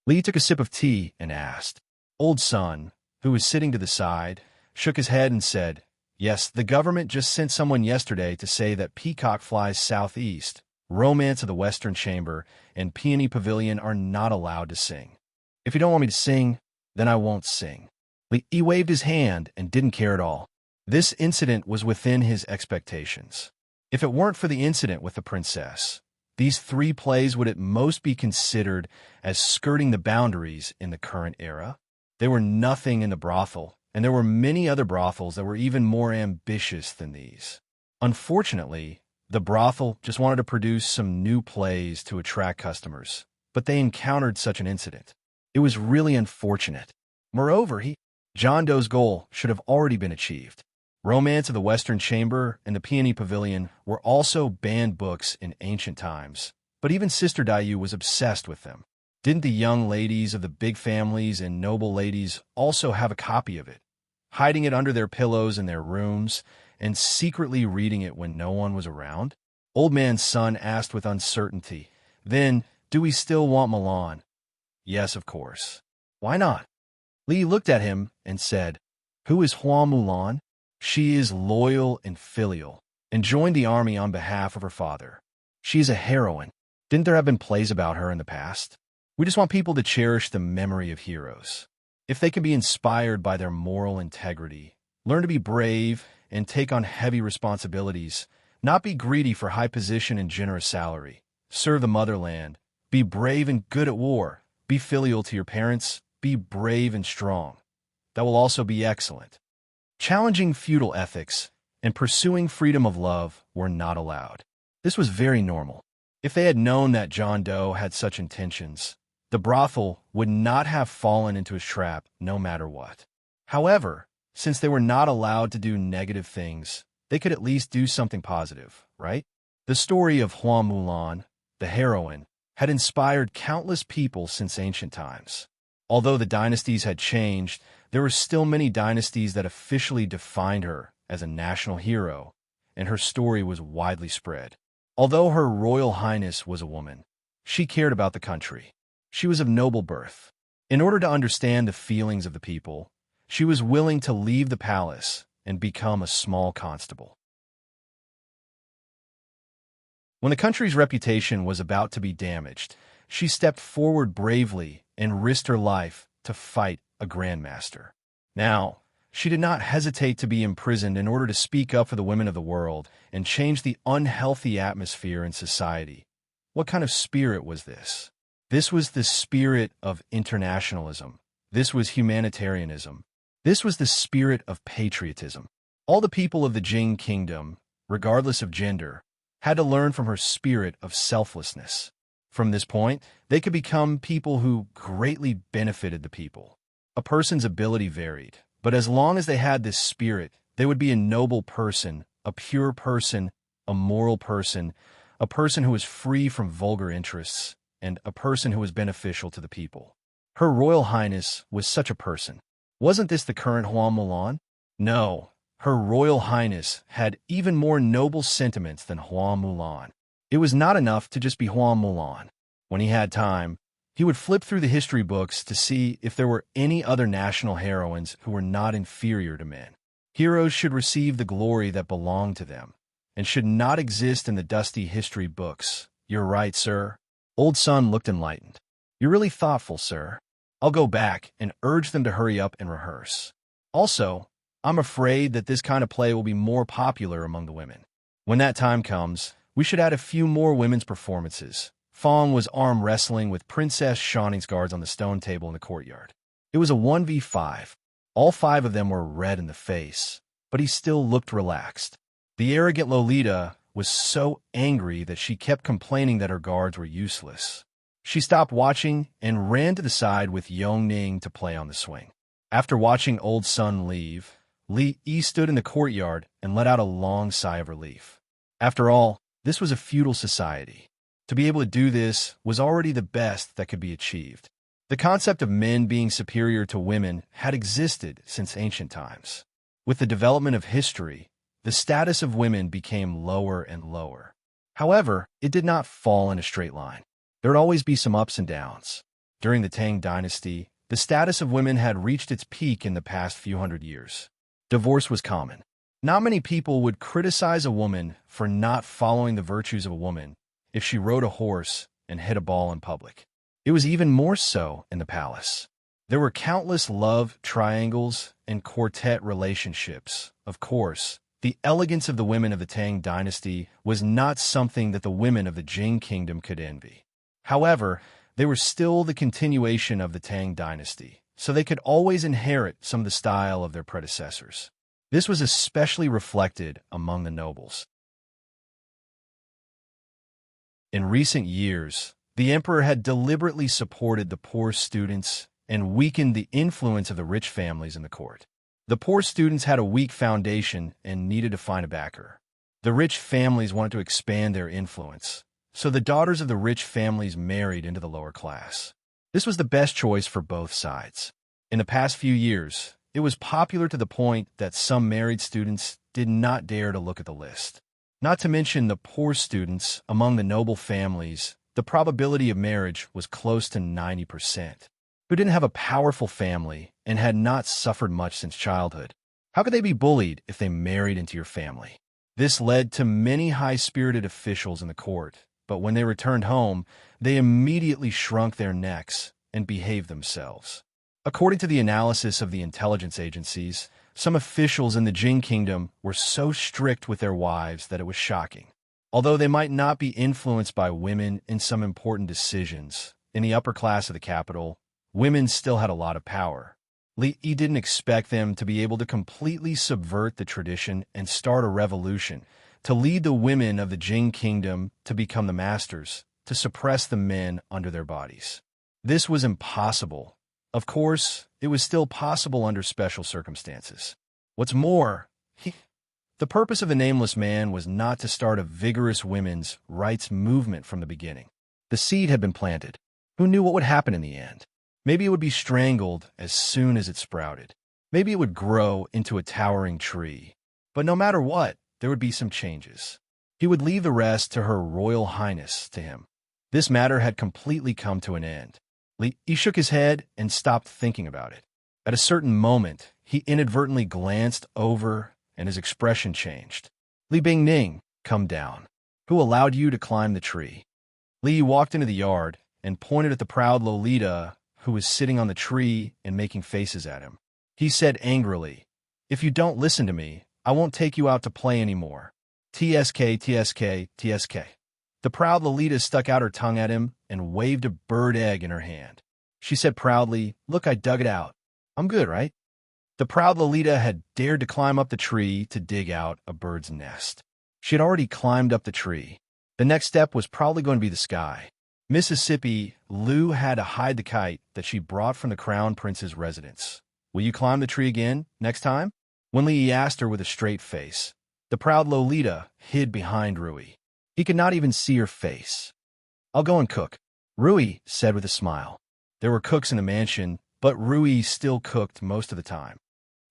Lee took a sip of tea and asked. Old son, who was sitting to the side, shook his head and said, Yes, the government just sent someone yesterday to say that Peacock Flies Southeast, Romance of the Western Chamber, and Peony Pavilion are not allowed to sing. If you don't want me to sing, then I won't sing. He waved his hand and didn't care at all. This incident was within his expectations. If it weren't for the incident with the princess, these 3 plays would at most be considered as skirting the boundaries in the current era. They were nothing in the brothel, and there were many other brothels that were even more ambitious than these. Unfortunately, the brothel just wanted to produce some new plays to attract customers, but they encountered such an incident. It was really unfortunate. Moreover, John Doe's goal should have already been achieved. Romance of the Western Chamber and the Peony Pavilion were also banned books in ancient times, but even Sister Dayu was obsessed with them. Didn't the young ladies of the big families and noble ladies also have a copy of it, hiding it under their pillows in their rooms and secretly reading it when no one was around? Old Man's son asked with uncertainty, Then, do we still want Milan? Yes, of course. Why not? Lee looked at him and said, Who is Hua Mulan? She is loyal and filial, and joined the army on behalf of her father. She is a heroine. Didn't there have been plays about her in the past? We just want people to cherish the memory of heroes. If they can be inspired by their moral integrity, learn to be brave and take on heavy responsibilities, not be greedy for high position and generous salary, serve the motherland, be brave and good at war, be filial to your parents, be brave and strong. That will also be excellent. Challenging feudal ethics and pursuing freedom of love were not allowed. This was very normal. If they had known that John Doe had such intentions, the brothel would not have fallen into his trap no matter what. However, since they were not allowed to do negative things, they could at least do something positive, right? The story of Hua Mulan, the heroine, had inspired countless people since ancient times. Although the dynasties had changed, there were still many dynasties that officially defined her as a national hero, and her story was widely spread. Although Her Royal Highness was a woman, she cared about the country. She was of noble birth. In order to understand the feelings of the people, she was willing to leave the palace and become a small constable. When the country's reputation was about to be damaged, she stepped forward bravely and risked her life to fight a grandmaster. Now, she did not hesitate to be imprisoned in order to speak up for the women of the world and change the unhealthy atmosphere in society. What kind of spirit was this? This was the spirit of internationalism. This was humanitarianism. This was the spirit of patriotism. All the people of the Jing kingdom, regardless of gender, had to learn from her spirit of selflessness. From this point, they could become people who greatly benefited the people. A person's ability varied, but as long as they had this spirit, they would be a noble person, a pure person, a moral person, a person who was free from vulgar interests, and a person who was beneficial to the people. Her Royal Highness was such a person. Wasn't this the current Hua Mulan? No, Her Royal Highness had even more noble sentiments than Hua Mulan. It was not enough to just be Hua Mulan. When he had time, he would flip through the history books to see if there were any other national heroines who were not inferior to men. Heroes should receive the glory that belonged to them, and should not exist in the dusty history books. You're right, sir. Old Sun looked enlightened. You're really thoughtful, sir. I'll go back and urge them to hurry up and rehearse. Also, I'm afraid that this kind of play will be more popular among the women. When that time comes, we should add a few more women's performances. Fong was arm wrestling with Princess Shanning's guards on the stone table in the courtyard. It was a 1v5. All 5 of them were red in the face, but he still looked relaxed. The arrogant Lolita was so angry that she kept complaining that her guards were useless. She stopped watching and ran to the side with Yong Ning to play on the swing. After watching Old Sun leave, Li Yi stood in the courtyard and let out a long sigh of relief. After all, this was a feudal society. To be able to do this was already the best that could be achieved. The concept of men being superior to women had existed since ancient times. With the development of history, the status of women became lower and lower. However, it did not fall in a straight line. There would always be some ups and downs. During the Tang dynasty, the status of women had reached its peak in the past few hundred years. Divorce was common. Not many people would criticize a woman for not following the virtues of a woman if she rode a horse and hit a ball in public. It was even more so in the palace. There were countless love triangles and quartet relationships. Of course, the elegance of the women of the Tang dynasty was not something that the women of the Jing kingdom could envy. However, they were still the continuation of the Tang dynasty, so they could always inherit some of the style of their predecessors. This was especially reflected among the nobles. In recent years, the emperor had deliberately supported the poor students and weakened the influence of the rich families in the court. The poor students had a weak foundation and needed to find a backer. The rich families wanted to expand their influence, so the daughters of the rich families married into the lower class. This was the best choice for both sides. In the past few years, it was popular to the point that some married students did not dare to look at the list. Not to mention the poor students among the noble families, the probability of marriage was close to 90%. Who didn't have a powerful family and had not suffered much since childhood. How could they be bullied if they married into your family? This led to many high-spirited officials in the court, but when they returned home, they immediately shrunk their necks and behaved themselves. According to the analysis of the intelligence agencies, some officials in the Jing kingdom were so strict with their wives that it was shocking. Although they might not be influenced by women in some important decisions, in the upper class of the capital, women still had a lot of power. Li Yi didn't expect them to be able to completely subvert the tradition and start a revolution, to lead the women of the Jing kingdom to become the masters, to suppress the men under their bodies. This was impossible. Of course, it was still possible under special circumstances. What's more, the purpose of the Nameless Man was not to start a vigorous women's rights movement from the beginning. The seed had been planted. Who knew what would happen in the end? Maybe it would be strangled as soon as it sprouted. Maybe it would grow into a towering tree. But no matter what, there would be some changes. He would leave the rest to Her Royal Highness, to him. This matter had completely come to an end. He shook his head and stopped thinking about it. At a certain moment, he inadvertently glanced over and his expression changed. Li Bingning, come down. Who allowed you to climb the tree? Li walked into the yard and pointed at the proud Lolita who was sitting on the tree and making faces at him. He said angrily, "If you don't listen to me, I won't take you out to play anymore. TSK, TSK, TSK. The proud Lolita stuck out her tongue at him and waved a bird egg in her hand. She said proudly, "Look, I dug it out. I'm good, right?" The proud Lolita had dared to climb up the tree to dig out a bird's nest. She had already climbed up the tree. The next step was probably going to be the sky. Mississippi, Lu had to hide the kite that she brought from the Crown Prince's residence. "Will you climb the tree again, next time?" When Li asked her with a straight face, the proud Lolita hid behind Rui. He could not even see her face. "I'll go and cook," Rui said with a smile. There were cooks in the mansion, but Rui still cooked most of the time.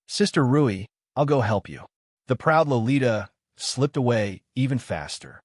"Sister Rui, I'll go help you." The proud Lolita slipped away even faster.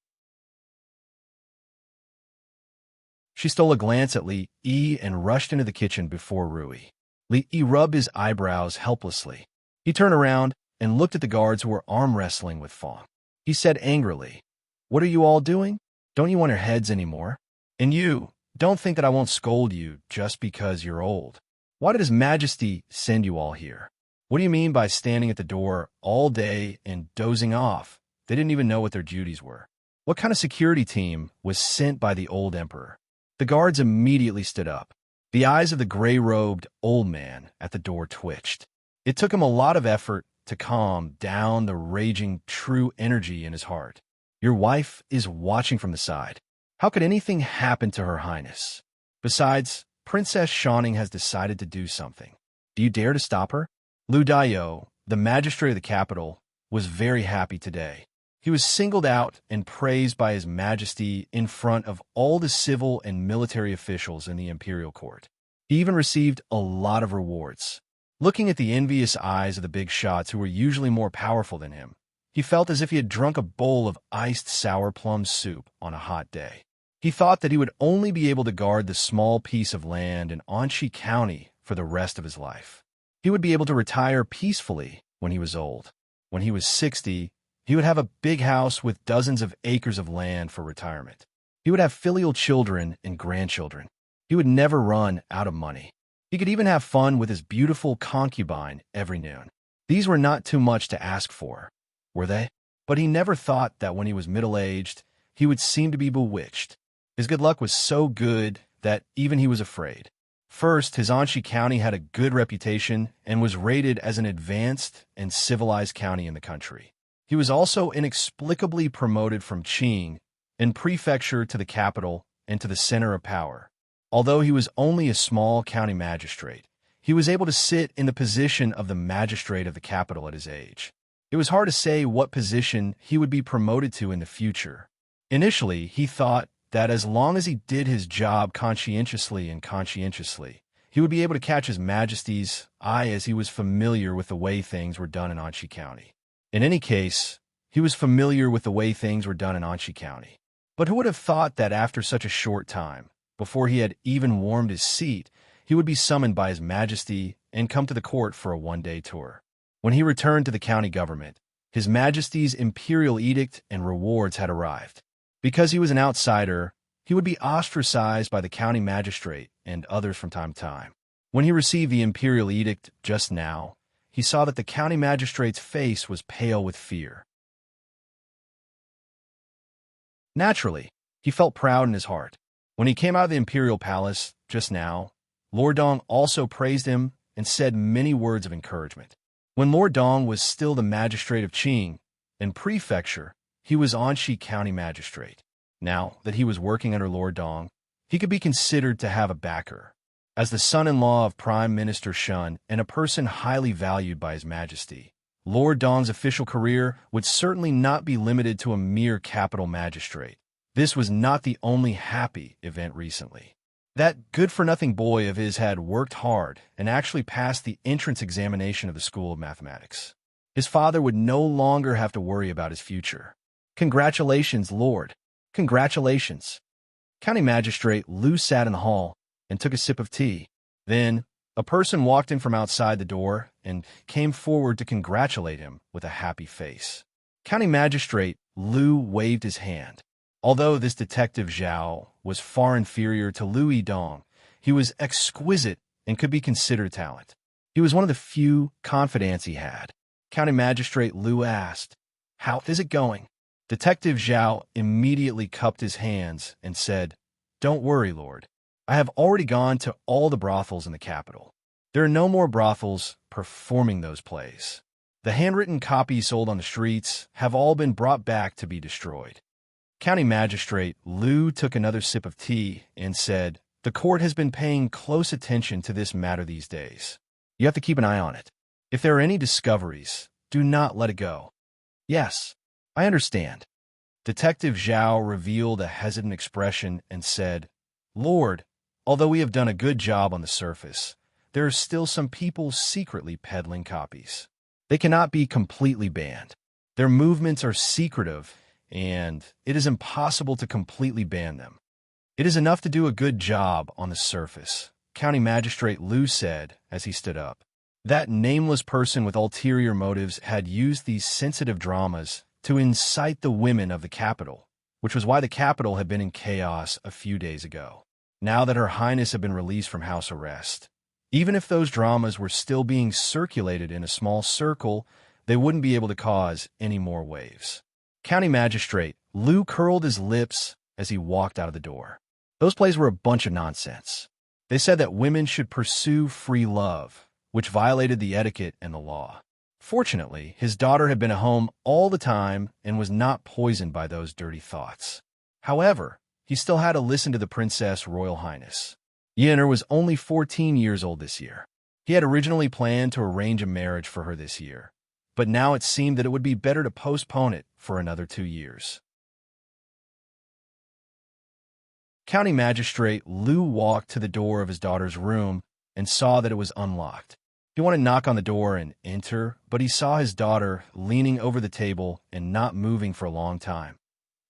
She stole a glance at Li Yi and rushed into the kitchen before Rui. Li Yi rubbed his eyebrows helplessly. He turned around and looked at the guards who were arm wrestling with Fong. He said angrily, "What are you all doing? Don't you want your heads anymore? And you, don't think that I won't scold you just because you're old. Why did His Majesty send you all here? What do you mean by standing at the door all day and dozing off?" They didn't even know what their duties were. What kind of security team was sent by the old emperor? The guards immediately stood up. The eyes of the gray-robed old man at the door twitched. It took him a lot of effort to calm down the raging true energy in his heart. Your wife is watching from the side. How could anything happen to Her Highness? Besides, Princess Shawning has decided to do something. Do you dare to stop her? Lu Daiyou, the magistrate of the capital, was very happy today. He was singled out and praised by His Majesty in front of all the civil and military officials in the imperial court. He even received a lot of rewards. Looking at the envious eyes of the big shots who were usually more powerful than him, he felt as if he had drunk a bowl of iced sour plum soup on a hot day. He thought that he would only be able to guard the small piece of land in Anxi County for the rest of his life. He would be able to retire peacefully when he was old. When he was 60, he would have a big house with dozens of acres of land for retirement. He would have filial children and grandchildren. He would never run out of money. He could even have fun with his beautiful concubine every noon. These were not too much to ask for, were they? But he never thought that when he was middle-aged, he would seem to be bewitched. His good luck was so good that even he was afraid. First, his Anxi County had a good reputation and was rated as an advanced and civilized county in the country. He was also inexplicably promoted from Qing in prefecture to the capital and to the center of power. Although he was only a small county magistrate, he was able to sit in the position of the magistrate of the capital at his age. It was hard to say what position he would be promoted to in the future. Initially, he thought that as long as he did his job conscientiously, he would be able to catch His Majesty's eye as he was familiar with the way things were done in Anxi County. In any case, he was familiar with the way things were done in Anxi County. But who would have thought that after such a short time, before he had even warmed his seat, he would be summoned by His Majesty and come to the court for a one-day tour? When he returned to the county government, His Majesty's imperial edict and rewards had arrived. Because he was an outsider, he would be ostracized by the county magistrate and others from time to time. When he received the imperial edict just now, he saw that the county magistrate's face was pale with fear. Naturally, he felt proud in his heart. When he came out of the imperial palace just now, Lord Dong also praised him and said many words of encouragement. When Lord Dong was still the magistrate of Qing and prefecture, he was Anxi County magistrate. Now that he was working under Lord Dong, he could be considered to have a backer. As the son-in-law of Prime Minister Shun and a person highly valued by His Majesty, Lord Dong's official career would certainly not be limited to a mere capital magistrate. This was not the only happy event recently. That good-for-nothing boy of his had worked hard and actually passed the entrance examination of the School of Mathematics. His father would no longer have to worry about his future. Congratulations, Lord. Congratulations. County Magistrate Liu sat in the hall and took a sip of tea. Then, a person walked in from outside the door and came forward to congratulate him with a happy face. County Magistrate Liu waved his hand. Although this detective Zhao was far inferior to Liu Yidong, he was exquisite and could be considered a talent. He was one of the few confidants he had. County Magistrate Liu asked, "How is it going?" Detective Zhao immediately cupped his hands and said, "Don't worry, Lord. I have already gone to all the brothels in the capital. There are no more brothels performing those plays. The handwritten copies sold on the streets have all been brought back to be destroyed." County Magistrate Liu took another sip of tea and said, "The court has been paying close attention to this matter these days. You have to keep an eye on it. If there are any discoveries, do not let it go." "Yes, I understand." Detective Zhao revealed a hesitant expression and said, "Lord, although we have done a good job on the surface, there are still some people secretly peddling copies. They cannot be completely banned. Their movements are secretive, and it is impossible to completely ban them. It is enough to do a good job on the surface," County Magistrate Liu said as he stood up. That nameless person with ulterior motives had used these sensitive dramas to incite the women of the capital, which was why the capital had been in chaos a few days ago. Now that Her Highness had been released from house arrest, even if those dramas were still being circulated in a small circle, they wouldn't be able to cause any more waves. County Magistrate Liu curled his lips as he walked out of the door. Those plays were a bunch of nonsense. They said that women should pursue free love, which violated the etiquette and the law. Fortunately, his daughter had been at home all the time and was not poisoned by those dirty thoughts. However, he still had to listen to the Princess Royal Highness. Yen'er was only 14 years old this year. He had originally planned to arrange a marriage for her this year, but now it seemed that it would be better to postpone it for another 2 years. County Magistrate Liu walked to the door of his daughter's room and saw that it was unlocked. He wanted to knock on the door and enter, but he saw his daughter leaning over the table and not moving for a long time.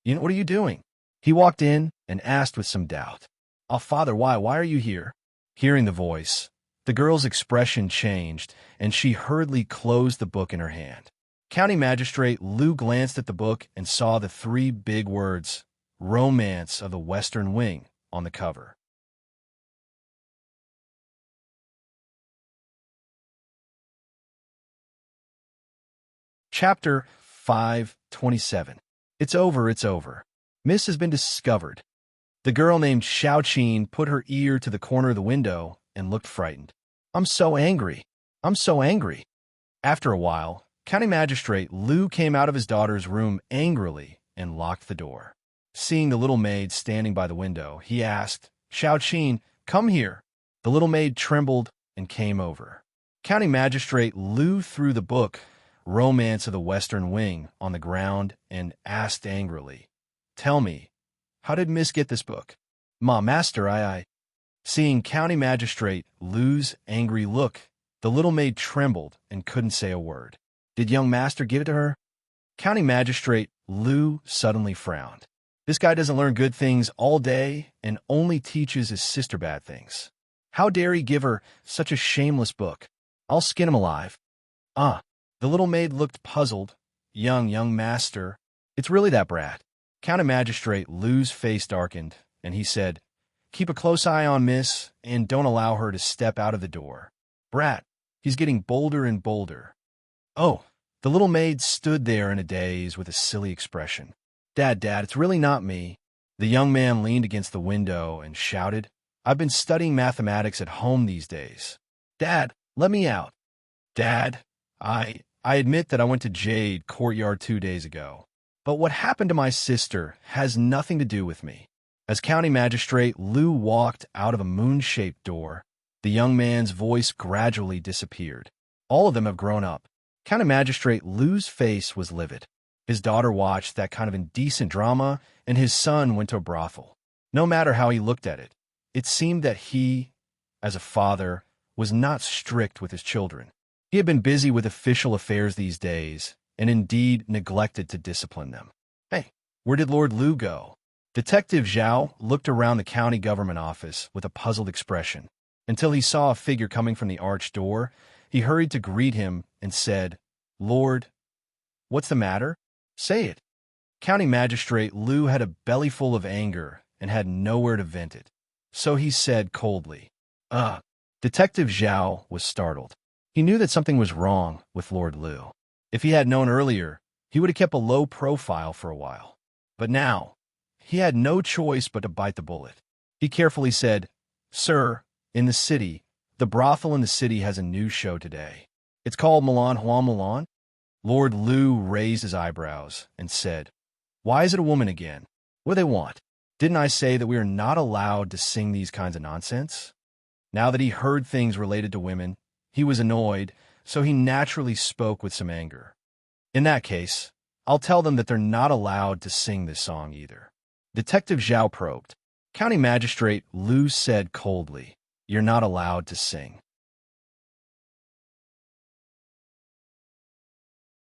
What are you doing?" He walked in and asked with some doubt. "Oh, Father, why are you here?" Hearing the voice, the girl's expression changed, and she hurriedly closed the book in her hand. County Magistrate Liu glanced at the book and saw the 3 big words, "Romance of the Western Wing," on the cover. Chapter 527. It's over, it's over. Miss has been discovered. The girl named Xiaoqin put her ear to the corner of the window and looked frightened. I'm so angry. I'm so angry." After a while, County Magistrate Liu came out of his daughter's room angrily and locked the door. Seeing the little maid standing by the window, he asked, "Xiaoqin, come here." The little maid trembled and came over. County Magistrate Liu threw the book, Romance of the Western Wing, on the ground and asked angrily, "Tell me, how did Miss get this book?" Master, I. Seeing County Magistrate Liu's angry look, the little maid trembled and couldn't say a word. "Did young master give it to her?" County Magistrate Liu suddenly frowned. This guy doesn't learn good things all day and only teaches his sister bad things. How dare he give her such a shameless book? I'll skin him alive. The little maid looked puzzled. Young master, it's really that brat." County Magistrate Liu's face darkened, and he said, "Keep a close eye on Miss, and don't allow her to step out of the door. Brat, he's getting bolder and bolder." "Oh." The little maid stood there in a daze with a silly expression. Dad, it's really not me." The young man leaned against the window and shouted, "I've been studying mathematics at home these days." "Dad, Let me out. Dad, I admit that I went to Jade Courtyard 2 days ago. But what happened to my sister has nothing to do with me. As County Magistrate Lou walked out of a moon-shaped door, the young man's voice gradually disappeared. All of them have grown up. County Magistrate Lou's face was livid. His daughter watched that kind of indecent drama, and his son went to a brothel. No matter how he looked at it, it seemed that he, as a father, was not strict with his children. He had been busy with official affairs these days, and indeed neglected to discipline them. Hey, where did Lord Lou go? Detective Zhao looked around the county government office with a puzzled expression. Until he saw a figure coming from the arched door, he hurried to greet him and said, "Lord, what's the matter? Say it." County Magistrate Lou had a bellyful of anger and had nowhere to vent it. So he said coldly, Detective Zhao was startled. He knew that something was wrong with Lord Lou. If he had known earlier, he would have kept a low profile for a while. But now, he had no choice but to bite the bullet. He carefully said, "Sir, in the city, the brothel in the city has a new show today. It's called Milan Hua Milan." Lord Lou raised his eyebrows and said, "Why is it a woman again? What do they want? Didn't I say that we are not allowed to sing these kinds of nonsense?" Now that he heard things related to women, he was annoyed, so he naturally spoke with some anger. "In that case, I'll tell them that they're not allowed to sing this song either." Detective Zhao probed. County Magistrate Lou said coldly, "You're not allowed to sing.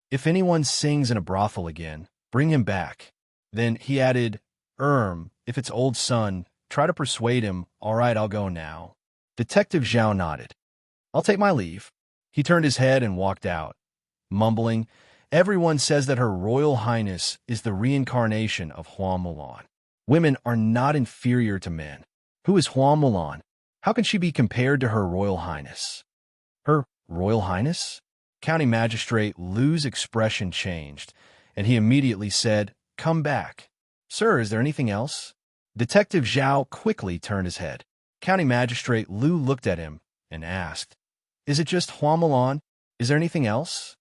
If anyone sings in a brothel again, bring him back." Then he added, if it's old son, try to persuade him. All right, I'll go now." Detective Zhao nodded. "I'll take my leave." He turned his head and walked out, mumbling, "Everyone says that Her Royal Highness is the reincarnation of Hua Mulan. Women are not inferior to men. Who is Hua Mulan? How can she be compared to Her Royal Highness?" "Her Royal Highness?" County Magistrate Lou's expression changed, and he immediately said, "Come back." "Sir, is there anything else?" Detective Zhao quickly turned his head. County Magistrate Lou looked at him and asked, "Is it just Hua Mulan? Is there anything else?"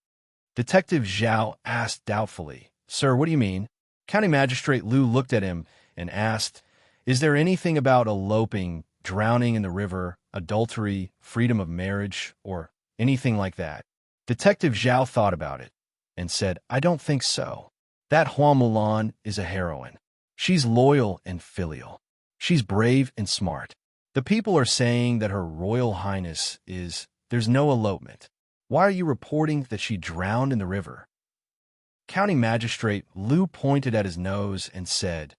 Detective Zhao asked doubtfully, "Sir, what do you mean?" County Magistrate Lou looked at him and asked, "Is there anything about eloping, drowning in the river, adultery, freedom of marriage, or anything like that?" Detective Zhao thought about it and said, "I don't think so. That Hua Mulan is a heroine. She's loyal and filial. She's brave and smart. The people are saying that Her Royal Highness there's no elopement. Why are you reporting that she drowned in the river?" County Magistrate Lou pointed at his nose and said,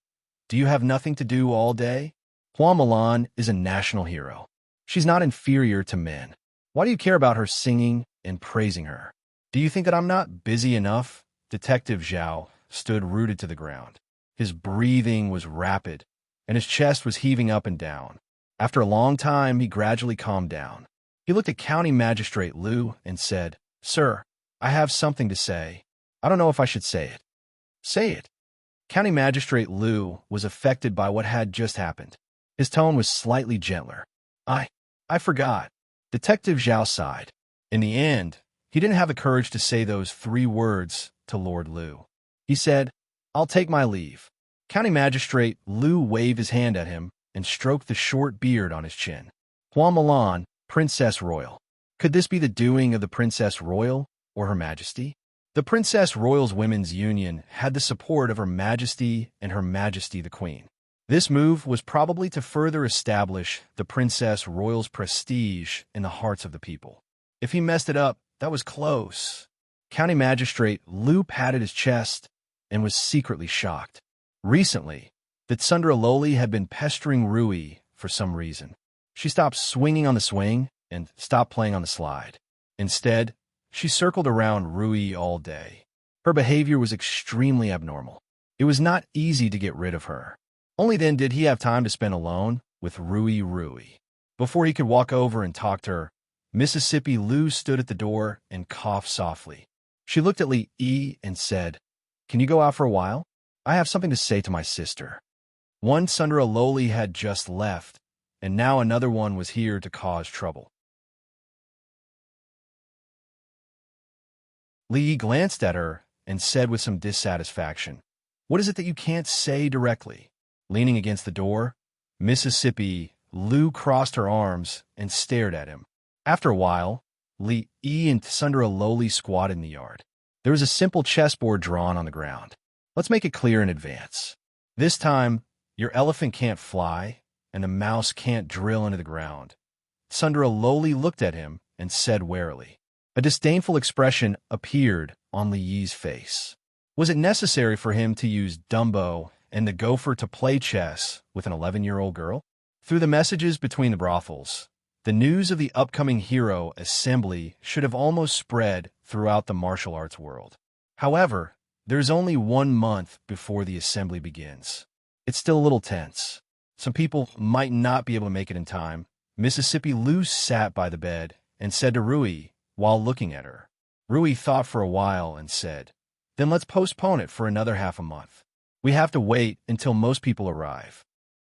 "Do you have nothing to do all day? Hua Mulan is a national hero. She's not inferior to men. Why do you care about her singing and praising her? Do you think that I'm not busy enough?" Detective Zhao stood rooted to the ground. His breathing was rapid, and his chest was heaving up and down. After a long time, he gradually calmed down. He looked at County Magistrate Lou and said, "Sir, I have something to say. I don't know if I should say it." "Say it." County Magistrate Lou was affected by what had just happened. His tone was slightly gentler. I forgot." Detective Zhao sighed. In the end, he didn't have the courage to say those 3 words to Lord Lou. He said, "I'll take my leave." County Magistrate Lou waved his hand at him and stroked the short beard on his chin. "Hua Mulan, Princess Royal. Could this be the doing of the Princess Royal or Her Majesty?" The Princess Royal's Women's Union had the support of Her Majesty and Her Majesty the Queen. This move was probably to further establish the Princess Royal's prestige in the hearts of the people. If he messed it up, that was close. County Magistrate Lou patted his chest and was secretly shocked. Recently, that Sundra Loli had been pestering Rui for some reason. She stopped swinging on the swing and stopped playing on the slide. Instead, she circled around Rui all day. Her behavior was extremely abnormal. It was not easy to get rid of her. Only then did he have time to spend alone with Rui. Before he could walk over and talk to her, Mississippi Lou stood at the door and coughed softly. She looked at Li and said, "Can you go out for a while? I have something to say to my sister." One Sundra Loli had just left, and now another one was here to cause trouble. Li glanced at her and said with some dissatisfaction, "What is it that you can't say directly?" Leaning against the door, Mississippi Lu crossed her arms and stared at him. After a while, Li and Sundra lowly squatted in the yard. There was a simple chessboard drawn on the ground. Let's make it clear in advance. This time, your elephant can't fly, and the mouse can't drill into the ground. Sundra lowly looked at him and said warily. A disdainful expression appeared on Li Yi's face. Was it necessary for him to use Dumbo and the gopher to play chess with an 11-year-old girl? Through the messages between the brothels, the news of the upcoming hero assembly should have almost spread throughout the martial arts world. However, there's only 1 month before the assembly begins. It's still a little tense. Some people might not be able to make it in time. Mississippi Lu sat by the bed and said to Rui while looking at her. Rui thought for a while and said, "Then let's postpone it for another half a month. We have to wait until most people arrive."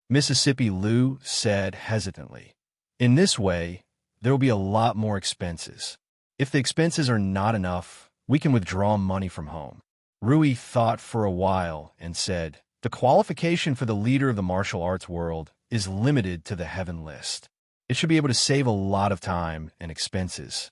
Mississippi Lu said hesitantly, "In this way, there will be a lot more expenses. If the expenses are not enough, we can withdraw money from home." Rui thought for a while and said, "The qualification for the leader of the martial arts world is limited to the heaven list. It should be able to save a lot of time and expenses."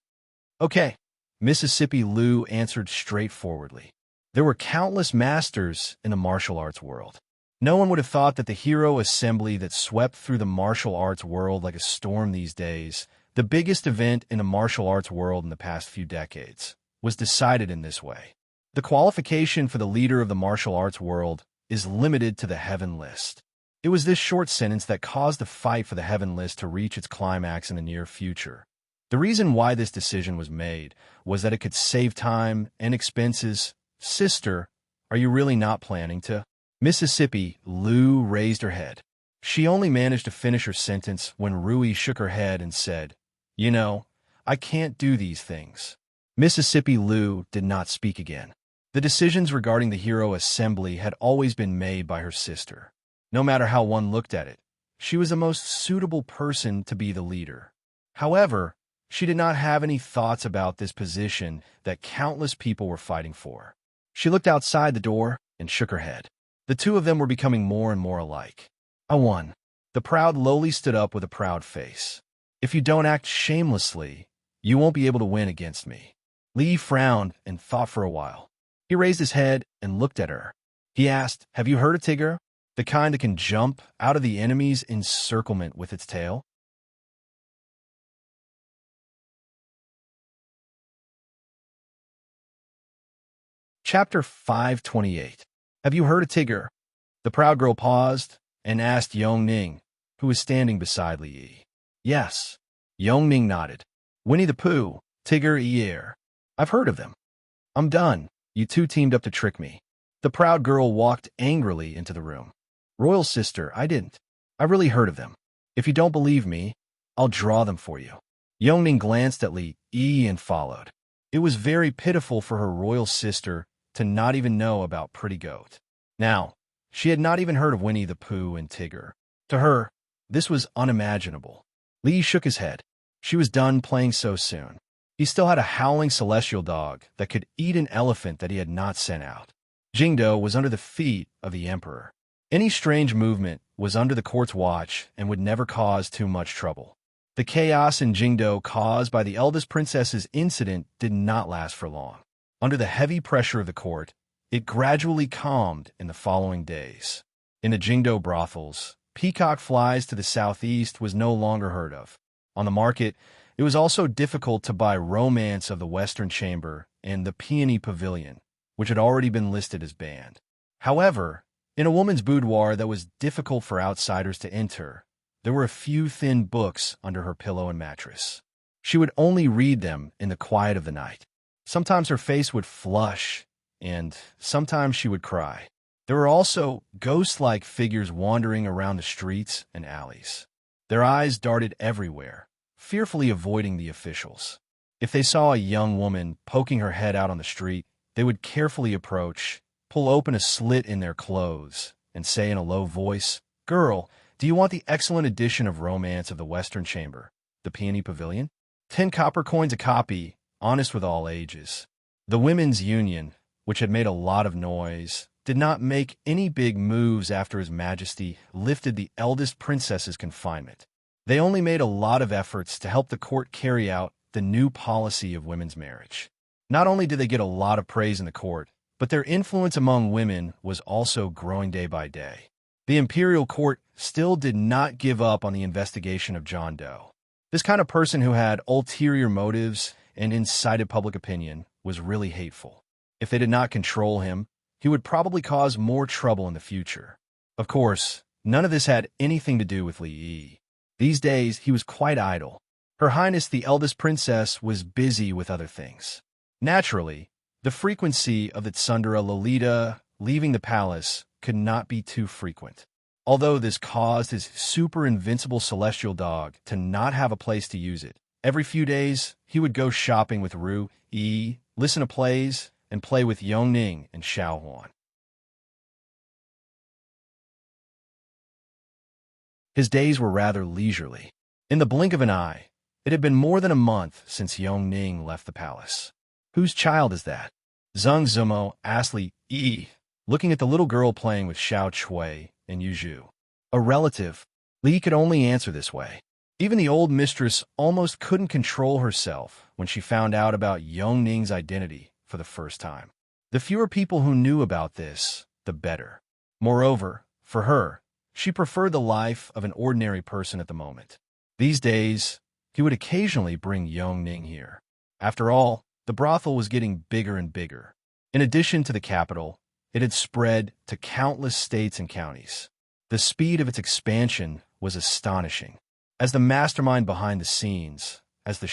"Okay," Mississippi Lu answered straightforwardly. There were countless masters in the martial arts world. No one would have thought that the hero assembly that swept through the martial arts world like a storm these days, the biggest event in the martial arts world in the past few decades, was decided in this way. The qualification for the leader of the martial arts world is limited to the heaven list. It was this short sentence that caused the fight for the heaven list to reach its climax in the near future. The reason why this decision was made was that it could save time and expenses. "Sister, are you really not planning to?" Mississippi Lu raised her head. She only managed to finish her sentence when Rui shook her head and said, "You know, I can't do these things." Mississippi Lu did not speak again. The decisions regarding the hero assembly had always been made by her sister. No matter how one looked at it, she was the most suitable person to be the leader. However, she did not have any thoughts about this position that countless people were fighting for. She looked outside the door and shook her head. The two of them were becoming more and more alike. "I won." The proud lowly stood up with a proud face. "If you don't act shamelessly, you won't be able to win against me." Li frowned and thought for a while. He raised his head and looked at her. He asked, "Have you heard of Tigger? The kind that can jump out of the enemy's encirclement with its tail?" Chapter 528. "Have you heard of Tigger?" The proud girl paused and asked Yongning, who was standing beside Li Yi. "Yes." Yongning nodded. "Winnie the Pooh, Tigger Ear. I've heard of them." "I'm done. You two teamed up to trick me." The proud girl walked angrily into the room. "Royal sister, I didn't. I've really heard of them. If you don't believe me, I'll draw them for you." Yongning glanced at Li Yi and followed. It was very pitiful for her royal sister to not even know about Pretty Goat. Now, she had not even heard of Winnie the Pooh and Tigger. To her, this was unimaginable. Li shook his head. She was done playing so soon. He still had a howling celestial dog that could eat an elephant that he had not sent out. Jingdo was under the feet of the emperor. Any strange movement was under the court's watch and would never cause too much trouble. The chaos in Jingdo caused by the eldest princess's incident did not last for long. Under the heavy pressure of the court, it gradually calmed in the following days. In the Jingdo brothels, peacock flies to the southeast was no longer heard of. On the market, it was also difficult to buy Romance of the Western Chamber and the Peony Pavilion, which had already been listed as banned. However, in a woman's boudoir that was difficult for outsiders to enter, there were a few thin books under her pillow and mattress. She would only read them in the quiet of the night. Sometimes her face would flush, and sometimes she would cry. There were also ghost-like figures wandering around the streets and alleys. Their eyes darted everywhere, fearfully avoiding the officials. If they saw a young woman poking her head out on the street, they would carefully approach, pull open a slit in their clothes, and say in a low voice, "Girl, do you want the excellent edition of Romance of the Western Chamber, the Peony Pavilion? 10 copper coins a copy, honest with all ages." The women's union, which had made a lot of noise, did not make any big moves after His Majesty lifted the eldest princess's confinement. They only made a lot of efforts to help the court carry out the new policy of women's marriage. Not only did they get a lot of praise in the court, but their influence among women was also growing day by day. The imperial court still did not give up on the investigation of John Doe. This kind of person who had ulterior motives and incited public opinion was really hateful. If they did not control him, he would probably cause more trouble in the future. Of course, none of this had anything to do with Li Yi. These days, he was quite idle. Her Highness the eldest princess was busy with other things. Naturally, the frequency of the Tsundere Lolita leaving the palace could not be too frequent. Although this caused his super invincible celestial dog to not have a place to use it, every few days he would go shopping with Ru Yi, listen to plays, and play with Yongning and Xiaohuan. His days were rather leisurely. In the blink of an eye, it had been more than a month since Yongning left the palace. "Whose child is that?" Zheng Zumo asked Li Yi, looking at the little girl playing with Xiao Chui and Yu Zhu. "A relative." Li could only answer this way. Even the old mistress almost couldn't control herself when she found out about Yongning's identity for the first time. The fewer people who knew about this, the better. Moreover, for her, she preferred the life of an ordinary person at the moment. These days, he would occasionally bring Yongning here. After all, the brothel was getting bigger and bigger. In addition to the capital, it had spread to countless states and counties. The speed of its expansion was astonishing. As the mastermind behind the scenes, as the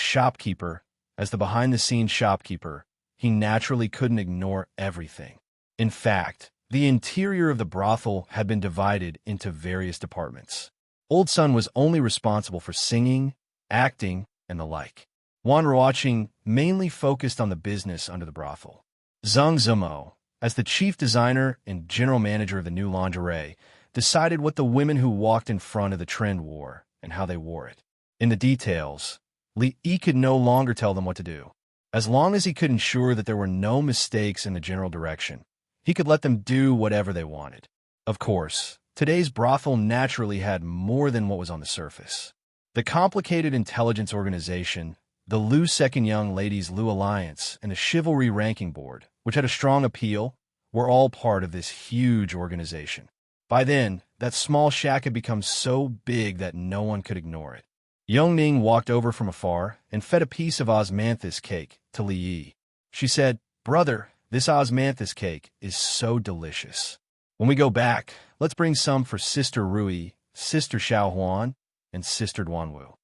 behind-the-scenes shopkeeper, he naturally couldn't ignore everything. In fact, the interior of the brothel had been divided into various departments. Old Sun was only responsible for singing, acting, and the like. Wan Ruoqing mainly focused on the business under the brothel. Zheng Zumo, as the chief designer and general manager of the new lingerie, decided what the women who walked in front of the trend wore and how they wore it. In the details, Li Yi could no longer tell them what to do. As long as he could ensure that there were no mistakes in the general direction, he could let them do whatever they wanted. Of course, today's brothel naturally had more than what was on the surface. The complicated intelligence organization, the Lu Second Young Ladies Lu Alliance, and the Chivalry Ranking Board, which had a strong appeal, were all part of this huge organization. By then, that small shack had become so big that no one could ignore it. Yongning walked over from afar and fed a piece of osmanthus cake to Li Yi. She said, "Brother, this osmanthus cake is so delicious. When we go back, let's bring some for Sister Rui, Sister Xiaohuan, and Sister Duanwu."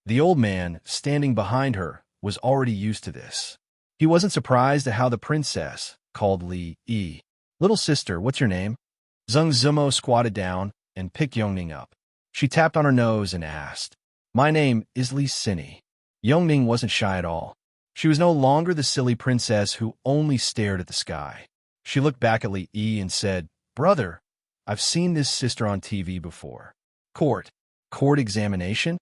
The old man, standing behind her, was already used to this. He wasn't surprised at how the princess called Li Yi. "Little sister, what's your name?" Zheng Zumo squatted down and picked Yongning up. She tapped on her nose and asked, "My name is Li Sini." Yongning wasn't shy at all. She was no longer the silly princess who only stared at the sky. She looked back at Li Yi and said, "Brother, I've seen this sister on TV before." Court examination?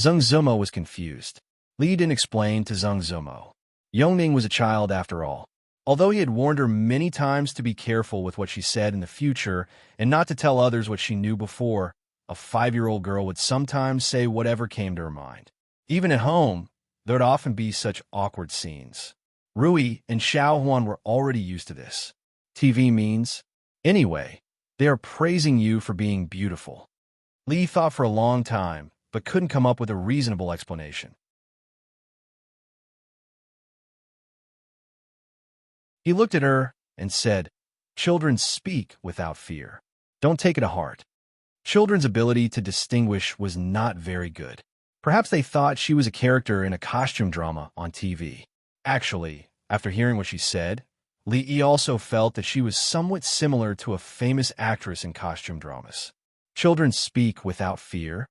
Zheng Zumo was confused. Li didn't explain to Zheng Zumo. Yongning was a child after all. Although he had warned her many times to be careful with what she said in the future and not to tell others what she knew before, a 5-year-old girl would sometimes say whatever came to her mind. Even at home, there would often be such awkward scenes. Rui and Xiaohuan were already used to this. TV means, anyway, they are praising you for being beautiful. Li thought for a long time, but couldn't come up with a reasonable explanation. He looked at her and said, "Children speak without fear. Don't take it to heart." Children's ability to distinguish was not very good. Perhaps they thought she was a character in a costume drama on TV. Actually, after hearing what she said, Li Yi also felt that she was somewhat similar to a famous actress in costume dramas. Children speak without fear?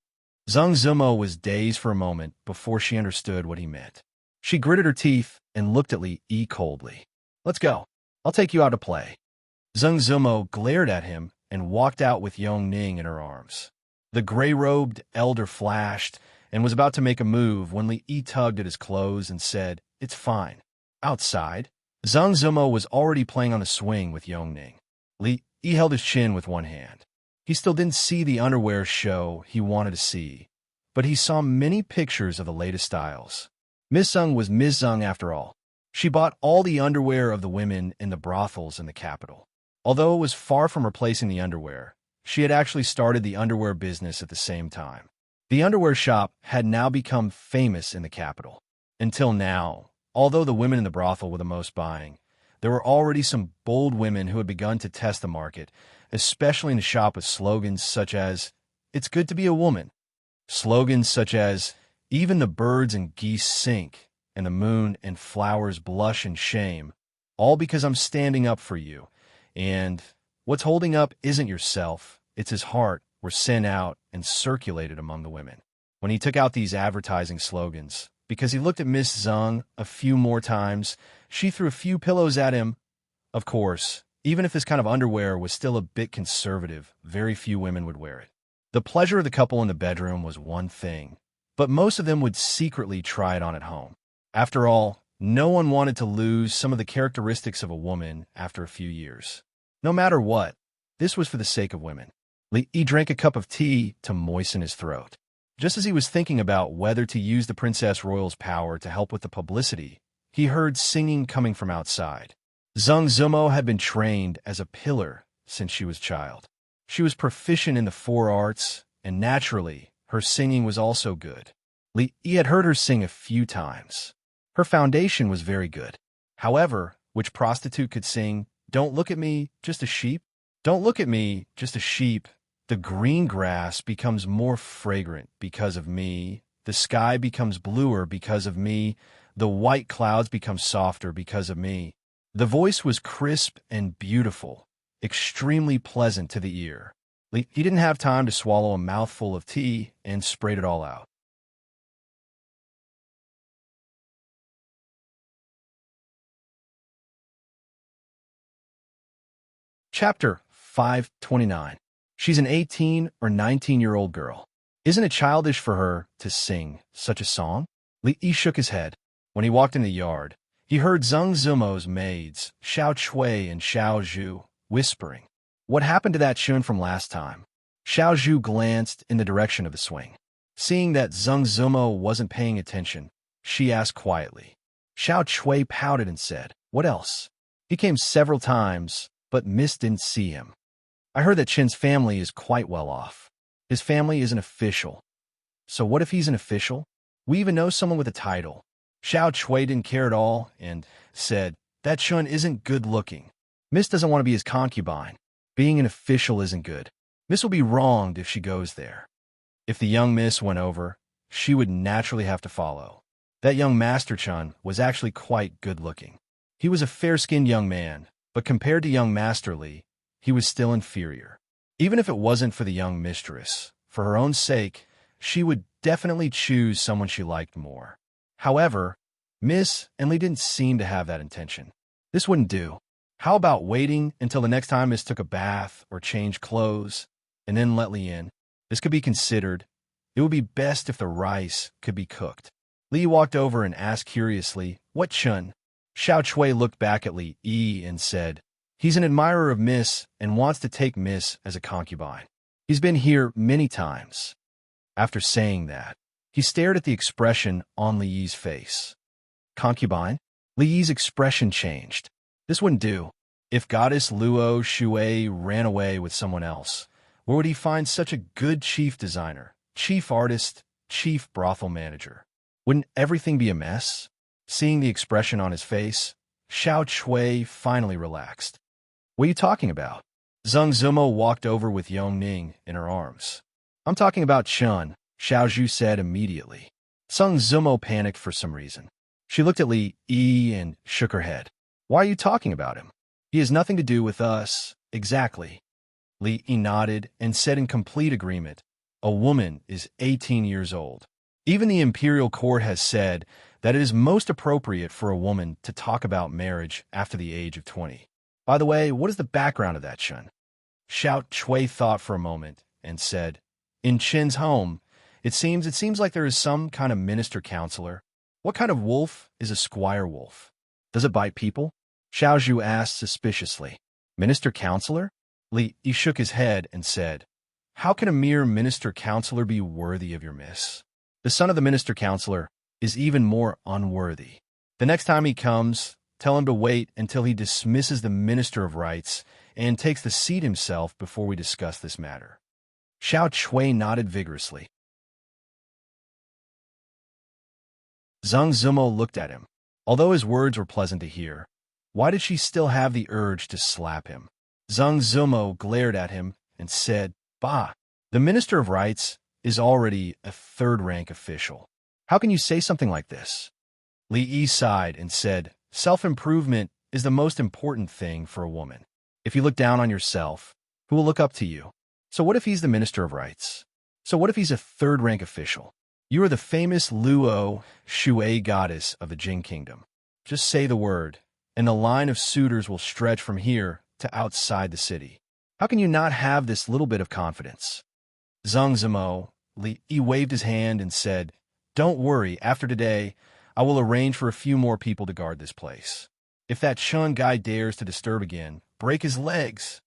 Zheng Zumo was dazed for a moment before she understood what he meant. She gritted her teeth and looked at Li Yi coldly. "Let's go. I'll take you out to play." Zheng Zumo glared at him and walked out with Yongning in her arms. The gray-robed elder flashed and was about to make a move when Li Yi tugged at his clothes and said, "It's fine. Outside, Zhang Zumo was already playing on the swing with Yongning. Li Yi held his chin with one hand. He still didn't see the underwear show he wanted to see, but he saw many pictures of the latest styles. Miss Zhang was Miss Zhang after all. She bought all the underwear of the women in the brothels in the capital. Although it was far from replacing the underwear, she had actually started the underwear business at the same time. The underwear shop had now become famous in the capital. Until now, although the women in the brothel were the most buying, there were already some bold women who had begun to test the market, especially in the shop with slogans such as, "It's good to be a woman." Slogans such as, "Even the birds and geese sink, and the moon and flowers blush in shame, all because I'm standing up for you," and "What's holding up isn't yourself, it's his heart," were sent out and circulated among the women. When he took out these advertising slogans, because he looked at Miss Zhang a few more times, she threw a few pillows at him. Of course, even if this kind of underwear was still a bit conservative, very few women would wear it. The pleasure of the couple in the bedroom was one thing, but most of them would secretly try it on at home. After all, no one wanted to lose some of the characteristics of a woman after a few years. No matter what, this was for the sake of women. Li Yi drank a cup of tea to moisten his throat. Just as he was thinking about whether to use the Princess Royal's power to help with the publicity, he heard singing coming from outside. Zhang Zumo had been trained as a pillar since she was a child. She was proficient in the four arts, and naturally, her singing was also good. Li Yi had heard her sing a few times. Her foundation was very good. However, which prostitute could sing, "Don't look at me, just a sheep? Don't look at me, just a sheep. The green grass becomes more fragrant because of me. The sky becomes bluer because of me. The white clouds become softer because of me." The voice was crisp and beautiful, extremely pleasant to the ear. He didn't have time to swallow a mouthful of tea and sprayed it all out. Chapter 529. She's an 18 or 19-year-old girl. Isn't it childish for her to sing such a song? Li Yi shook his head. When he walked in the yard, he heard Zhang Zumo's maids, Xiao Chui and Xiao Zhu, whispering. What happened to that Shun from last time? Xiao Zhu glanced in the direction of the swing. Seeing that Zhang Zumo wasn't paying attention, she asked quietly. Xiao Chui pouted and said, "What else?" He came several times, but Miss didn't see him. I heard that Chin's family is quite well off. His family is an official. So what if he's an official? We even know someone with a title. Xiao Chui didn't care at all and said, "That Chun isn't good looking. Miss doesn't want to be his concubine. Being an official isn't good. Miss will be wronged if she goes there." If the young Miss went over, she would naturally have to follow. That young Master Chun was actually quite good looking. He was a fair-skinned young man, but compared to young Master Li, he was still inferior. Even if it wasn't for the young mistress, for her own sake, she would definitely choose someone she liked more. However, Miss and Li didn't seem to have that intention. This wouldn't do. How about waiting until the next time Miss took a bath or changed clothes, and then let Li in? This could be considered. It would be best if the rice could be cooked. Li walked over and asked curiously, "What Chun?" Xiao Chui looked back at Li Yi and said, "He's an admirer of Miss and wants to take Miss as a concubine. He's been here many times." After saying that, he stared at the expression on Li Yi's face. Concubine? Li Yi's expression changed. This wouldn't do. If Goddess Luo Shui ran away with someone else, where would he find such a good chief designer, chief artist, chief brothel manager? Wouldn't everything be a mess? Seeing the expression on his face, Xiao Chui finally relaxed. "What are you talking about?" Zhang Zumo walked over with Yongning in her arms. "I'm talking about Chun," Xiao Zhu said immediately. Zhang Zumo panicked for some reason. She looked at Li Yi and shook her head. "Why are you talking about him? He has nothing to do with us." "Exactly." Li Yi nodded and said in complete agreement, "A woman is 18 years old. Even the imperial court has said that it is most appropriate for a woman to talk about marriage after the age of 20. By the way, what is the background of that, Chun?" Xiao Chui thought for a moment and said, "In Chin's home, it seems like there is some kind of minister counselor. What kind of wolf is a squire wolf? Does it bite people?" Xiao Zhu asked suspiciously. Minister-counselor? Li Yi shook his head and said, how can a mere minister-counselor be worthy of your miss? The son of the minister-counselor is even more unworthy. The next time he comes, tell him to wait until he dismisses the minister of rights and takes the seat himself before we discuss this matter. Xiao Chui nodded vigorously. Zhang Zumo looked at him. Although his words were pleasant to hear, why did she still have the urge to slap him? Zhang Zumo glared at him and said, Bah, the Minister of Rights is already a third-rank official. How can you say something like this? Li Yi sighed and said, self-improvement is the most important thing for a woman. If you look down on yourself, who will look up to you? So what if he's the Minister of Rights? So what if he's a third-rank official? You are the famous Luo Shui goddess of the Jing Kingdom. Just say the word, and the line of suitors will stretch from here to outside the city. How can you not have this little bit of confidence? Zhang Zimo, Li Yi waved his hand and said, don't worry, after today, I will arrange for a few more people to guard this place. If that Chun guy dares to disturb again, break his legs.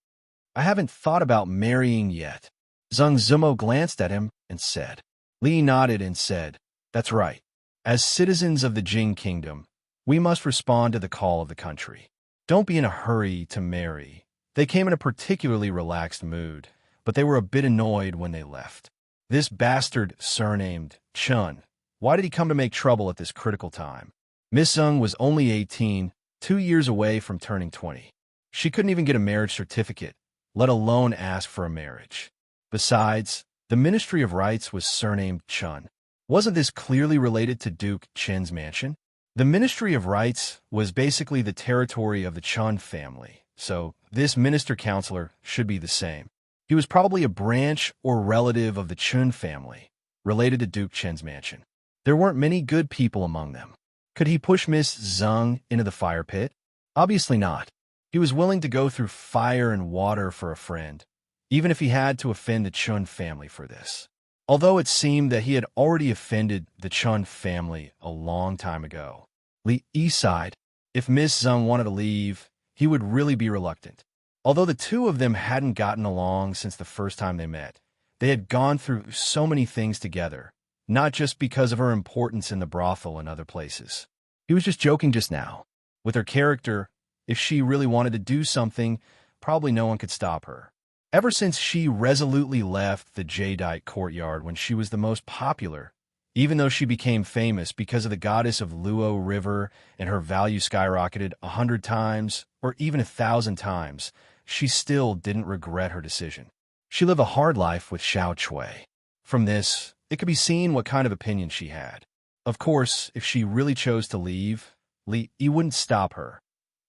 I haven't thought about marrying yet. Zhang Zimo glanced at him and said. Li nodded and said, that's right. As citizens of the Jing Kingdom, we must respond to the call of the country. Don't be in a hurry to marry. They came in a particularly relaxed mood, but they were a bit annoyed when they left. This bastard surnamed Chun. Why did he come to make trouble at this critical time? Miss Zheng was only 18, 2 years away from turning 20. She couldn't even get a marriage certificate, let alone ask for a marriage. Besides, the Ministry of Rights was surnamed Chun. Wasn't this clearly related to Duke Chen's mansion? The Ministry of Rights was basically the territory of the Chun family, so this minister-counselor should be the same. He was probably a branch or relative of the Chun family, related to Duke Chen's mansion. There weren't many good people among them. Could he push Miss Zheng into the fire pit? Obviously not. He was willing to go through fire and water for a friend, even if he had to offend the Chun family for this. Although it seemed that he had already offended the Chun family a long time ago. Li Yi sighed. If Miss Zheng wanted to leave, he would really be reluctant. Although the two of them hadn't gotten along since the first time they met, they had gone through so many things together, not just because of her importance in the brothel and other places. He was just joking just now. With her character, if she really wanted to do something, probably no one could stop her. Ever since she resolutely left the Jadeite courtyard when she was the most popular, even though she became famous because of the goddess of Luo River and her value skyrocketed 100 times or even 1,000 times, she still didn't regret her decision. She lived a hard life with Xiao Chui. From this, it could be seen what kind of opinion she had. Of course, if she really chose to leave, he wouldn't stop her.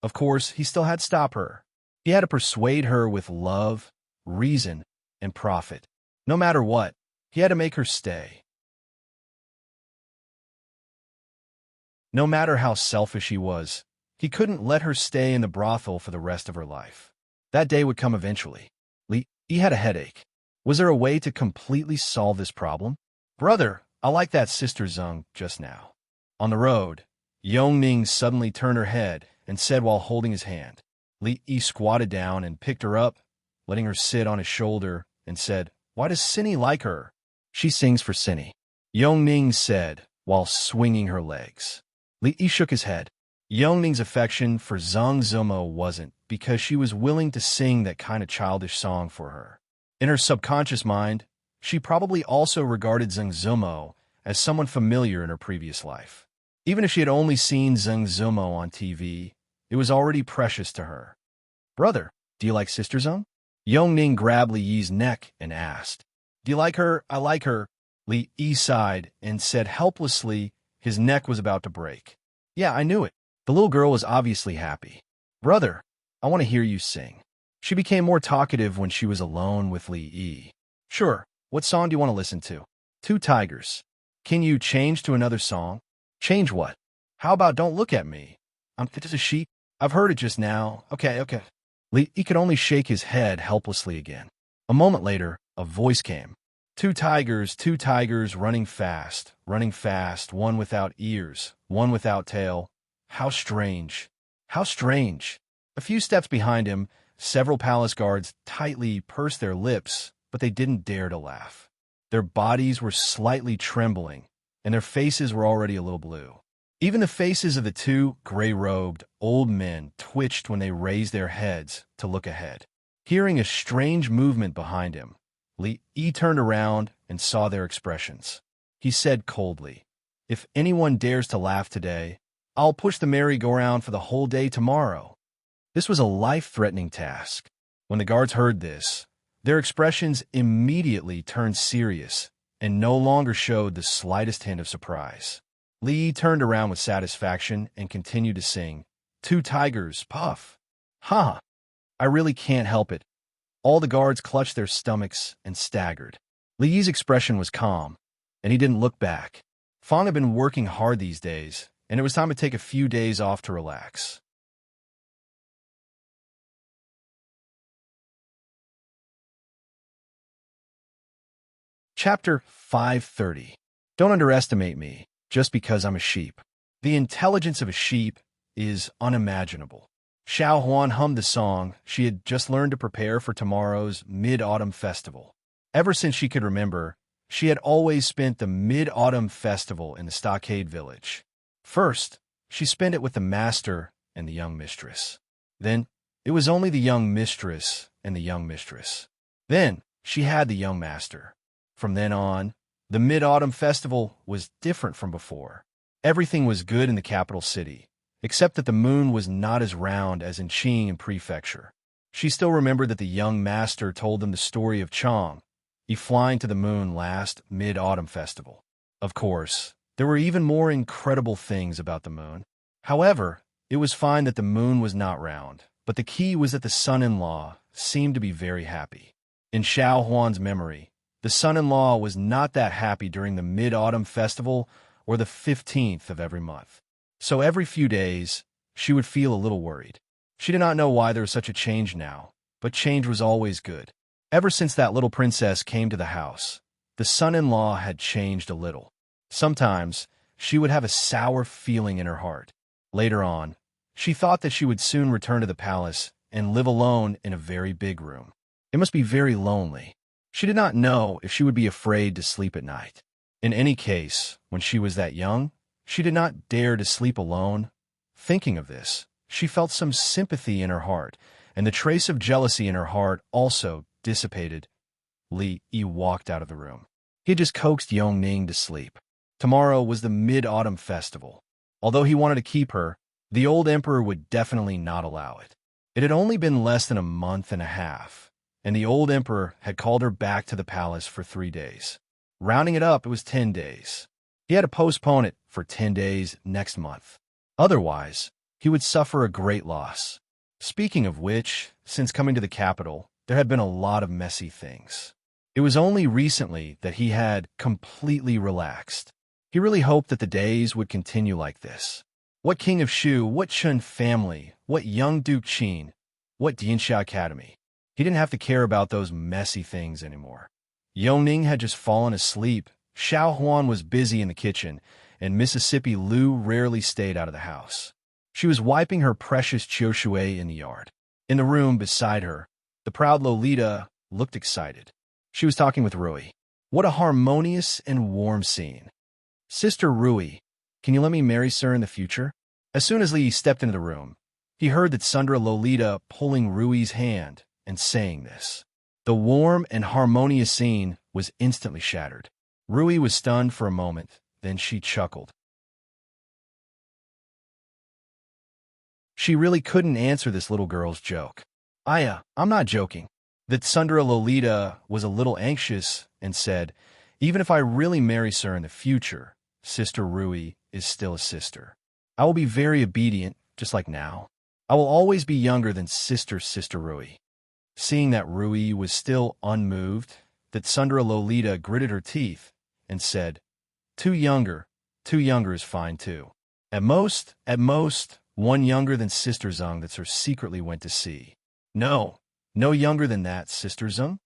Of course, he still had to stop her. He had to persuade her with love, reason, and profit. No matter what, he had to make her stay. No matter how selfish he was, he couldn't let her stay in the brothel for the rest of her life. That day would come eventually. He had a headache. Was there a way to completely solve this problem? Brother, I like that Sister Zheng just now. On the road, Yongning suddenly turned her head and said while holding his hand. Li Yi squatted down and picked her up, letting her sit on his shoulder, and said, why does Cindy like her? She sings for Cindy. Yongning said while swinging her legs. Li Yi shook his head. Yongning's affection for Zhang Zumo wasn't because she was willing to sing that kind of childish song for her. In her subconscious mind, she probably also regarded Zhang Zumo as someone familiar in her previous life. Even if she had only seen Zhang Zumo on TV, it was already precious to her. Brother, do you like Sister Zheng? Yongning grabbed Li Yi's neck and asked. Do you like her? I like her. Li Yi sighed and said helplessly his neck was about to break. Yeah, I knew it. The little girl was obviously happy. Brother, I want to hear you sing. She became more talkative when she was alone with Li Yi. Sure, what song do you want to listen to? Two Tigers. Can you change to another song? Change what? How about Don't Look at Me? I'm fit as a sheep. I've heard it just now. Okay. Li Yi could only shake his head helplessly again. A moment later, a voice came. Two tigers, running fast, one without ears, one without tail. How strange. How strange. A few steps behind him, several palace guards tightly pursed their lips, but they didn't dare to laugh. Their bodies were slightly trembling, and their faces were already a little blue. Even the faces of the two gray-robed old men twitched when they raised their heads to look ahead. Hearing a strange movement behind him, Li turned around and saw their expressions. He said coldly, "If anyone dares to laugh today, I'll push the merry-go-round for the whole day tomorrow." This was a life-threatening task. When the guards heard this, their expressions immediately turned serious and no longer showed the slightest hint of surprise. Li turned around with satisfaction and continued to sing, "Two tigers, puff." "Ha! I really can't help it." All the guards clutched their stomachs and staggered. Li's expression was calm, and he didn't look back. Fang had been working hard these days, and it was time to take a few days off to relax. Chapter 530. Don't underestimate me just because I'm a sheep. The intelligence of a sheep is unimaginable. Xiao Huan hummed the song she had just learned to prepare for tomorrow's Mid-Autumn Festival. Ever since she could remember, she had always spent the Mid-Autumn Festival in the Stockade Village. First, she spent it with the master and the young mistress. Then, it was only the young mistress and the young mistress. Then, she had the young master. From then on, the Mid-Autumn Festival was different from before. Everything was good in the capital city, except that the moon was not as round as in Qing and Prefecture. She still remembered that the young master told them the story of Chang, he flying to the moon last Mid-Autumn Festival. Of course, there were even more incredible things about the moon. However, it was fine that the moon was not round, but the key was that the son-in-law seemed to be very happy. In Xiao Huan's memory, the son-in-law was not that happy during the Mid-Autumn Festival or the 15th of every month. So every few days, she would feel a little worried. She did not know why there was such a change now, but change was always good. Ever since that little princess came to the house, the son-in-law had changed a little. Sometimes, she would have a sour feeling in her heart. Later on, she thought that she would soon return to the palace and live alone in a very big room. It must be very lonely. She did not know if she would be afraid to sleep at night. In any case, when she was that young, she did not dare to sleep alone. Thinking of this, she felt some sympathy in her heart, and the trace of jealousy in her heart also dissipated. Li walked out of the room. He had just coaxed Yongning to sleep. Tomorrow was the Mid-Autumn Festival. Although he wanted to keep her, the old emperor would definitely not allow it. It had only been less than a month and a half, and the old emperor had called her back to the palace for 3 days. Rounding it up, it was 10 days. He had to postpone it for 10 days next month. Otherwise, he would suffer a great loss. Speaking of which, since coming to the capital, there had been a lot of messy things. It was only recently that he had completely relaxed. He really hoped that the days would continue like this. What King of Shu, what Chun family, what young Duke Qin, what Dianxia Academy. He didn't have to care about those messy things anymore. Yongning had just fallen asleep, Xiao Huan was busy in the kitchen, and Mississippi Lu rarely stayed out of the house. She was wiping her precious Chioshui in the yard. In the room beside her, the proud Lolita looked excited. She was talking with Rui. What a harmonious and warm scene. "Sister Rui, can you let me marry sir in the future?" As soon as Li stepped into the room, he heard that Sundra Lolita pulling Rui's hand and saying this. The warm and harmonious scene was instantly shattered. Rui was stunned for a moment, then she chuckled. She really couldn't answer this little girl's joke. I'm not joking. That Sundra Lolita was a little anxious and said, "Even if I really marry sir in the future, Sister Rui is still a sister. I will be very obedient, just like now. I will always be younger than Sister Rui." Seeing that Rui was still unmoved, that Sundra Lolita gritted her teeth and said, Two younger is fine too. At most, 1 younger than Sister Zeng that's her secretly went to sea. No younger than that, Sister Zeng?"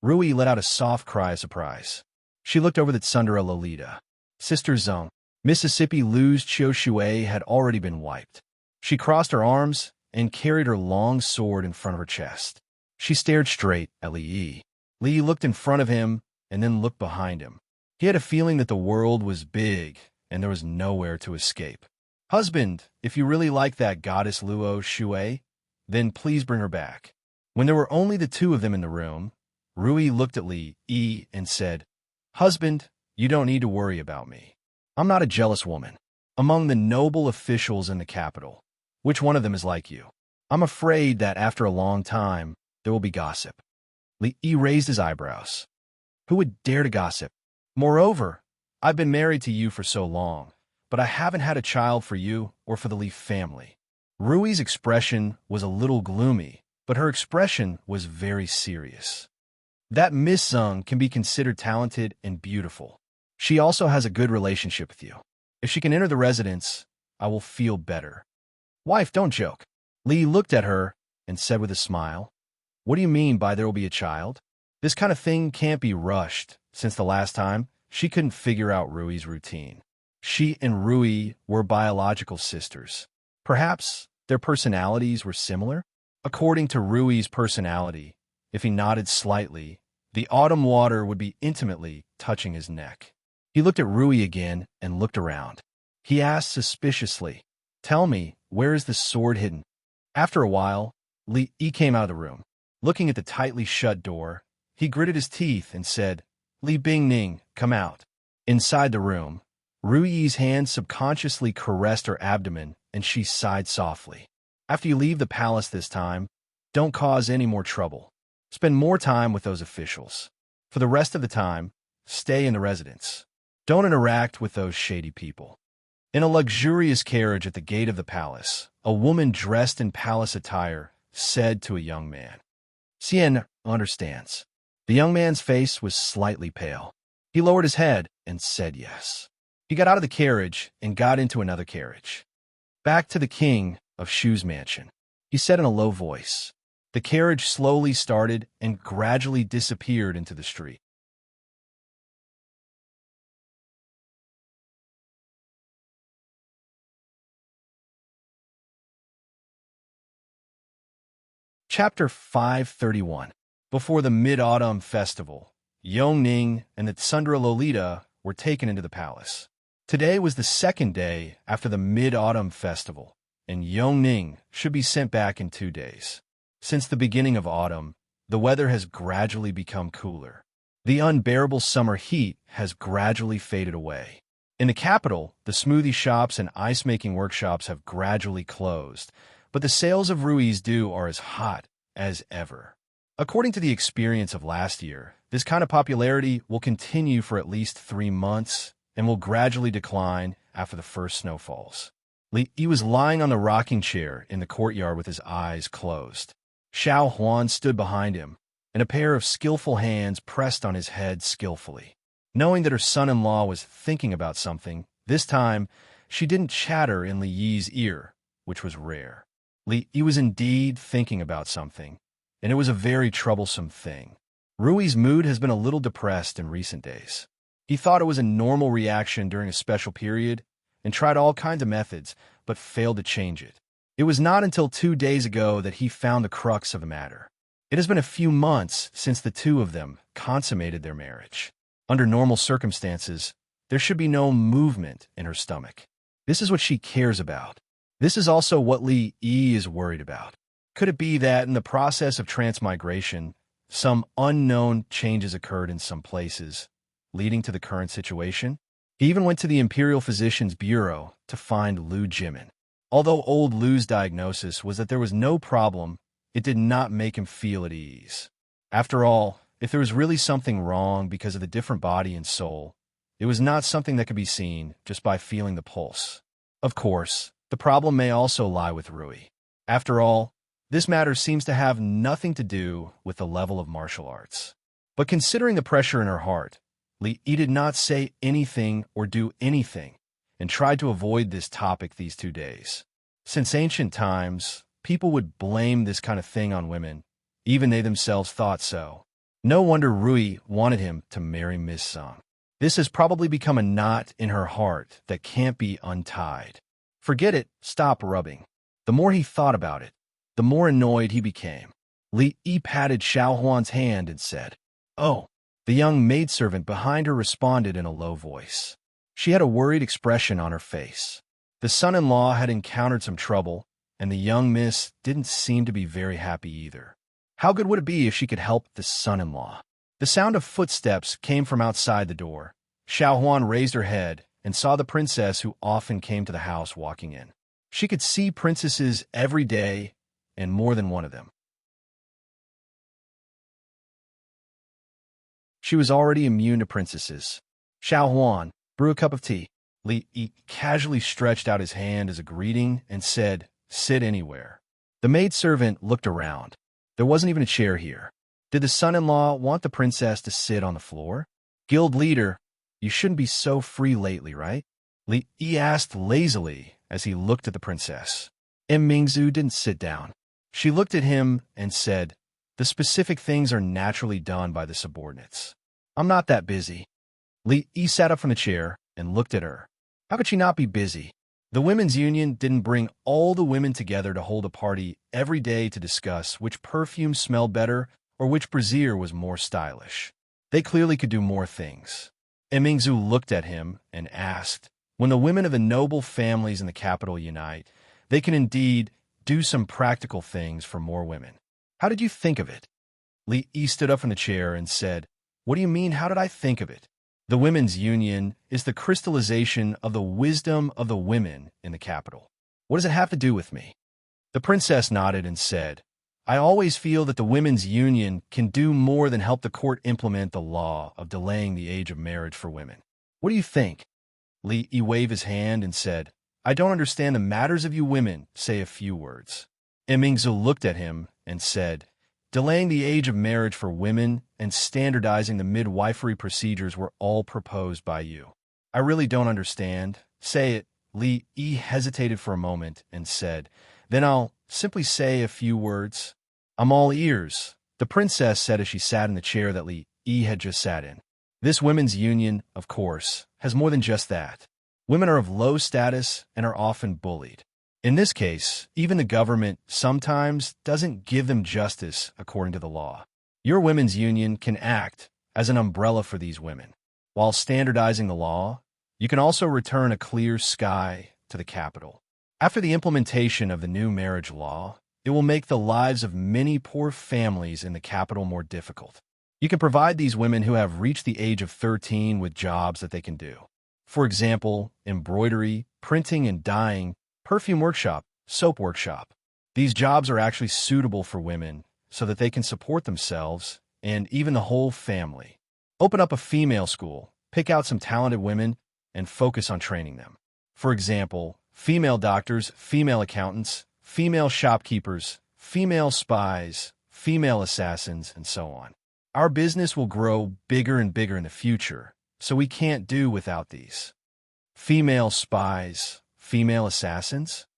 Rui let out a soft cry of surprise. She looked over at Sundra Lolita. "Sister Zeng." Mississippi Lu's Chioshui had already been wiped. She crossed her arms and carried her long sword in front of her chest. She stared straight at Li. Li looked in front of him and then looked behind him. He had a feeling that the world was big and there was nowhere to escape. Husband, if you really like that goddess Luo Shui, then please bring her back. When there were only the two of them in the room, Rui looked at Li and said, Husband, you don't need to worry about me. I'm not a jealous woman. Among the noble officials in the capital, which one of them is like you? I'm afraid that after a long time, there will be gossip. Li raised his eyebrows. Who would dare to gossip? Moreover, I've been married to you for so long, but I haven't had a child for you or for the Li family. Rui's expression was a little gloomy, but her expression was very serious. That Miss Sung can be considered talented and beautiful. She also has a good relationship with you. If she can enter the residence, I will feel better. Wife, don't joke. Li looked at her and said with a smile, What do you mean by there will be a child? This kind of thing can't be rushed, since the last time she couldn't figure out Rui's routine. She and Rui were biological sisters. Perhaps their personalities were similar? According to Rui's personality, if he nodded slightly, the autumn water would be intimately touching his neck. He looked at Rui again and looked around. He asked suspiciously, Tell me, where is the sword hidden? After a while, Li came out of the room. Looking at the tightly shut door, he gritted his teeth and said, Li Bingning, come out. Inside the room, Rui's hand subconsciously caressed her abdomen and she sighed softly. After you leave the palace this time, don't cause any more trouble. Spend more time with those officials. For the rest of the time, stay in the residence. Don't interact with those shady people. In a luxurious carriage at the gate of the palace, a woman dressed in palace attire said to a young man, Cien understands. The young man's face was slightly pale. He lowered his head and said yes. He got out of the carriage and got into another carriage. Back to the king of Shu's mansion, he said in a low voice. The carriage slowly started and gradually disappeared into the street. Chapter 531. Before the Mid-Autumn Festival, Yongning and the Tsundra Lolita were taken into the palace. Today was the second day after the Mid-Autumn Festival, and Yongning should be sent back in 2 days. Since the beginning of autumn, the weather has gradually become cooler. The unbearable summer heat has gradually faded away. In the capital, the smoothie shops and ice-making workshops have gradually closed, but the sales of Rui's dew are as hot as ever. According to the experience of last year, this kind of popularity will continue for at least 3 months and will gradually decline after the first snowfalls. He was lying on the rocking chair in the courtyard with his eyes closed. Xiao Huan stood behind him, and a pair of skillful hands pressed on his head skillfully. Knowing that her son-in-law was thinking about something, this time she didn't chatter in Li Yi's ear, which was rare. Li Yi was indeed thinking about something, and it was a very troublesome thing. Rui's mood has been a little depressed in recent days. He thought it was a normal reaction during a special period and tried all kinds of methods, but failed to change it. It was not until 2 days ago that he found the crux of the matter. It has been a few months since the two of them consummated their marriage. Under normal circumstances, there should be no movement in her stomach. This is what she cares about. This is also what Li Yi is worried about. Could it be that in the process of transmigration, some unknown changes occurred in some places, leading to the current situation? He even went to the Imperial Physician's Bureau to find Lu Jimin. Although old Lu's diagnosis was that there was no problem, it did not make him feel at ease. After all, if there was really something wrong because of the different body and soul, it was not something that could be seen just by feeling the pulse. Of course, the problem may also lie with Rui. After all, this matter seems to have nothing to do with the level of martial arts. But considering the pressure in her heart, Li Yi did not say anything or do anything and tried to avoid this topic these 2 days. Since ancient times, people would blame this kind of thing on women. Even they themselves thought so. No wonder Rui wanted him to marry Miss Sung. This has probably become a knot in her heart that can't be untied. Forget it, stop rubbing. The more he thought about it, the more annoyed he became. Li Yi patted Xiao Huan's hand and said, "Oh." The young maidservant behind her responded in a low voice. She had a worried expression on her face. The son-in-law had encountered some trouble, and the young miss didn't seem to be very happy either. How good would it be if she could help the son-in-law? The sound of footsteps came from outside the door. Xiao Huan raised her head and saw the princess who often came to the house walking in. She could see princesses every day, and more than one of them. She was already immune to princesses. "Xiao Huan, brew a cup of tea." Li Yi casually stretched out his hand as a greeting and said, "Sit anywhere." The maidservant looked around. There wasn't even a chair here. Did the son-in-law want the princess to sit on the floor? "Guild leader, you shouldn't be so free lately, right?" Li Yi asked lazily as he looked at the princess. Mingzhu didn't sit down. She looked at him and said, "The specific things are naturally done by the subordinates. I'm not that busy." Li Yi sat up from the chair and looked at her. How could she not be busy? The women's union didn't bring all the women together to hold a party every day to discuss which perfume smelled better or which brassiere was more stylish. They clearly could do more things. Mingzhu looked at him and asked, "When the women of the noble families in the capital unite, they can indeed do some practical things for more women. How did you think of it?" Li Yi stood up from the chair and said, "What do you mean, how did I think of it? The women's union is the crystallization of the wisdom of the women in the capital. What does it have to do with me?" The princess nodded and said, "I always feel that the women's union can do more than help the court implement the law of delaying the age of marriage for women. What do you think?" Li Yi waved his hand and said, "I don't understand the matters of you women. Say a few words." Mingzhu looked at him and said, "Delaying the age of marriage for women and standardizing the midwifery procedures were all proposed by you. I really don't understand. Say it." Li Yi hesitated for a moment and said, "Then I'll simply say a few words." "I'm all ears," the princess said as she sat in the chair that Li Yi had just sat in. "This women's union, of course, has more than just that. Women are of low status and are often bullied. In this case, even the government sometimes doesn't give them justice according to the law. Your women's union can act as an umbrella for these women. While standardizing the law, you can also return a clear sky to the capital. After the implementation of the new marriage law, it will make the lives of many poor families in the capital more difficult. You can provide these women who have reached the age of 13 with jobs that they can do. For example, embroidery, printing and dyeing, perfume workshop, soap workshop. These jobs are actually suitable for women so that they can support themselves and even the whole family. Open up a female school, pick out some talented women, and focus on training them. For example, female doctors, female accountants, female shopkeepers, female spies, female assassins, and so on. Our business will grow bigger and bigger in the future, so we can't do without these. Female spies, female assassins?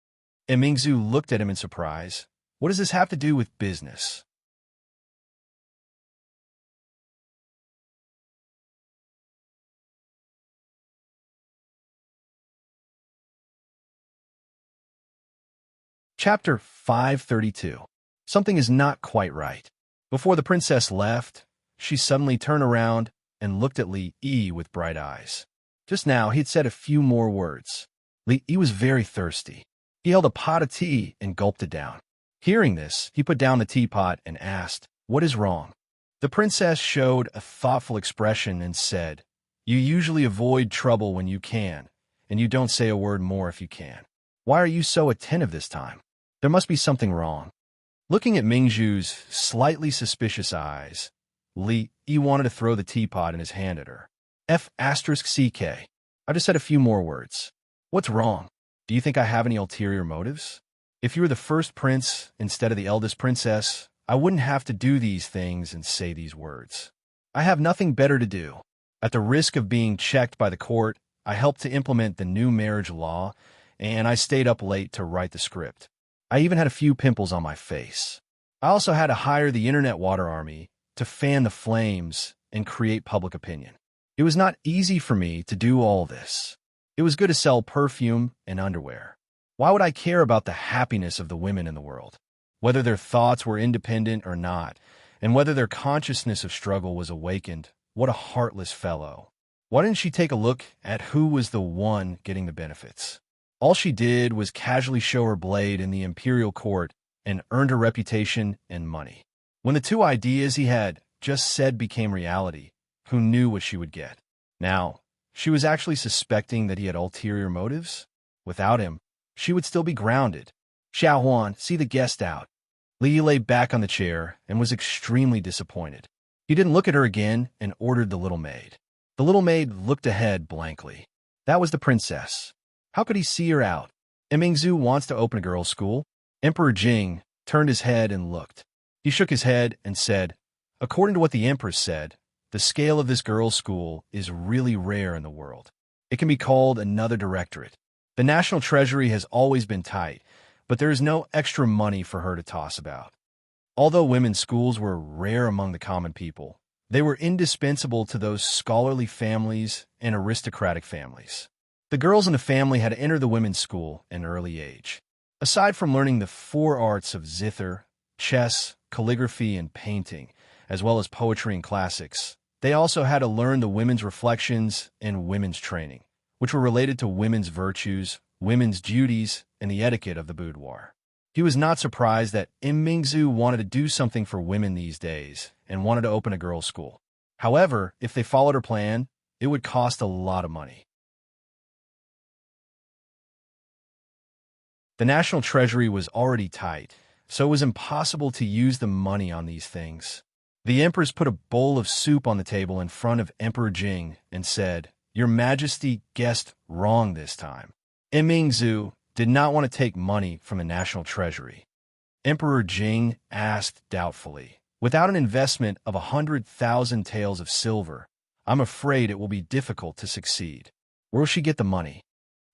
Mingzhu looked at him in surprise. What does this have to do with business? Chapter 532. Something is not quite right. Before the princess left, she suddenly turned around and looked at Li Yi with bright eyes. Just now, he had said a few more words. Li Yi was very thirsty. He held a pot of tea and gulped it down. Hearing this, he put down the teapot and asked, "What is wrong?" The princess showed a thoughtful expression and said, "You usually avoid trouble when you can, and you don't say a word more if you can. Why are you so attentive this time? There must be something wrong." Looking at Mingzhu's slightly suspicious eyes, Li Yi wanted to throw the teapot in his hand at her. "F***CK. I just said a few more words. What's wrong? Do you think I have any ulterior motives? If you were the first prince instead of the eldest princess, I wouldn't have to do these things and say these words. I have nothing better to do. At the risk of being checked by the court, I helped to implement the new marriage law, and I stayed up late to write the script. I even had a few pimples on my face. I also had to hire the internet water army to fan the flames and create public opinion. It was not easy for me to do all this. It was good to sell perfume and underwear. Why would I care about the happiness of the women in the world? Whether their thoughts were independent or not, and whether their consciousness of struggle was awakened, what a heartless fellow. Why didn't she take a look at who was the one getting the benefits? All she did was casually show her blade in the imperial court and earned her reputation and money. When the two ideas he had just said became reality, who knew what she would get? Now, she was actually suspecting that he had ulterior motives. Without him, she would still be grounded. Xiao Huan, see the guest out. Li lay back on the chair and was extremely disappointed. He didn't look at her again and ordered the little maid. The little maid looked ahead blankly. That was the princess. How could he see her out? Mingzhu wants to open a girls' school. Emperor Jing turned his head and looked. He shook his head and said, according to what the empress said, the scale of this girls' school is really rare in the world. It can be called another directorate. The national treasury has always been tight, but there is no extra money for her to toss about. Although women's schools were rare among the common people, they were indispensable to those scholarly families and aristocratic families. The girls in the family had entered the women's school at an early age. Aside from learning the four arts of zither, chess, calligraphy, and painting, as well as poetry and classics, they also had to learn the women's reflections and women's training, which were related to women's virtues, women's duties, and the etiquette of the boudoir. He was not surprised that Mingzhu wanted to do something for women these days and wanted to open a girls' school. However, if they followed her plan, it would cost a lot of money. The national treasury was already tight, so it was impossible to use the money on these things. The empress put a bowl of soup on the table in front of Emperor Jing and said, Your Majesty guessed wrong this time. Mingzhu did not want to take money from the national treasury. Emperor Jing asked doubtfully, without an investment of 100,000 taels of silver, I'm afraid it will be difficult to succeed. Where will she get the money?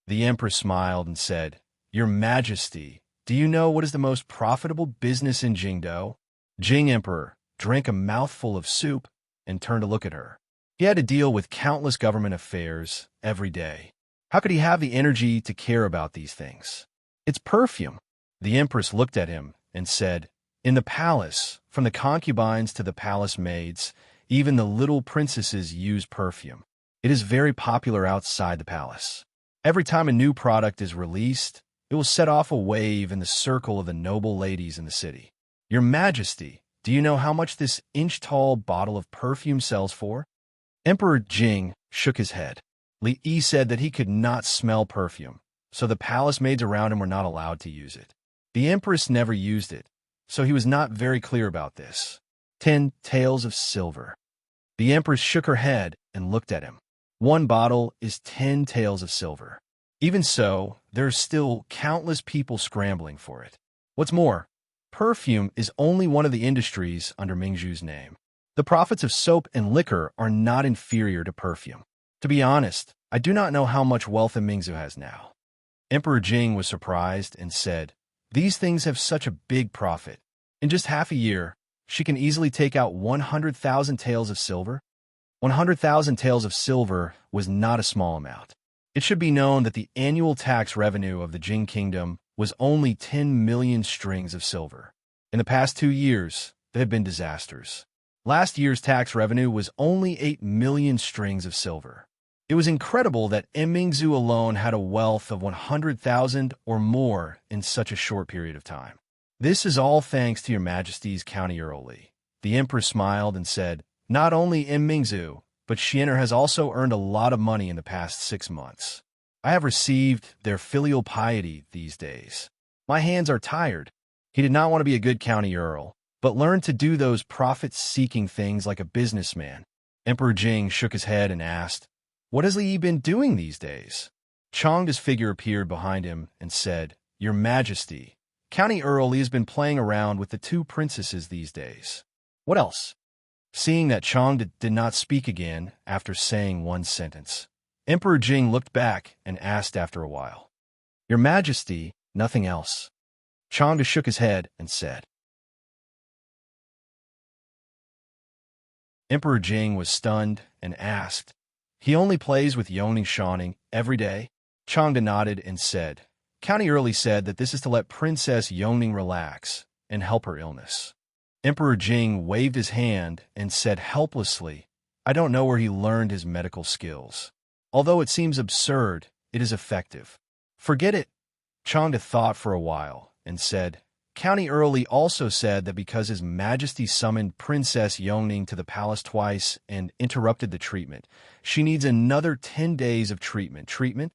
The empress smiled and said, Your Majesty, do you know what is the most profitable business in Jingdo? Jing Emperor drank a mouthful of soup and turned to look at her. He had to deal with countless government affairs every day. How could he have the energy to care about these things? It's perfume. The empress looked at him and said, In the palace, from the concubines to the palace maids, even the little princesses use perfume. It is very popular outside the palace. Every time a new product is released, it will set off a wave in the circle of the noble ladies in the city. Your Majesty, do you know how much this inch-tall bottle of perfume sells for? Emperor Jing shook his head. Li Yi said that he could not smell perfume, so the palace maids around him were not allowed to use it. The empress never used it, so he was not very clear about this. 10 taels of silver. The empress shook her head and looked at him. One bottle is 10 taels of silver. Even so, there are still countless people scrambling for it. What's more, perfume is only one of the industries under Mingzhu's name. The profits of soap and liquor are not inferior to perfume. To be honest, I do not know how much wealth Mingzhu has now. Emperor Jing was surprised and said, These things have such a big profit. In just half a year, she can easily take out 100,000 taels of silver. 100,000 taels of silver was not a small amount. It should be known that the annual tax revenue of the Jing Kingdom was only 10 million strings of silver. In the past 2 years, there have been disasters. Last year's tax revenue was only 8 million strings of silver. It was incredible that Mingzhu alone had a wealth of 100,000 or more in such a short period of time. This is all thanks to Your Majesty's County Earl Li. The empress smiled and said, Not only Mingzhu, but Xian'er has also earned a lot of money in the past 6 months. I have received their filial piety these days. My hands are tired. He did not want to be a good county earl, but learned to do those profit-seeking things like a businessman. Emperor Jing shook his head and asked, What has Li Yi been doing these days? Changda's figure appeared behind him and said, Your Majesty, County Earl Li has been playing around with the 2 princesses these days. What else? Seeing that Changda did not speak again after saying one sentence, Emperor Jing looked back and asked after a while, Your Majesty, nothing else. Changda shook his head and said. Emperor Jing was stunned and asked, He only plays with Yoning Shaning every day? Changda nodded and said, County Early said that this is to let Princess Yongning relax and help her illness. Emperor Jing waved his hand and said helplessly, I don't know where he learned his medical skills. Although it seems absurd, it is effective. Forget it. Changde thought for a while and said, County Early also said that because His Majesty summoned Princess Yongning to the palace twice and interrupted the treatment, she needs another 10 days of treatment. Treatment?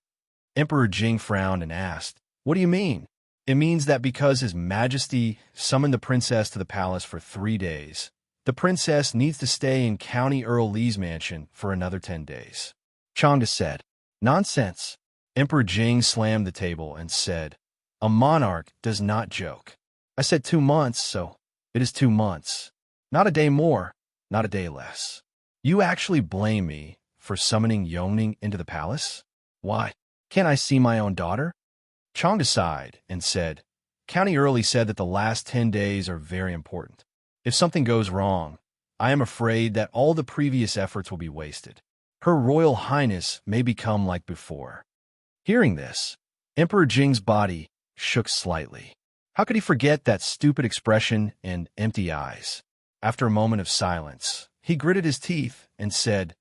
Emperor Jing frowned and asked, What do you mean? It means that because His Majesty summoned the princess to the palace for 3 days, the princess needs to stay in County Earl Li's mansion for another 10 days. Changde said, Nonsense. Emperor Jing slammed the table and said, A monarch does not joke. I said 2 months, so it is 2 months. Not a day more, not a day less. You actually blame me for summoning Yongning into the palace? Why? Can't I see my own daughter? Changde sighed and said, County Early said that the last 10 days are very important. If something goes wrong, I am afraid that all the previous efforts will be wasted. Her Royal Highness may become like before. Hearing this, Emperor Jing's body shook slightly. How could he forget that stupid expression and empty eyes? After a moment of silence, he gritted his teeth and said,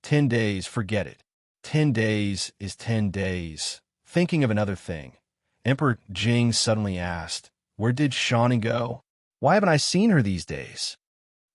10 days, forget it. 10 days is 10 days. Thinking of another thing, Emperor Jing suddenly asked, Where did Shawning go? Why haven't I seen her these days?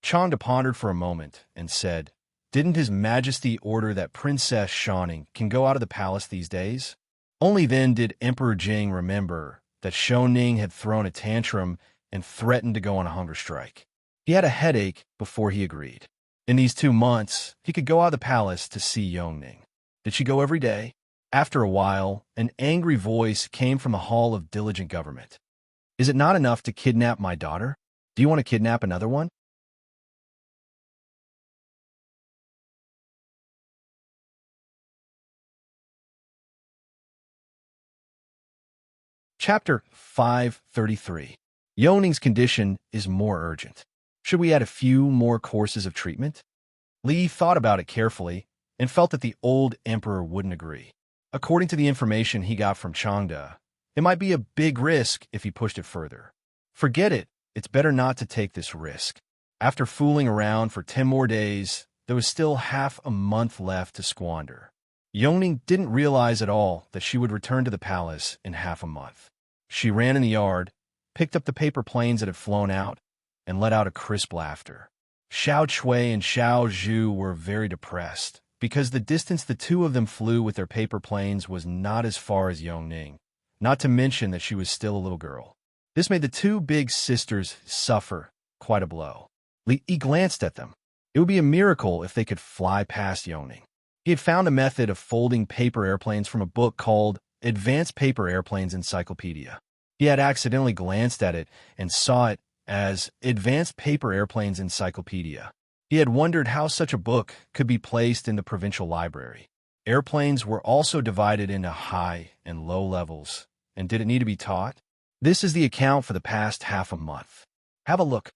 Changde pondered for a moment and said, Didn't His Majesty order that Princess Shawning can go out of the palace these days? Only then did Emperor Jing remember that Shawning had thrown a tantrum and threatened to go on a hunger strike. He had a headache before he agreed. In these 2 months, he could go out of the palace to see Yongning. Did she go every day? After a while, an angry voice came from the hall of diligent government. Is it not enough to kidnap my daughter? Do you want to kidnap another one? Chapter 533. Yongning's condition is more urgent. Should we add a few more courses of treatment? Li thought about it carefully and felt that the old emperor wouldn't agree. According to the information he got from Changde, it might be a big risk if he pushed it further. Forget it. It's better not to take this risk. After fooling around for 10 more days, there was still half a month left to squander. Yongning didn't realize at all that she would return to the palace in half a month. She ran in the yard, picked up the paper planes that had flown out, and let out a crisp laughter. Xiao Chui and Xiao Zhu were very depressed, because the distance the two of them flew with their paper planes was not as far as Yongning, not to mention that she was still a little girl. This made the two big sisters suffer quite a blow. Li glanced at them. It would be a miracle if they could fly past Yongning. He had found a method of folding paper airplanes from a book called Advanced Paper Airplanes Encyclopedia. He had accidentally glanced at it and saw it as Advanced Paper Airplanes Encyclopedia. He had wondered how such a book could be placed in the provincial library. Airplanes were also divided into high and low levels, and did it need to be taught? This is the account for the past half a month. Have a look.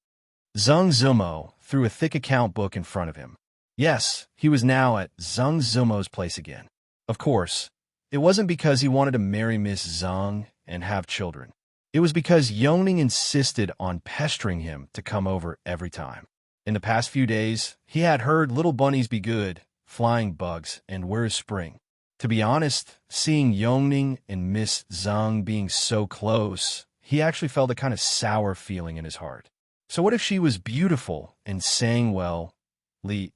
Zheng Zumo threw a thick account book in front of him. Yes, he was now at Zheng Zumo's place again. Of course, it wasn't because he wanted to marry Miss Zheng and have children. It was because Yongning insisted on pestering him to come over every time. In the past few days, he had heard little bunnies be good, flying bugs, and where is spring. To be honest, seeing Yongning and Miss Zheng being so close, he actually felt a kind of sour feeling in his heart. So what if she was beautiful and sang well? He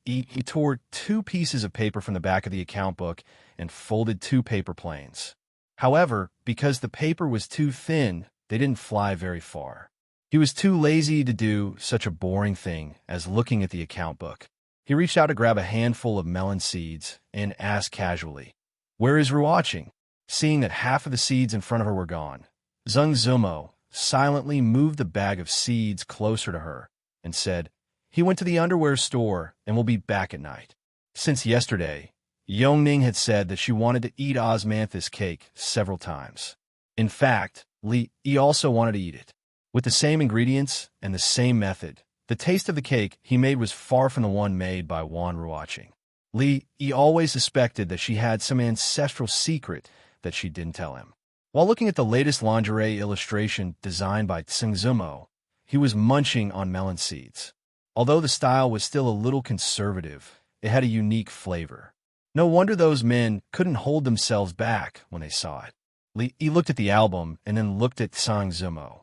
tore 2 pieces of paper from the back of the account book and folded 2 paper planes. However, because the paper was too thin, they didn't fly very far. He was too lazy to do such a boring thing as looking at the account book. He reached out to grab a handful of melon seeds and asked casually, Where is Ruoqing? Seeing that half of the seeds in front of her were gone, Zheng Zumo silently moved the bag of seeds closer to her and said, He went to the underwear store and will be back at night. Since yesterday, Yongning had said that she wanted to eat osmanthus cake several times. In fact, Li also wanted to eat it. With the same ingredients and the same method, the taste of the cake he made was far from the one made by Wan Ruoqing. Li always suspected that she had some ancestral secret that she didn't tell him. While looking at the latest lingerie illustration designed by Tsungzumo, he was munching on melon seeds. Although the style was still a little conservative, it had a unique flavor. No wonder those men couldn't hold themselves back when they saw it. He looked at the album and then looked at Tsungzumo.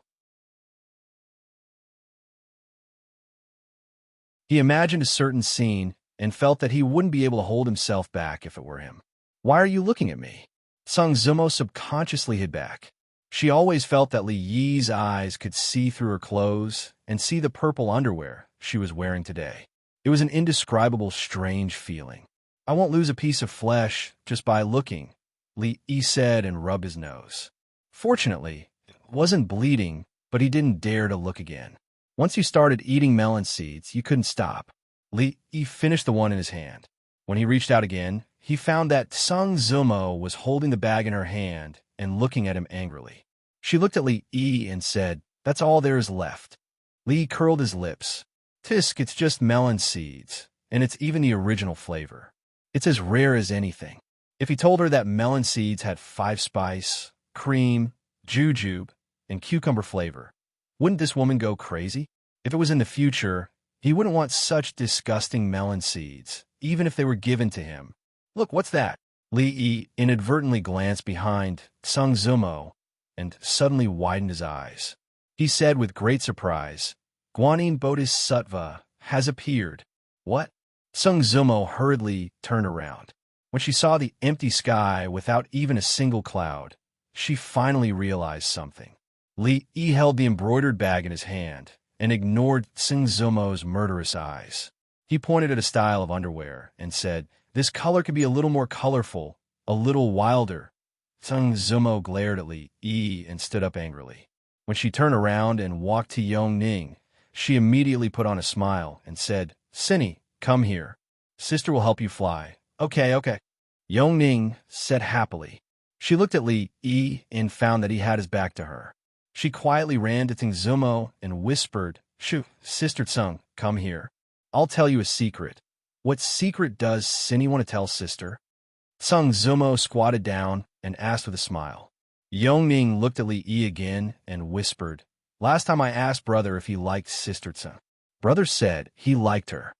He imagined a certain scene and felt that he wouldn't be able to hold himself back if it were him. "Why are you looking at me?" Tsungzumo subconsciously hid back. She always felt that Li Yi's eyes could see through her clothes and see the purple underwear she was wearing today. It was an indescribable, strange feeling. "I won't lose a piece of flesh just by looking," Li Yi said and rubbed his nose. Fortunately, it wasn't bleeding, but he didn't dare to look again. Once he started eating melon seeds, you couldn't stop. Li Yi finished the one in his hand. When he reached out again, he found that Tsungzumo was holding the bag in her hand and looking at him angrily. She looked at Li Yi and said, "That's all there is left." Li curled his lips. "Tisk, it's just melon seeds, and it's even the original flavor. It's as rare as anything." If he told her that melon seeds had 5-spice, cream, jujube, and cucumber flavor, wouldn't this woman go crazy? If it was in the future, he wouldn't want such disgusting melon seeds, even if they were given to him. "Look, what's that?" Li Yi inadvertently glanced behind Tsungzumo and suddenly widened his eyes. He said with great surprise, "Guanyin Bodhisattva has appeared." "What?" Tsungzumo hurriedly turned around. When she saw the empty sky without even a single cloud, she finally realized something. Li Yi held the embroidered bag in his hand and ignored Tsungzumo's murderous eyes. He pointed at a style of underwear and said, "This color could be a little more colorful, a little wilder." Tsungzumo glared at Li Yi and stood up angrily. When she turned around and walked to Yongning, she immediately put on a smile and said, "Cinny, come here. Sister will help you fly." Okay. Yongning said happily. She looked at Li Yi and found that he had his back to her. She quietly ran to Tsungzumo and whispered, "Shoo, Sister Tsung, come here. I'll tell you a secret." "What secret does Cinny want to tell Sister?" Tsungzumo squatted down and asked with a smile. Yongning looked at Li Yi again and whispered, "Last time I asked Brother if he liked Sister Tsung. Brother said he liked her."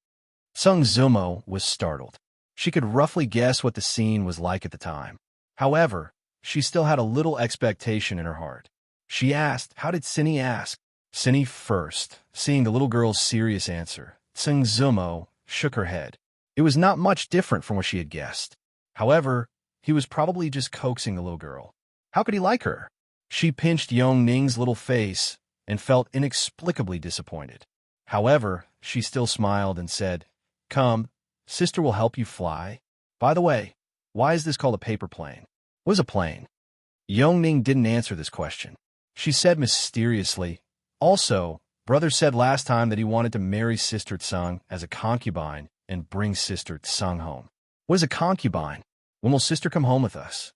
Tsungzumo was startled. She could roughly guess what the scene was like at the time. However, she still had a little expectation in her heart. She asked, "How did Cinny ask?" Cinny first, seeing the little girl's serious answer. Tsungzumo shook her head. It was not much different from what she had guessed. However, he was probably just coaxing the little girl. How could he like her? She pinched Yongning's little face and felt inexplicably disappointed. However, she still smiled and said, "Come, Sister will help you fly. By the way, why is this called a paper plane? What is a plane?" Yongning didn't answer this question. She said mysteriously, "Also, Brother said last time that he wanted to marry Sister Tsung as a concubine and bring Sister Tsung home." "What is a concubine? When will Sister come home with us?"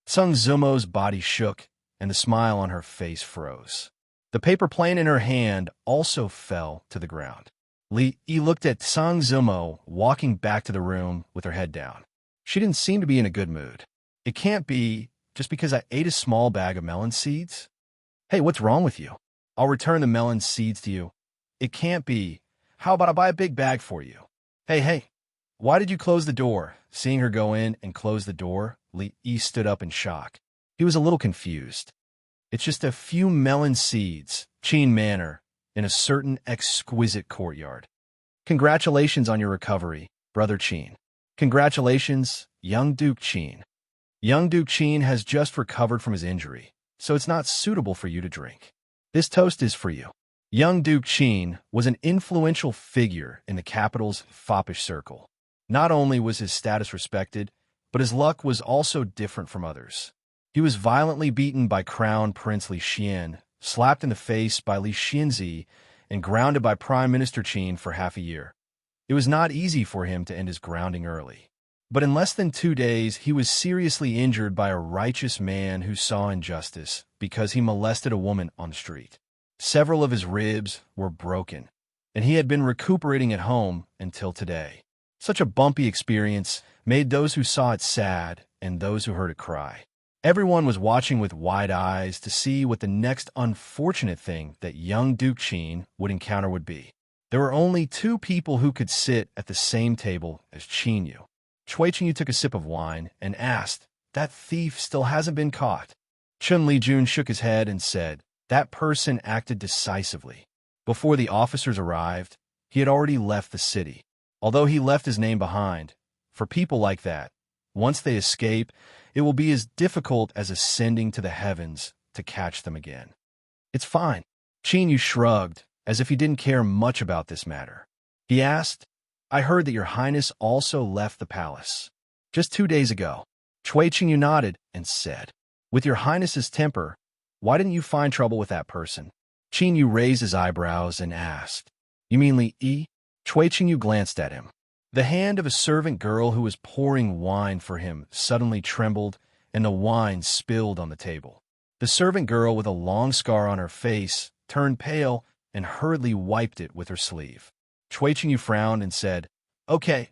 Tsungzumo's body shook, and the smile on her face froze. The paper plane in her hand also fell to the ground. Li Yi looked at Tsungzumo walking back to the room with her head down. She didn't seem to be in a good mood. "It can't be just because I ate a small bag of melon seeds?" "Hey, what's wrong with you? I'll return the melon seeds to you." "It can't be. How about I buy a big bag for you?" Hey, why did you close the door?" Seeing her go in and close the door, Li Yi stood up in shock. He was a little confused. "It's just a few melon seeds, Qin Manor, in a certain exquisite courtyard. Congratulations on your recovery, Brother Qin." "Congratulations, young Duke Qin. Young Duke Qin has just recovered from his injury, so it's not suitable for you to drink. This toast is for you." Young Duke Qin was an influential figure in the capital's foppish circle. Not only was his status respected, but his luck was also different from others. He was violently beaten by Crown Prince Li Xian, slapped in the face by Li Xianzi, and grounded by Prime Minister Qin for half a year. It was not easy for him to end his grounding early. But in less than 2 days, he was seriously injured by a righteous man who saw injustice because he molested a woman on the street. Several of his ribs were broken, and he had been recuperating at home until today. Such a bumpy experience made those who saw it sad and those who heard it cry. Everyone was watching with wide eyes to see what the next unfortunate thing that young Duke Qin would encounter would be. There were only two people who could sit at the same table as Qin. Chui Qingyu took a sip of wine and asked, "That thief still hasn't been caught?" Chun Li-jun shook his head and said, "That person acted decisively. Before the officers arrived, he had already left the city. Although he left his name behind, for people like that, once they escape, it will be as difficult as ascending to the heavens to catch them again." "It's fine." Qin shrugged, as if he didn't care much about this matter. He asked, "I heard that your highness also left the palace just 2 days ago." Chui Qingyu nodded and said, "With your highness's temper, why didn't you find trouble with that person?" Qingyu raised his eyebrows and asked, "You mean Li Yi?" Chui Qingyu glanced at him. The hand of a servant girl who was pouring wine for him suddenly trembled, and the wine spilled on the table. The servant girl with a long scar on her face turned pale and hurriedly wiped it with her sleeve. Chui Qingyu frowned and said, Okay,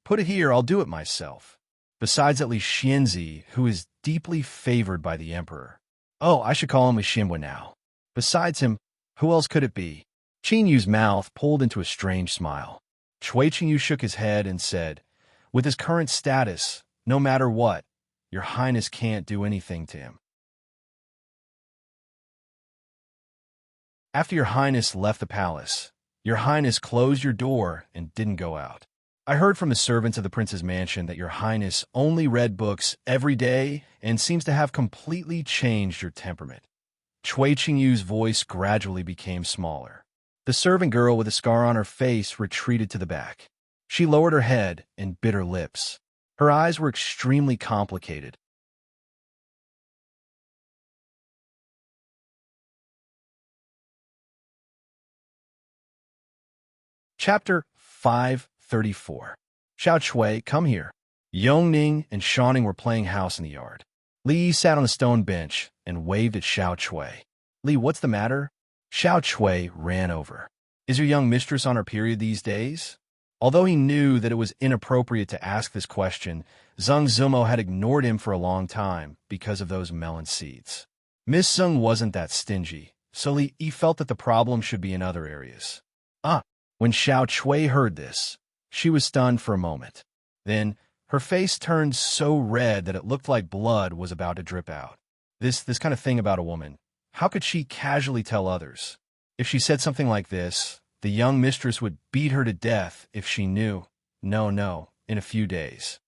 put it here, I'll do it myself. Besides at least Xianzi, who is deeply favored by the emperor. Oh, I should call him Xinhua now. Besides him, who else could it be?" Qinyu's mouth pulled into a strange smile. Chui Qingyu shook his head and said, "With his current status, no matter what, your highness can't do anything to him." After your highness left the palace, your highness closed your door and didn't go out. I heard from the servants of the prince's mansion that your highness only read books every day and seems to have completely changed your temperament. Chui Qingyu's voice gradually became smaller. The servant girl with a scar on her face retreated to the back. She lowered her head and bit her lips. Her eyes were extremely complicated. Chapter 534. Xiao Chui, come here. Yongning and Shaoning were playing house in the yard. Li sat on a stone bench and waved at Xiao Chui. "Li, what's the matter?" Xiao Chui ran over. "Is your young mistress on her period these days?" Although he knew that it was inappropriate to ask this question, Zheng Zumo had ignored him for a long time because of those melon seeds. Miss Zheng wasn't that stingy, so Li felt that the problem should be in other areas. When Xiao Chui heard this, she was stunned for a moment. Then, her face turned so red that it looked like blood was about to drip out. This kind of thing about a woman. How could she casually tell others? If she said something like this, the young mistress would beat her to death if she knew. No, in a few days.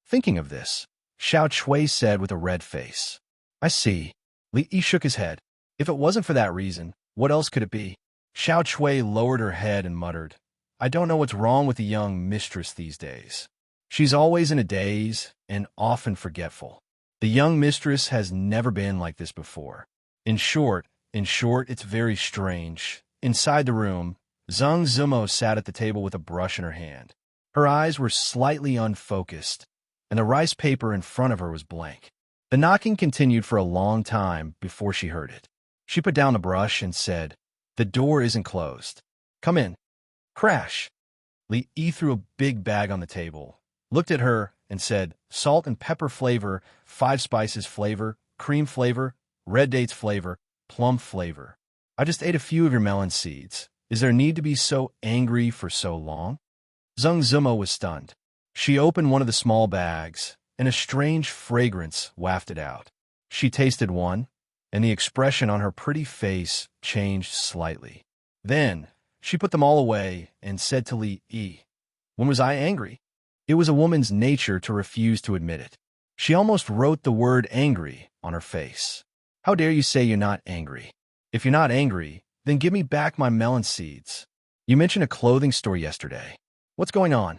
Thinking of this, Xiao Chui said with a red face, "I see." Li Yi shook his head. If it wasn't for that reason, what else could it be? Xiao Chui lowered her head and muttered, "I don't know what's wrong with the young mistress these days. She's always in a daze and often forgetful. The young mistress has never been like this before. In short, it's very strange." Inside the room, Zheng Zumo sat at the table with a brush in her hand. Her eyes were slightly unfocused, and the rice paper in front of her was blank. The knocking continued for a long time before she heard it. She put down the brush and said, "The door isn't closed. Come in." Crash! Li Yi threw a big bag on the table, looked at her, and said, "Salt and pepper flavor, 5 spices flavor, cream flavor, red dates flavor, plum flavor. I just ate a few of your melon seeds. Is there need to be so angry for so long?" Zheng Zumo was stunned. She opened one of the small bags, and a strange fragrance wafted out. She tasted one, and the expression on her pretty face changed slightly. Then, she put them all away and said to Li Yi, "When was I angry?" It was a woman's nature to refuse to admit it. She almost wrote the word angry on her face. "How dare you say you're not angry? If you're not angry, then give me back my melon seeds. You mentioned a clothing store yesterday. What's going on?"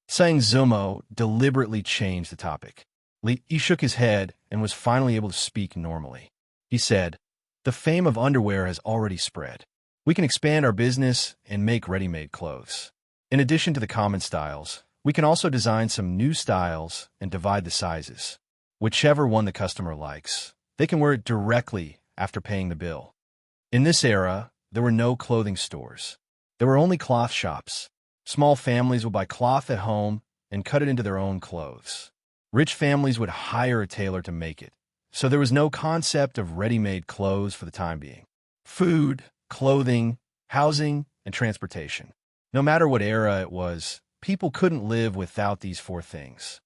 Zheng Zumo deliberately changed the topic. Li Yi shook his head and was finally able to speak normally. He said, "The fame of underwear has already spread. We can expand our business and make ready-made clothes. In addition to the common styles, we can also design some new styles and divide the sizes. Whichever one the customer likes, they can wear it directly after paying the bill." In this era, there were no clothing stores. There were only cloth shops. Small families would buy cloth at home and cut it into their own clothes. Rich families would hire a tailor to make it, so there was no concept of ready-made clothes for the time being. Food, clothing, housing, and transportation. No matter what era it was, people couldn't live without these four things.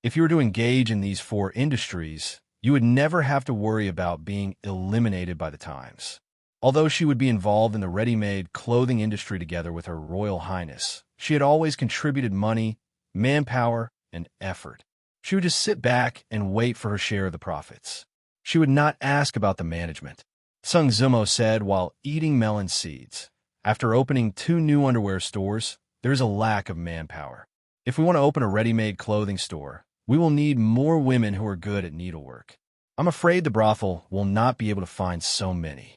If you were to engage in these four industries, you would never have to worry about being eliminated by the times. Although she would be involved in the ready-made clothing industry together with Her Royal Highness, she had always contributed money, manpower, and effort. She would just sit back and wait for her share of the profits. She would not ask about the management. Sung Zumo said while eating melon seeds. After opening 2 new underwear stores, there is a lack of manpower. If we want to open a ready-made clothing store, we will need more women who are good at needlework. I'm afraid the brothel will not be able to find so many.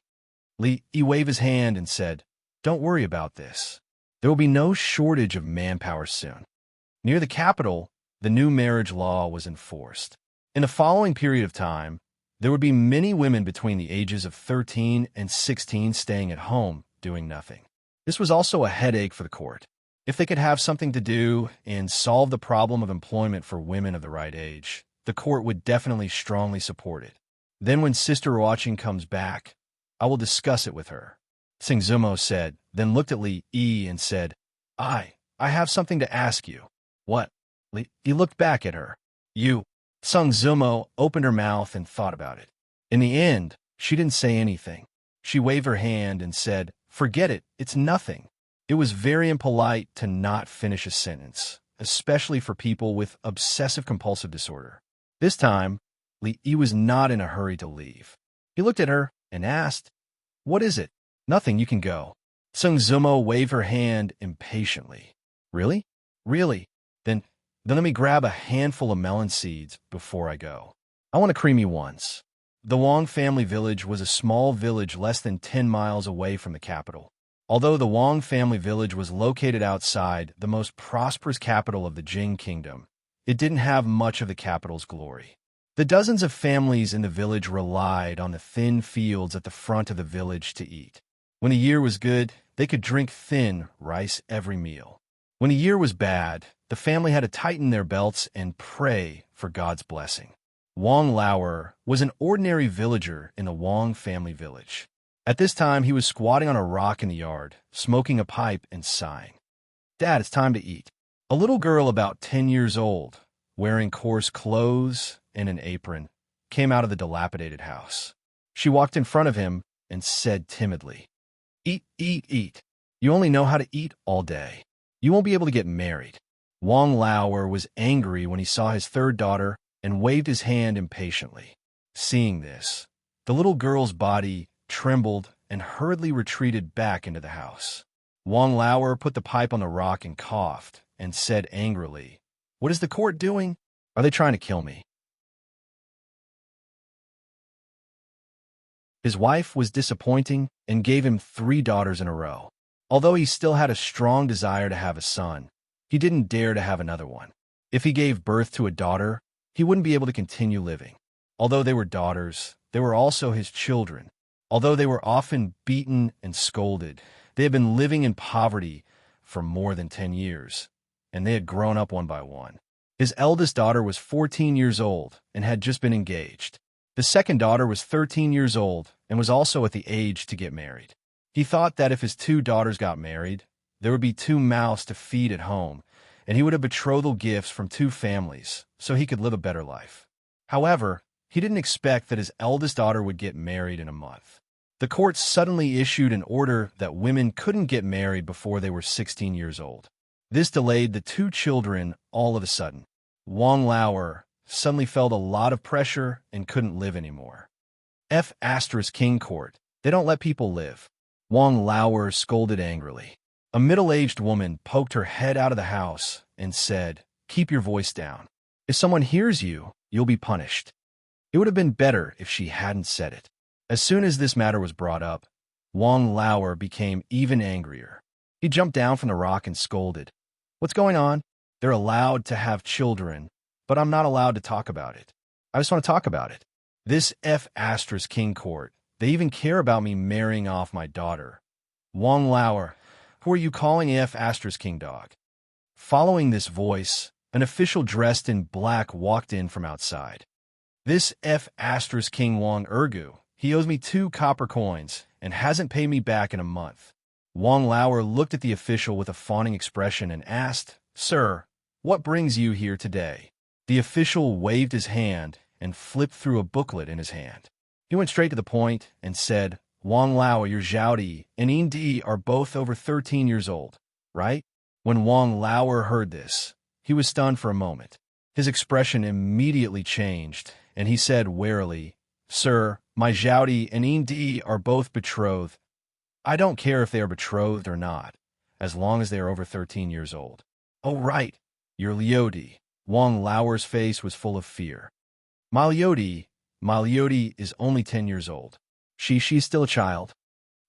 Li waved his hand and said, "Don't worry about this. There will be no shortage of manpower soon." Near the capital, the new marriage law was enforced. In the following period of time, there would be many women between the ages of 13 and 16 staying at home, doing nothing. This was also a headache for the court. If they could have something to do and solve the problem of employment for women of the right age, the court would definitely strongly support it. Then when Sister Watching comes back, I will discuss it with her. Sing Zumo said, then looked at Li and said, I have something to ask you. What? Li looked back at her. You. Sung Zumo opened her mouth and thought about it. In the end, she didn't say anything. She waved her hand and said, "Forget it, it's nothing." It was very impolite to not finish a sentence, especially for people with obsessive-compulsive disorder. This time, Li was not in a hurry to leave. He looked at her and asked, "What is it?" "Nothing, you can go." Sung Zumo waved her hand impatiently. "Really? Really? Then let me grab a handful of melon seeds before I go. I want a creamy ones." The Wang family village was a small village less than 10 miles away from the capital. Although the Wang family village was located outside the most prosperous capital of the Jing kingdom, it didn't have much of the capital's glory. The dozens of families in the village relied on the thin fields at the front of the village to eat. When the year was good, they could drink thin rice every meal. When the year was bad, the family had to tighten their belts and pray for God's blessing. Wang Lauer was an ordinary villager in the Wang family village. At this time, he was squatting on a rock in the yard, smoking a pipe and sighing. "Dad, it's time to eat." A little girl about 10 years old, wearing coarse clothes and an apron, came out of the dilapidated house. She walked in front of him and said timidly, "Eat, eat, eat. You only know how to eat all day. You won't be able to get married." Wang Lauer was angry when he saw his third daughter and waved his hand impatiently. Seeing this, the little girl's body trembled and hurriedly retreated back into the house. Wang Lauer put the pipe on the rock and coughed and said angrily, "What is the court doing? Are they trying to kill me?" His wife was disappointing and gave him 3 daughters in a row. Although he still had a strong desire to have a son, he didn't dare to have another one. If he gave birth to a daughter, he wouldn't be able to continue living. Although they were daughters, they were also his children. Although they were often beaten and scolded, they had been living in poverty for more than 10 years, and they had grown up one by one. His eldest daughter was 14 years old and had just been engaged. The second daughter was 13 years old and was also at the age to get married. He thought that if his 2 daughters got married, there would be 2 mouths to feed at home, and he would have betrothal gifts from 2 families so he could live a better life. However, he didn't expect that his eldest daughter would get married in a month. The court suddenly issued an order that women couldn't get married before they were 16 years old. This delayed the 2 children all of a sudden. Wang Lauer suddenly felt a lot of pressure and couldn't live anymore. King Court. They don't let people live. Wang Lauer scolded angrily. A middle-aged woman poked her head out of the house and said, "Keep your voice down. If someone hears you, you'll be punished." It would have been better if she hadn't said it. As soon as this matter was brought up, Wang Lauer became even angrier. He jumped down from the rock and scolded, "What's going on? They're allowed to have children, but I'm not allowed to talk about it. I just want to talk about it." This King Court They even care about me marrying off my daughter. Wang Lauer, who are you calling F King dog? Following this voice, an official dressed in black walked in from outside. This F King Wang Ergu, he owes me 2 copper coins and hasn't paid me back in a month. Wang Lauer looked at the official with a fawning expression and asked, Sir, what brings you here today? The official waved his hand and flipped through a booklet in his hand. He went straight to the point and said, Wang Lauer, your Zhaodi and Indi are both over 13 years old, right? When Wang Lauer heard this, he was stunned for a moment. His expression immediately changed, and he said warily, Sir, my Zhaodi and Indi are both betrothed. I don't care if they are betrothed or not, as long as they are over 13 years old. Oh, right, you're Liodi. Wang Lauer's face was full of fear. My Liodi is only 10 years old. She's still a child.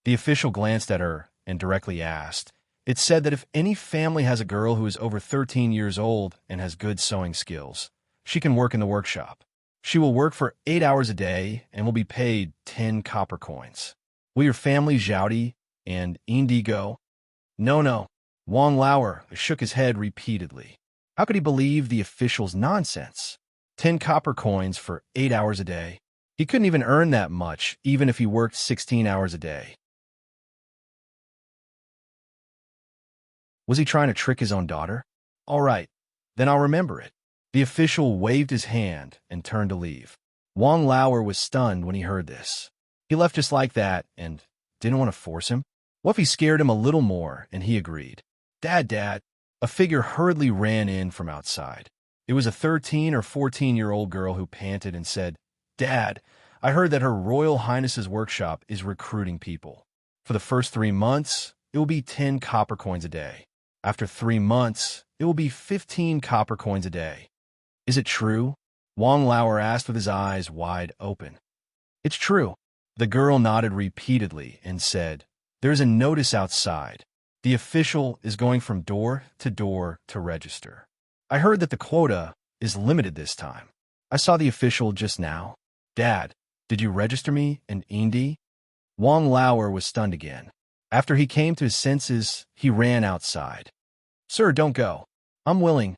The official glanced at her and directly asked, It's said that if any family has a girl who is over 13 years old and has good sewing skills, she can work in the workshop. She will work for 8 hours a day and will be paid 10 copper coins. Will your family Zhaodi and Indigo? No. Wang Lauer shook his head repeatedly. How could he believe the official's nonsense? 10 copper coins for 8 hours a day. He couldn't even earn that much, even if he worked 16 hours a day. Was he trying to trick his own daughter? All right, then I'll remember it. The official waved his hand and turned to leave. Wang Lauer was stunned when he heard this. He left just like that and didn't want to force him. What if he scared him a little more and he agreed? Dad. A figure hurriedly ran in from outside. It was a 13 or 14-year-old girl who panted and said, Dad, I heard that Her Royal Highness's workshop is recruiting people. For the first 3 months, it will be 10 copper coins a day. After 3 months, it will be 15 copper coins a day. Is it true? Wang Lauer asked with his eyes wide open. It's true. The girl nodded repeatedly and said, There's a notice outside. The official is going from door to register. I heard that the quota is limited this time. I saw the official just now. Dad, did you register me in Indi? Wang Lauer was stunned again. After he came to his senses, he ran outside. Sir, don't go. I'm willing.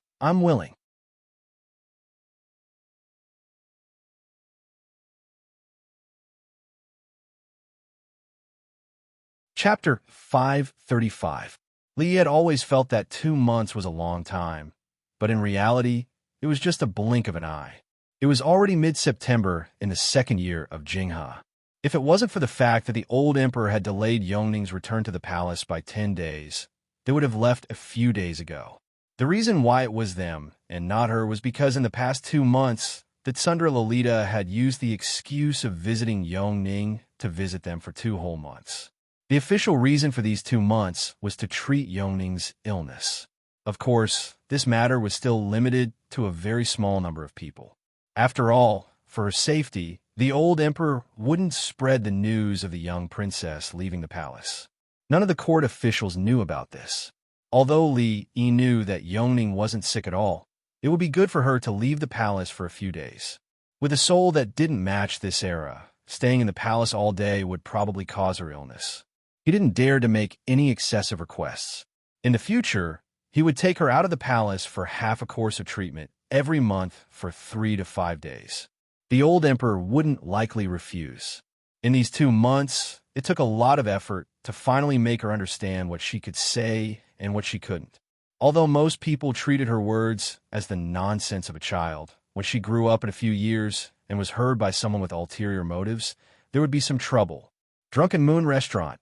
Chapter 535. Li had always felt that 2 months was a long time, but in reality, it was just a blink of an eye. It was already mid-September in the 2nd year of Jinghe. If it wasn't for the fact that the old emperor had delayed Yongning's return to the palace by 10 days, they would have left a few days ago. The reason why it was them and not her was because in the past 2 months, the Tsundra Lolita had used the excuse of visiting Yongning to visit them for 2 whole months. The official reason for these 2 months was to treat Yongning's illness. Of course, this matter was still limited to a very small number of people. After all, for her safety, the old emperor wouldn't spread the news of the young princess leaving the palace. None of the court officials knew about this. Although Li Yi knew that Yongning wasn't sick at all, it would be good for her to leave the palace for a few days. With a soul that didn't match this era, staying in the palace all day would probably cause her illness. He didn't dare to make any excessive requests. In the future, he would take her out of the palace for half a course of treatment every month for 3 to 5 days. The old emperor wouldn't likely refuse. In these 2 months, it took a lot of effort to finally make her understand what she could say and what she couldn't. Although most people treated her words as the nonsense of a child, when she grew up in a few years and was heard by someone with ulterior motives, there would be some trouble. Drunken Moon Restaurant,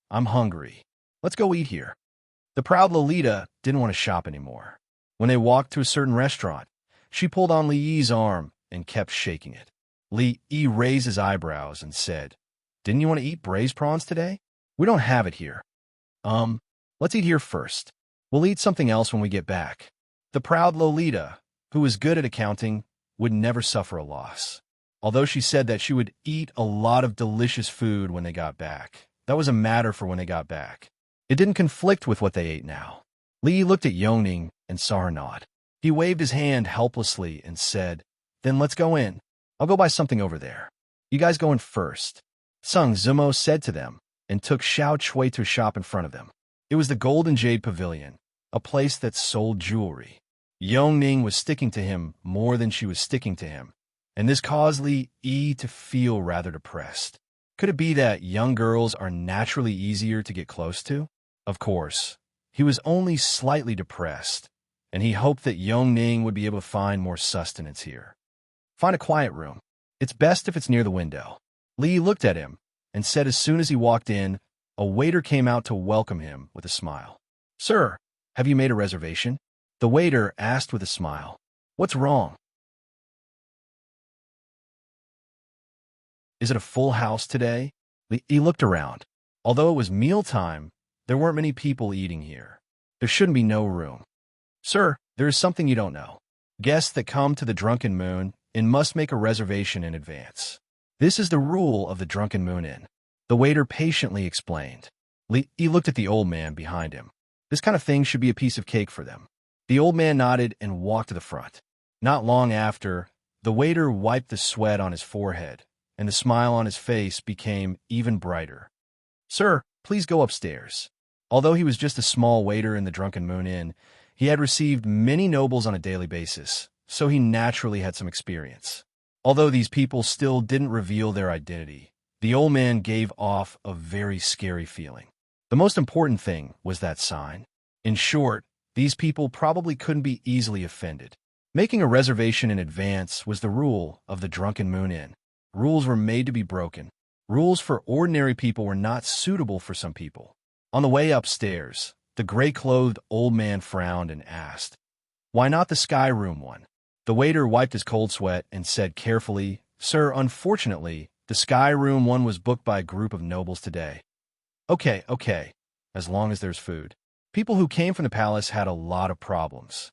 I'm hungry. Let's go eat here. The proud Lolita didn't want to shop anymore. When they walked to a certain restaurant, she pulled on Li Yi's arm and kept shaking it. Li Yi raised his eyebrows and said, Didn't you want to eat braised prawns today? We don't have it here. Let's eat here first. We'll eat something else when we get back. The proud Lolita, who was good at accounting, would never suffer a loss. Although she said that she would eat a lot of delicious food when they got back, that was a matter for when they got back. It didn't conflict with what they ate now. Li Yi looked at Yongning and saw her nod. He waved his hand helplessly and said, Then let's go in. I'll go buy something over there. You guys going first, Sung Zumo said to them, and took Xiao Chui to a shop in front of them. It was the Golden Jade Pavilion, a place that sold jewelry. Yong Ning was sticking to him more than she was sticking to him, and this caused Li Yi to feel rather depressed. Could it be that young girls are naturally easier to get close to? Of course, he was only slightly depressed, and he hoped that Yong Ning would be able to find more sustenance here. Find a quiet room. It's best if it's near the window. Li looked at him and said as soon as he walked in, a waiter came out to welcome him with a smile. Sir, have you made a reservation? The waiter asked with a smile. What's wrong? Is it a full house today? He looked around. Although it was mealtime, there weren't many people eating here. There shouldn't be no room. Sir, there is something you don't know. Guests that come to the Drunken Moon Inn must make a reservation in advance. This is the rule of the Drunken Moon Inn. The waiter patiently explained. He looked at the old man behind him. This kind of thing should be a piece of cake for them. The old man nodded and walked to the front. Not long after, the waiter wiped the sweat on his forehead, and the smile on his face became even brighter. Sir, please go upstairs. Although he was just a small waiter in the Drunken Moon Inn, he had received many nobles on a daily basis, so he naturally had some experience. Although these people still didn't reveal their identity, the old man gave off a very scary feeling. The most important thing was that sign. In short, these people probably couldn't be easily offended. Making a reservation in advance was the rule of the Drunken Moon Inn. Rules were made to be broken. Rules for ordinary people were not suitable for some people. On the way upstairs, the gray-clothed old man frowned and asked, Why not the Sky Room one? The waiter wiped his cold sweat and said carefully, Sir, unfortunately, the Sky Room one was booked by a group of nobles today. Okay, as long as there's food. People who came from the palace had a lot of problems.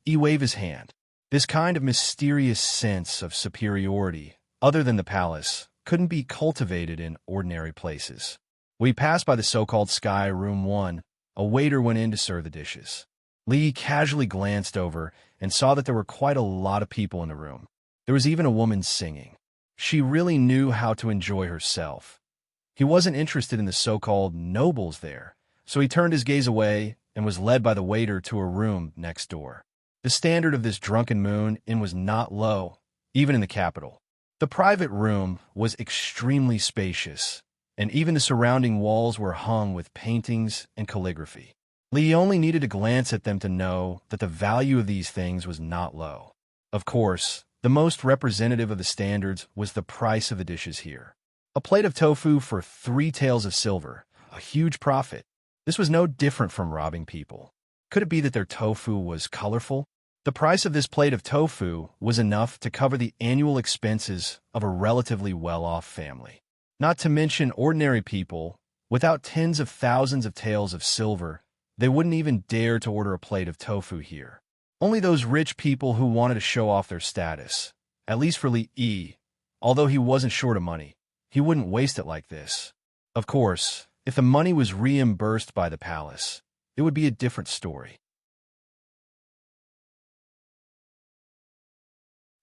He waved his hand. This kind of mysterious sense of superiority, other than the palace, couldn't be cultivated in ordinary places. When he passed by the so-called Sky Room 1, a waiter went in to serve the dishes. Li casually glanced over and saw that there were quite a lot of people in the room. There was even a woman singing. She really knew how to enjoy herself. He wasn't interested in the so-called nobles there, so he turned his gaze away and was led by the waiter to a room next door. The standard of this Drunken Moon Inn was not low, even in the capital. The private room was extremely spacious, and even the surrounding walls were hung with paintings and calligraphy. Li only needed to glance at them to know that the value of these things was not low. Of course, the most representative of the standards was the price of the dishes here. A plate of tofu for 3 taels of silver, a huge profit. This was no different from robbing people. Could it be that their tofu was colorful? The price of this plate of tofu was enough to cover the annual expenses of a relatively well-off family. Not to mention ordinary people, without tens of thousands of taels of silver, they wouldn't even dare to order a plate of tofu here. Only those rich people who wanted to show off their status. At least for Li Yi, although he wasn't short of money, he wouldn't waste it like this. Of course, if the money was reimbursed by the palace, it would be a different story.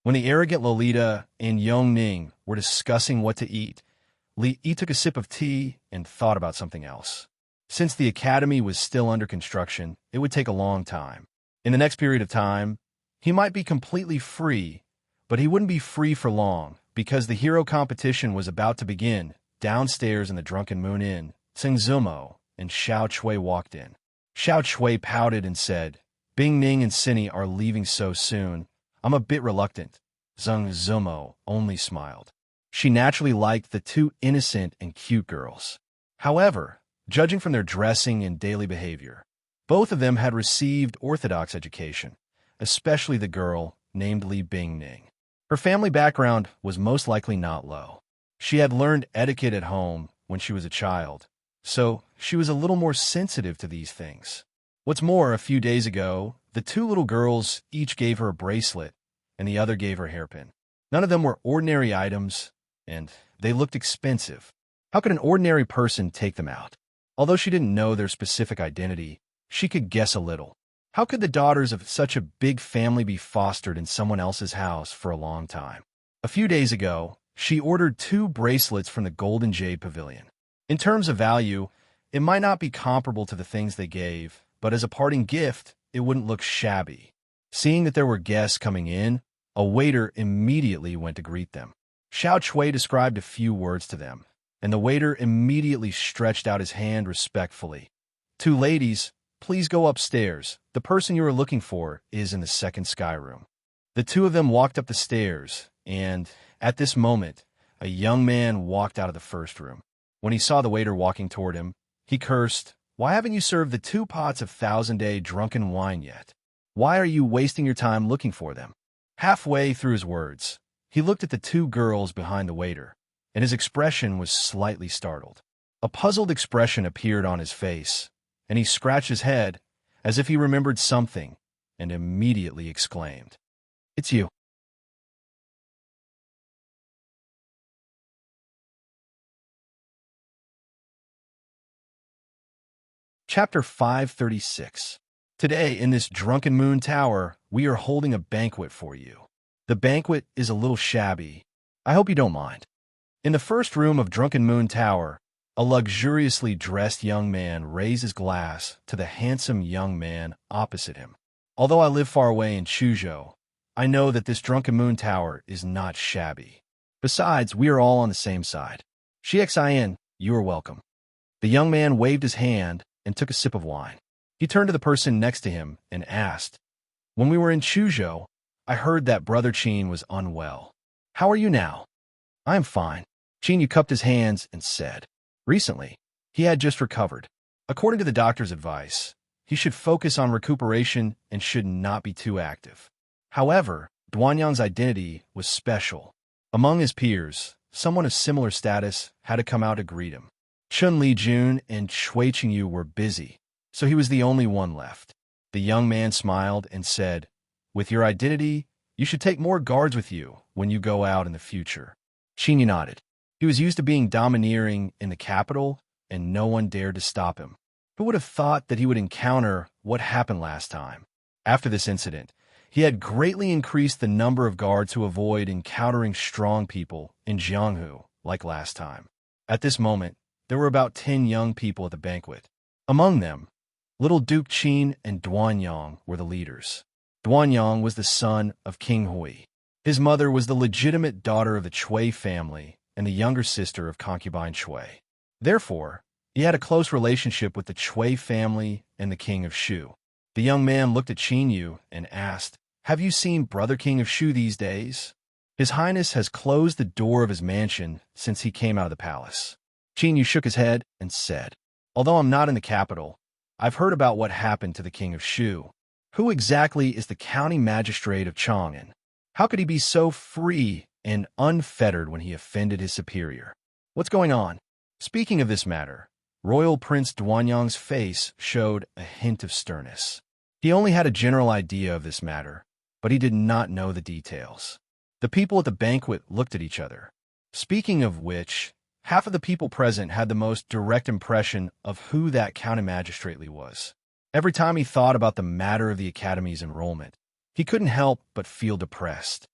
When the arrogant Lolita and Yong Ning were discussing what to eat, Li Yi took a sip of tea and thought about something else. Since the academy was still under construction, it would take a long time. In the next period of time, he might be completely free, but he wouldn't be free for long, because the hero competition was about to begin. Downstairs in the Drunken Moon Inn, Tseng Zumo and Xiao Chui walked in. Xiao Chui pouted and said, Bing Ning and Cinny are leaving so soon. I'm a bit reluctant. Tseng Zumo only smiled. She naturally liked the 2 innocent and cute girls. However, judging from their dressing and daily behavior, both of them had received orthodox education, especially the girl named Li Bingning. Her family background was most likely not low. She had learned etiquette at home when she was a child, so she was a little more sensitive to these things. What's more, a few days ago, the 2 little girls each gave her a bracelet, and the other gave her a hairpin. None of them were ordinary items, and they looked expensive. How could an ordinary person take them out? Although she didn't know their specific identity, she could guess a little. How could the daughters of such a big family be fostered in someone else's house for a long time? A few days ago, She ordered 2 bracelets from the Golden Jade Pavilion. In terms of value, it might not be comparable to the things they gave, but as a parting gift, it wouldn't look shabby. Seeing that there were guests coming in, a waiter immediately went to greet them. Xiao Chui described a few words to them, and the waiter immediately stretched out his hand respectfully. 2 ladies, please go upstairs. The person you are looking for is in the second sky room. The 2 of them walked up the stairs, and, at this moment, a young man walked out of the first room. When he saw the waiter walking toward him, he cursed, "Why haven't you served the 2 pots of 1000-day drunken wine yet? Why are you wasting your time looking for them?" Halfway through his words, he looked at the 2 girls behind the waiter, and his expression was slightly startled. A puzzled expression appeared on his face, and he scratched his head as if he remembered something, and immediately exclaimed, "It's you." Chapter 536. Today, in this Drunken Moon Tower, we are holding a banquet for you. The banquet is a little shabby. I hope you don't mind. In the first room of Drunken Moon Tower, a luxuriously dressed young man raised his glass to the handsome young man opposite him. Although I live far away in Chuzhou, I know that this Drunken Moon Tower is not shabby. Besides, we are all on the same side. Xiexin, you are welcome. The young man waved his hand and took a sip of wine. He turned to the person next to him and asked, "When we were in Chuzhou, I heard that Brother Qin was unwell. How are you now?" "I am fine." Qin Yu cupped his hands and said, "Recently, he had just recovered. According to the doctor's advice, he should focus on recuperation and should not be too active." However, Duanyang's identity was special. Among his peers, someone of similar status had to come out to greet him. Chun Li-jun and Shui Qingyu were busy, so he was the only one left. The young man smiled and said, "With your identity, you should take more guards with you when you go out in the future." Qingyu nodded. He was used to being domineering in the capital, and no one dared to stop him. Who would have thought that he would encounter what happened last time? After this incident, he had greatly increased the number of guards to avoid encountering strong people in Jianghu like last time. At this moment, there were about 10 young people at the banquet. Among them, little Duke Qin and Duanyang were the leaders. Duanyang was the son of King Hui. His mother was the legitimate daughter of the Chui family and the younger sister of concubine Chui. Therefore, he had a close relationship with the Chui family and the King of Shu. The young man looked at Qin Yu and asked, "Have you seen Brother King of Shu these days? His Highness has closed the door of his mansion since he came out of the palace." Qin Yu shook his head and said, "Although I'm not in the capital, I've heard about what happened to the King of Shu. Who exactly is the county magistrate of Chang'an? How could he be so free and unfettered when he offended his superior? What's going on?" Speaking of this matter, Royal Prince Duanyang's face showed a hint of sternness. He only had a general idea of this matter, but he did not know the details. The people at the banquet looked at each other. Speaking of which, half of the people present had the most direct impression of who that county magistrate was. Every time he thought about the matter of the academy's enrollment, he couldn't help but feel depressed.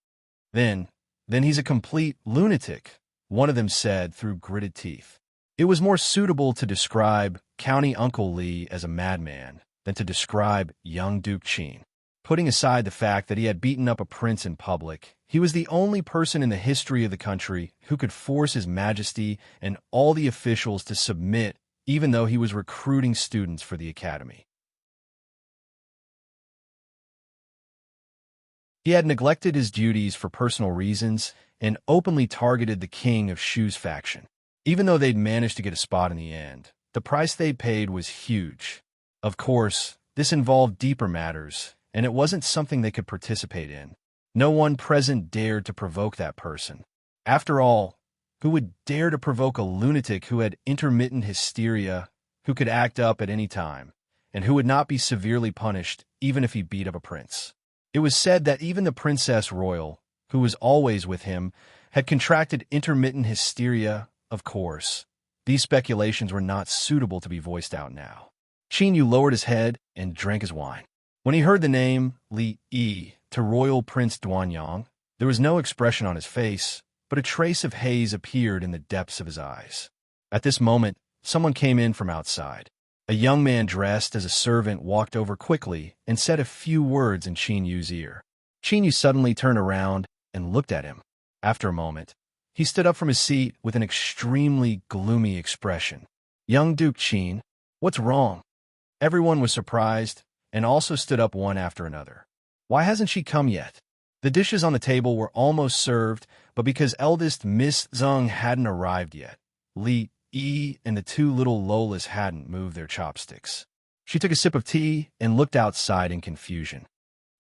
Then he's a complete lunatic," one of them said through gritted teeth. It was more suitable to describe County Uncle Li as a madman than to describe young Duke Qin. Putting aside the fact that he had beaten up a prince in public, he was the only person in the history of the country who could force His Majesty and all the officials to submit, even though he was recruiting students for the academy. He had neglected his duties for personal reasons and openly targeted the King of Shu's faction. Even though they'd managed to get a spot in the end, the price they paid was huge. Of course, this involved deeper matters, and it wasn't something they could participate in. No one present dared to provoke that person. After all, who would dare to provoke a lunatic who had intermittent hysteria, who could act up at any time, and who would not be severely punished even if he beat up a prince? It was said that even the Princess Royal, who was always with him, had contracted intermittent hysteria. Of course, these speculations were not suitable to be voiced out now. Qin Yu lowered his head and drank his wine. When he heard the name Li Yi to Royal Prince Duanyang, there was no expression on his face, but a trace of haze appeared in the depths of his eyes. At this moment, someone came in from outside. A young man dressed as a servant walked over quickly and said a few words in Qin Yu's ear. Qin Yu suddenly turned around and looked at him. After a moment, he stood up from his seat with an extremely gloomy expression. "Young Duke Qin, what's wrong?" Everyone was surprised and also stood up one after another. Why hasn't she come yet? The dishes on the table were almost served, but because eldest Miss Zheng hadn't arrived yet, Li Yi and the two little Lolas hadn't moved their chopsticks. She took a sip of tea and looked outside in confusion.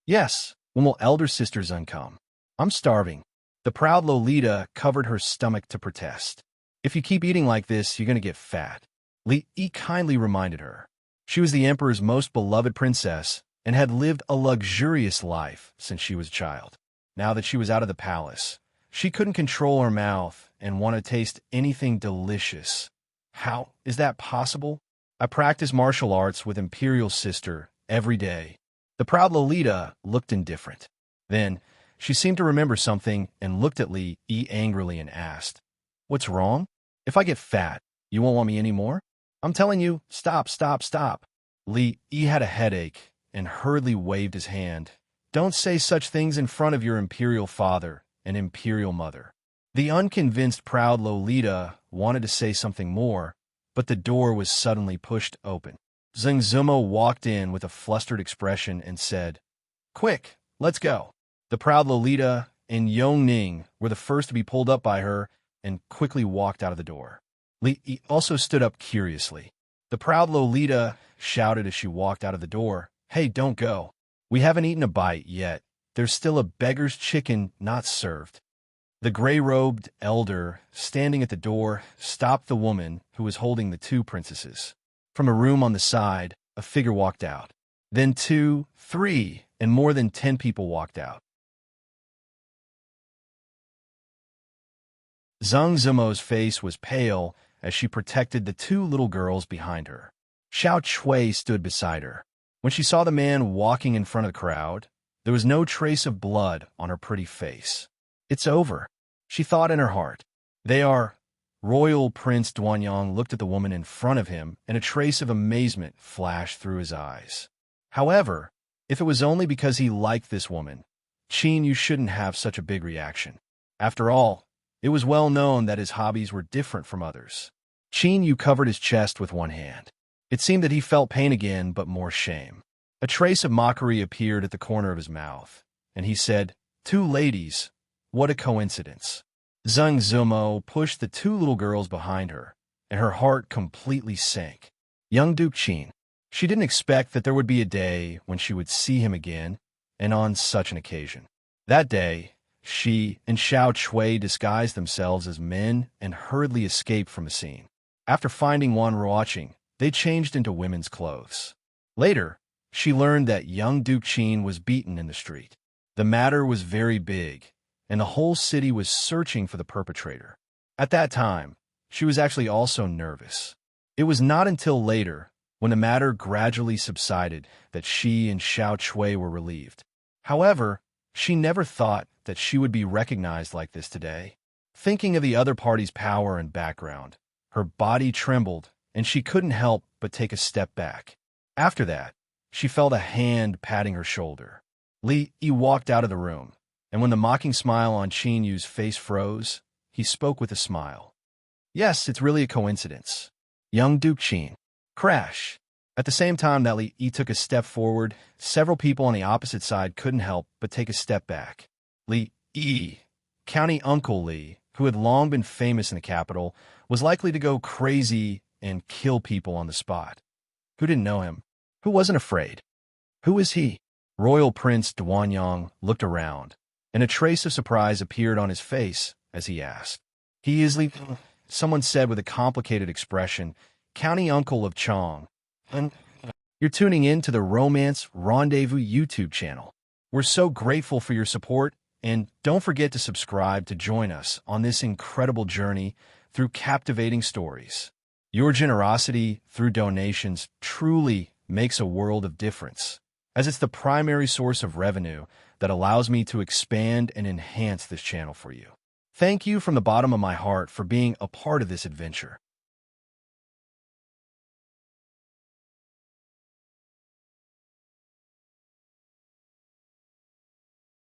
"Yes, when will elder sister Zheng come? I'm starving." The proud Lolita covered her stomach to protest. "If you keep eating like this, you're going to get fat," Li Yi kindly reminded her. She was the emperor's most beloved princess and had lived a luxurious life since she was a child. Now that she was out of the palace, she couldn't control her mouth and want to taste anything delicious. "How is that possible? I practice martial arts with Imperial Sister every day." The proud Lolita looked indifferent. Then, she seemed to remember something and looked at Li Yi angrily and asked, "What's wrong? If I get fat, you won't want me anymore? I'm telling you, stop, stop, stop." Li Yi had a headache and hurriedly waved his hand. "Don't say such things in front of your imperial father and imperial mother." The unconvinced proud Lolita wanted to say something more, but the door was suddenly pushed open. Zheng Zumo walked in with a flustered expression and said, "Quick, let's go." The proud Lolita and Yongning were the first to be pulled up by her and quickly walked out of the door. Li Yi also stood up curiously. The proud Lolita shouted as she walked out of the door, "Hey, don't go. We haven't eaten a bite yet. There's still a beggar's chicken not served." The gray-robed elder, standing at the door, stopped the woman who was holding the two princesses. From a room on the side, a figure walked out. Then 2, 3, and more than 10 people walked out. Zheng Zumo's face was pale as she protected the two little girls behind her. Xiao Chui stood beside her. When she saw the man walking in front of the crowd, there was no trace of blood on her pretty face. "It's over," she thought in her heart. "They are." Royal Prince Duanyang looked at the woman in front of him, and a trace of amazement flashed through his eyes. However, if it was only because he liked this woman, Qin Yu shouldn't have such a big reaction. After all, it was well known that his hobbies were different from others. Qin Yu covered his chest with one hand. It seemed that he felt pain again, but more shame. A trace of mockery appeared at the corner of his mouth, and he said, "Two ladies, what a coincidence." Zheng Zumo pushed the two little girls behind her, and her heart completely sank. Young Duke Qin. She didn't expect that there would be a day when she would see him again, and on such an occasion. That day, she and Xiao Chui disguised themselves as men and hurriedly escaped from the scene. After finding one watching, they changed into women's clothes. Later, she learned that young Duke Qin was beaten in the street. The matter was very big, and the whole city was searching for the perpetrator. At that time, she was actually also nervous. It was not until later, when the matter gradually subsided, that she and Xiao Chui were relieved. However, she never thought that she would be recognized like this today. Thinking of the other party's power and background, her body trembled, and she couldn't help but take a step back. After that, she felt a hand patting her shoulder. Li Yi walked out of the room, and when the mocking smile on Qin Yu's face froze, he spoke with a smile. "Yes, it's really a coincidence. Young Duke Qin." Crash! At the same time that Li Yi took a step forward, several people on the opposite side couldn't help but take a step back. Li Yi, County Uncle Li, who had long been famous in the capital, was likely to go crazy and kill people on the spot. Who didn't know him? Who wasn't afraid? Who is he? Royal Prince Duanyang looked around, and a trace of surprise appeared on his face as he asked. "He is Li," someone said with a complicated expression, "County Uncle of Chong." And you're tuning in to the Romance Rendezvous YouTube channel. We're so grateful for your support, and don't forget to subscribe to join us on this incredible journey through captivating stories. Your generosity through donations truly makes a world of difference, as it's the primary source of revenue that allows me to expand and enhance this channel for you. Thank you from the bottom of my heart for being a part of this adventure.